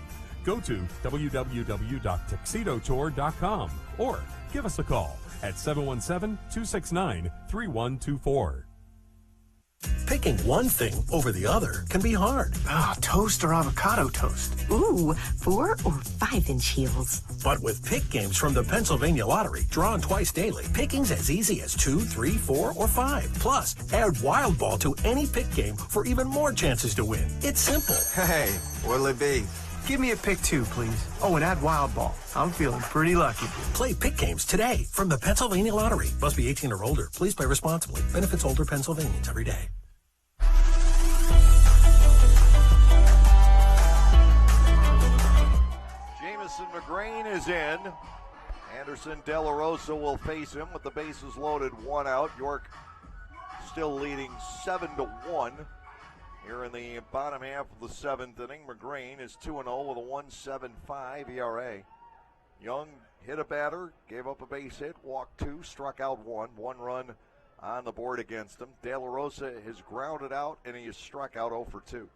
Go to www.tuxedotour.com or give us a call at 717-269-3124. Picking one thing over the other can be hard. Toast or avocado toast? Ooh, 4 or 5-inch heels. But with pick games from the Pennsylvania Lottery, drawn twice daily, picking's as easy as 2, 3, 4, or 5. Plus, add Wild Ball to any pick game for even more chances to win. It's simple. Hey, what'll it be? Give me a pick 2, please. Oh, and add Wild Ball. I'm feeling pretty lucky. Play pick games today from the Pennsylvania Lottery. Must be 18 or older. Please play responsibly. Benefits older Pennsylvanians every day. Jamison McGrain is in. Anderson De La Rosa will face him with the bases loaded, 1 out. York still leading 7-1. Here in the bottom half of the 7th inning, McGrain is 2-0 with a 1.75 ERA. Young hit a batter, gave up a base hit, walked 2, struck out 1 run on the board against him. De La Rosa has grounded out, and he has struck out 0 for 2.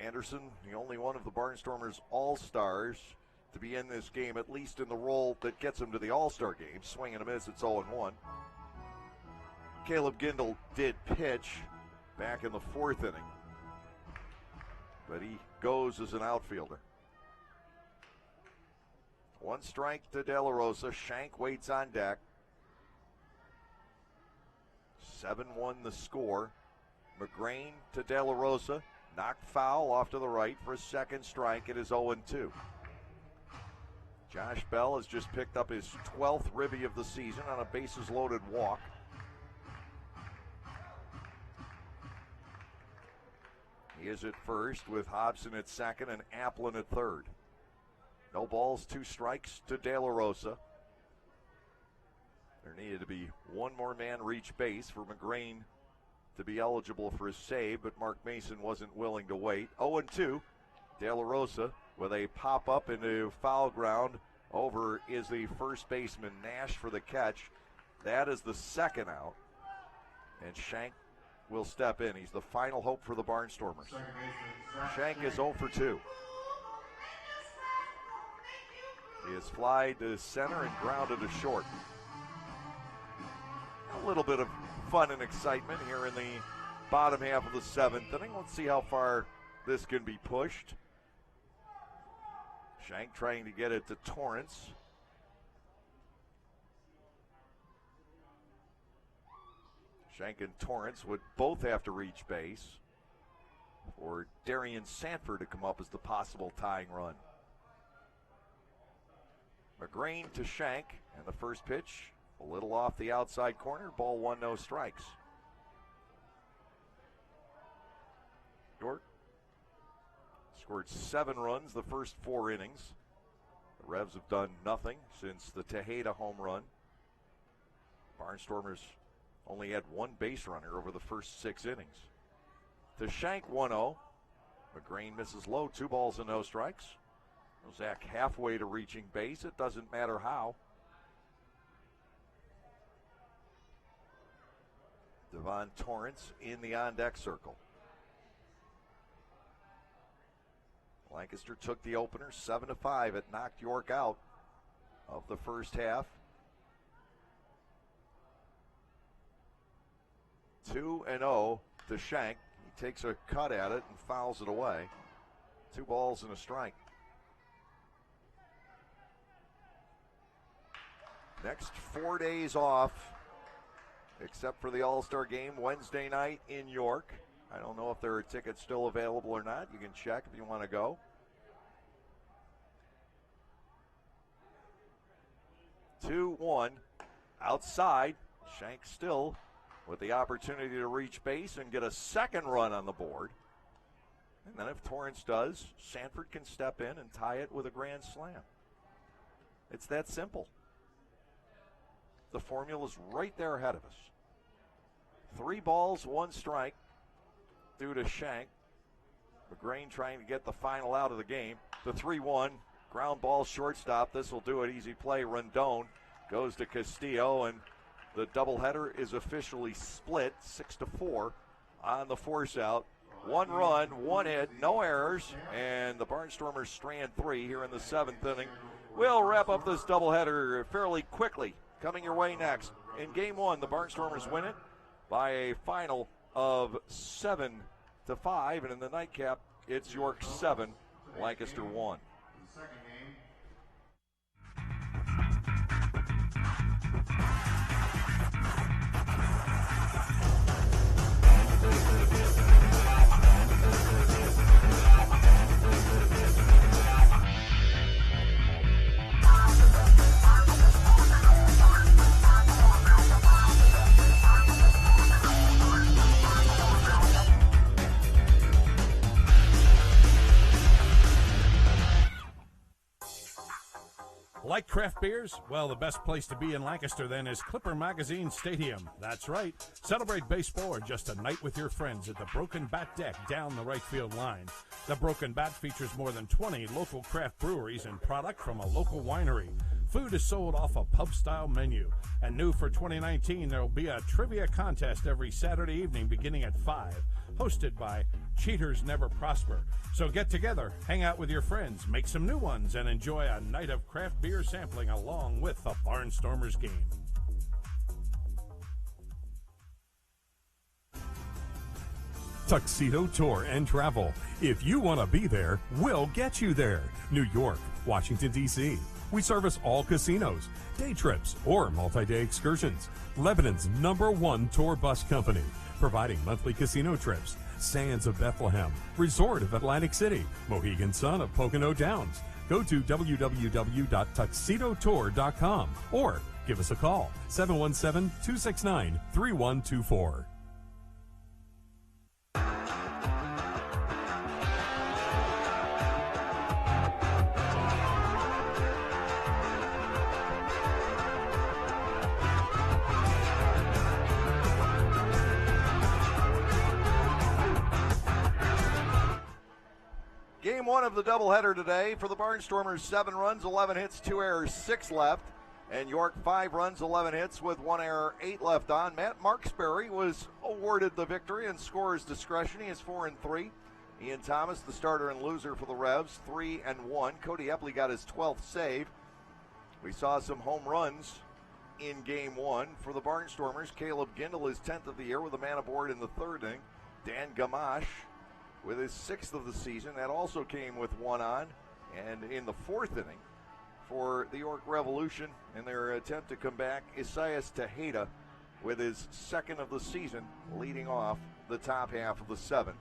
Anderson, the only one of the Barnstormers All-Stars to be in this game, at least in the role that gets him to the All-Star game. Swing and a miss, it's 0-1. Caleb Gindel did pitch back in the 4th inning, but he goes as an outfielder. 1 strike to De La Rosa. Shank waits on deck. 7-1 the score. McGrain to De La Rosa. Knocked foul off to the right for a second strike. It is 0-2. Josh Bell has just picked up his 12th ribby of the season on a bases-loaded walk. He is at first with Hobson at second and Applin at third. No balls, 2 strikes to De La Rosa. There needed to be one more man reach base for McGrain to be eligible for a save, but Mark Mason wasn't willing to wait. 0-2. De La Rosa with a pop-up into foul ground. Over is the first baseman, Nash, for the catch. That is the second out. And Shank will step in. He's the final hope for the Barnstormers. Shank is 0 for 2. He has flied to center and grounded to short. A little bit of fun and excitement here in the bottom half of the 7th inning. Let's see how far this can be pushed. Shank trying to get it to Torrance. Shank and Torrance would both have to reach base for Darian Sanford to come up as the possible tying run. McGrain to Shank, and the first pitch a little off the outside corner. Ball 1, no strikes. York scored 7 runs the first 4 innings. The Revs have done nothing since the Tejeda home run. Barnstormers only had 1 base runner over the first 6 innings. To Shank, 1-0. McGrain misses low, 2 balls and no strikes. Zach halfway to reaching base. It doesn't matter how. Devon Torrance in the on-deck circle. Lancaster took the opener 7-5. It knocked York out of the first half. 2-0 to Shank. He takes a cut at it and fouls it away. 2 balls and a strike. Next 4 days off, except for the All-Star game Wednesday night in York. I don't know if there are tickets still available or not. You can check if you want to go. 2-1 outside. Shank still with the opportunity to reach base and get a second run on the board. And then if Torrance does, Sanford can step in and tie it with a grand slam. It's that simple. The formula's right there ahead of us. 3 balls, 1 strike due to Shank. McGrain trying to get the final out of the game. The 3-1, ground ball shortstop. This will do it. Easy play. Rendon goes to Castillo, and the doubleheader is officially split 6-4 on the force out. 1 run, 1 hit, no errors, and the Barnstormers strand 3 here in the 7th inning. We'll wrap up this doubleheader fairly quickly. Coming your way next. In Game 1, the Barnstormers win it by a final of 7-5, and in the nightcap, it's York 7, Lancaster 1. Like craft beers? Well, the best place to be in Lancaster then is Clipper Magazine Stadium. That's right. Celebrate baseball or just a night with your friends at the Broken Bat Deck down the right field line. The Broken Bat features more than 20 local craft breweries and product from a local winery. Food is sold off a pub-style menu. And new for 2019, there will be a trivia contest every Saturday evening beginning at 5, hosted by Cheaters Never Prosper. So get together, hang out with your friends, make some new ones, and enjoy a night of craft beer sampling along with the Barnstormers game. Tuxedo Tour and Travel. If you want to be there, we'll get you there. New York, Washington, D.C. We service all casinos, day trips, or multi-day excursions. Lebanon's #1 tour bus company, providing monthly casino trips. Sands of Bethlehem, Resort of Atlantic City, Mohegan Sun of Pocono Downs. Go to www.tuxedotour.com or give us a call, 717-269-3124. Game one of the doubleheader today for the Barnstormers, 7 runs, 11 hits, 2 errors, 6 left. And York, 5 runs, 11 hits with 1 error, 8 left on. Matt Marksberry was awarded the victory in scorer's discretion. He is 4-3. Ian Thomas, the starter and loser for the Revs, 3-1. Cody Epley got his 12th save. We saw some home runs in game one for the Barnstormers. Caleb Gindel, his 10th of the year with a man aboard in the 3rd inning. Dan Gamache with his 6th of the season. That also came with 1 on. And in the 4th inning for the York Revolution in their attempt to come back, Isaias Tejeda with his 2nd of the season, leading off the top half of the 7th.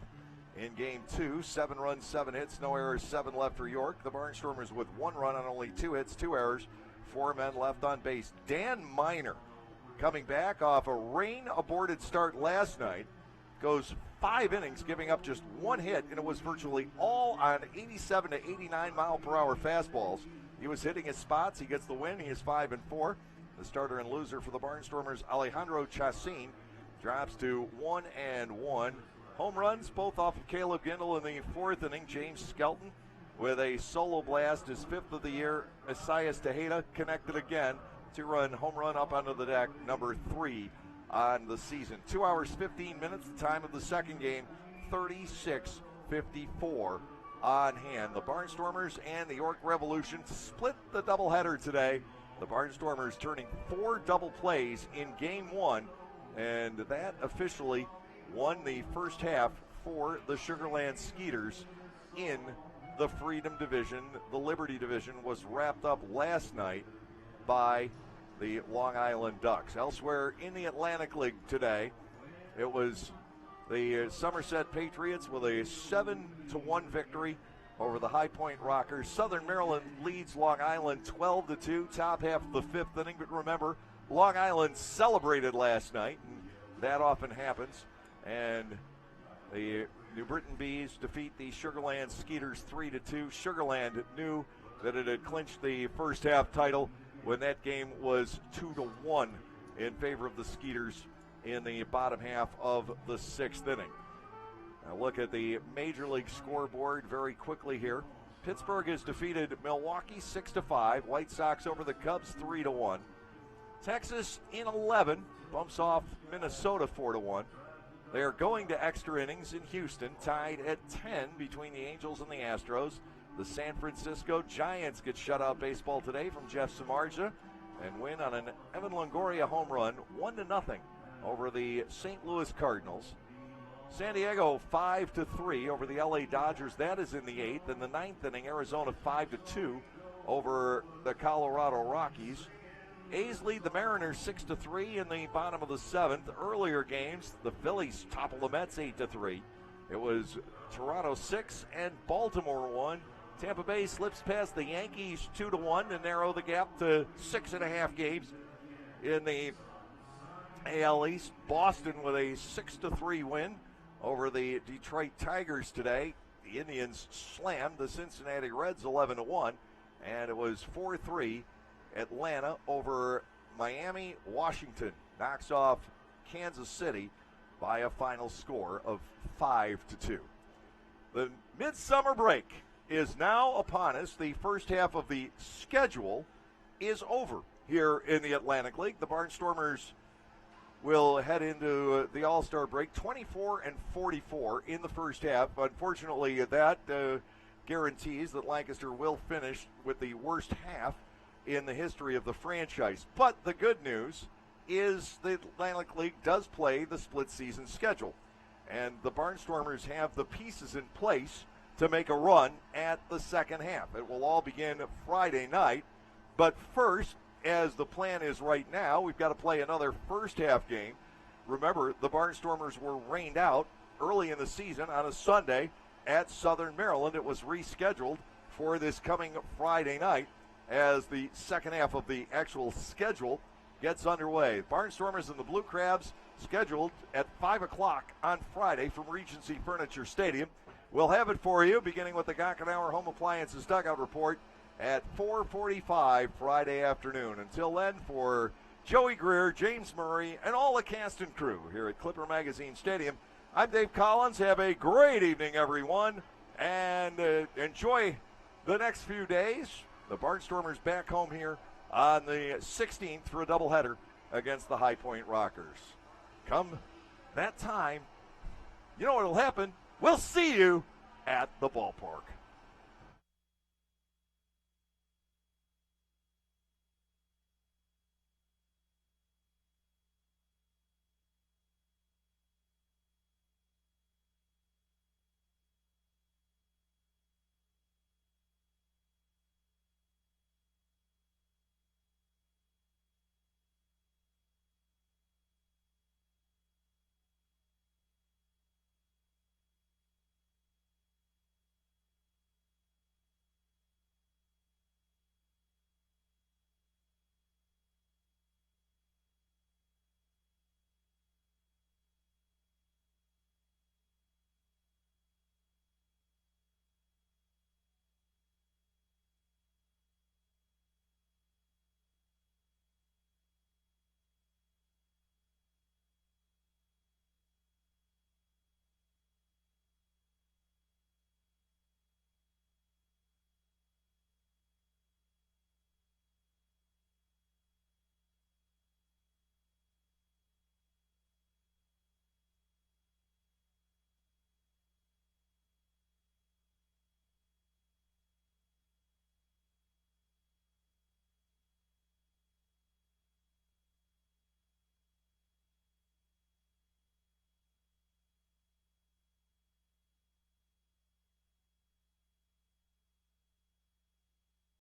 In game 2, 7 runs, 7 hits, no errors, 7 left for York. The Barnstormers with 1 run on only 2 hits, 2 errors, 4 men left on base. Dan Miner, coming back off a rain-aborted start last night, goes 5 innings, giving up just 1 hit, and it was virtually all on 87 to 89 mile per hour fastballs. He was hitting his spots. He gets the win. He is 5-4. The starter and loser for the Barnstormers, Alejandro Chacin, drops to 1-1. Home runs, both off of Caleb Gindel in the 4th inning. James Skelton with a solo blast, his 5th of the year. Isaias Tejeda connected again. 2-run home run up onto the deck, number 3 on the season. 2 hours, 15 minutes, the time of the second game, 36-54 on hand. The Barnstormers and the York Revolution split the doubleheader today. The Barnstormers turning 4 double plays in game 1, and that officially won the first half for the Sugar Land Skeeters in the Freedom Division. The Liberty Division was wrapped up last night by the Long Island Ducks. Elsewhere in the Atlantic League today, it was the Somerset Patriots with a 7-1 victory over the High Point Rockers. Southern Maryland leads Long Island 12-2, top half of the 5th inning. But remember, Long Island celebrated last night, and that often happens. And the New Britain Bees defeat the Sugar Land Skeeters 3-2. Sugar Land knew that it had clinched the first half title when that game was 2-1 in favor of the Skeeters in the bottom half of the 6th inning. Now look at the Major League scoreboard very quickly here. Pittsburgh has defeated Milwaukee 6-5. White Sox over the Cubs 3-1. Texas in 11 bumps off Minnesota 4-1. They are going to extra innings in Houston, tied at 10 between the Angels and the Astros. The San Francisco Giants get shutout baseball today from Jeff Samardzija and win on an Evan Longoria home run, 1-0 over the St. Louis Cardinals. San Diego 5-3 over the LA Dodgers. That is in the 8th. In the 9th inning, Arizona 5-2 over the Colorado Rockies. A's lead the Mariners 6-3 in the bottom of the 7th. Earlier games, the Phillies topple the Mets 8-3. It was Toronto 6 and Baltimore 1. Tampa Bay slips past the Yankees 2-1 to narrow the gap to 6.5 games in the AL East. Boston with a 6-3 win over the Detroit Tigers today. The Indians slammed the Cincinnati Reds 11-1, and it was 4-3. Atlanta over Miami. Washington knocks off Kansas City by a final score of 5-2. The midsummer break is now upon us. The first half of the schedule is over here in the Atlantic League. The Barnstormers will head into the All-Star break 24-44 in the first half. Unfortunately, that guarantees that Lancaster will finish with the worst half in the history of the franchise. But the good news is the Atlantic League does play the split season schedule, and the Barnstormers have the pieces in place to make a run at the second half. It will all begin Friday night, but first, as the plan is right now, we've got to play another first half game. Remember, the Barnstormers were rained out early in the season on a Sunday at Southern Maryland. It was rescheduled for this coming Friday night as the second half of the actual schedule gets underway. Barnstormers and the Blue Crabs scheduled at 5 o'clock on Friday from Regency Furniture Stadium. We'll have it for you beginning with the Gockenauer Home Appliances Dugout Report at 4:45 Friday afternoon. Until then, for Joey Greer, James Murray, and all the cast and crew here at Clipper Magazine Stadium, I'm Dave Collins. Have a great evening, everyone, and enjoy the next few days. The Barnstormers back home here on the 16th for a doubleheader against the High Point Rockers. Come that time, you know what'll happen. We'll see you at the ballpark.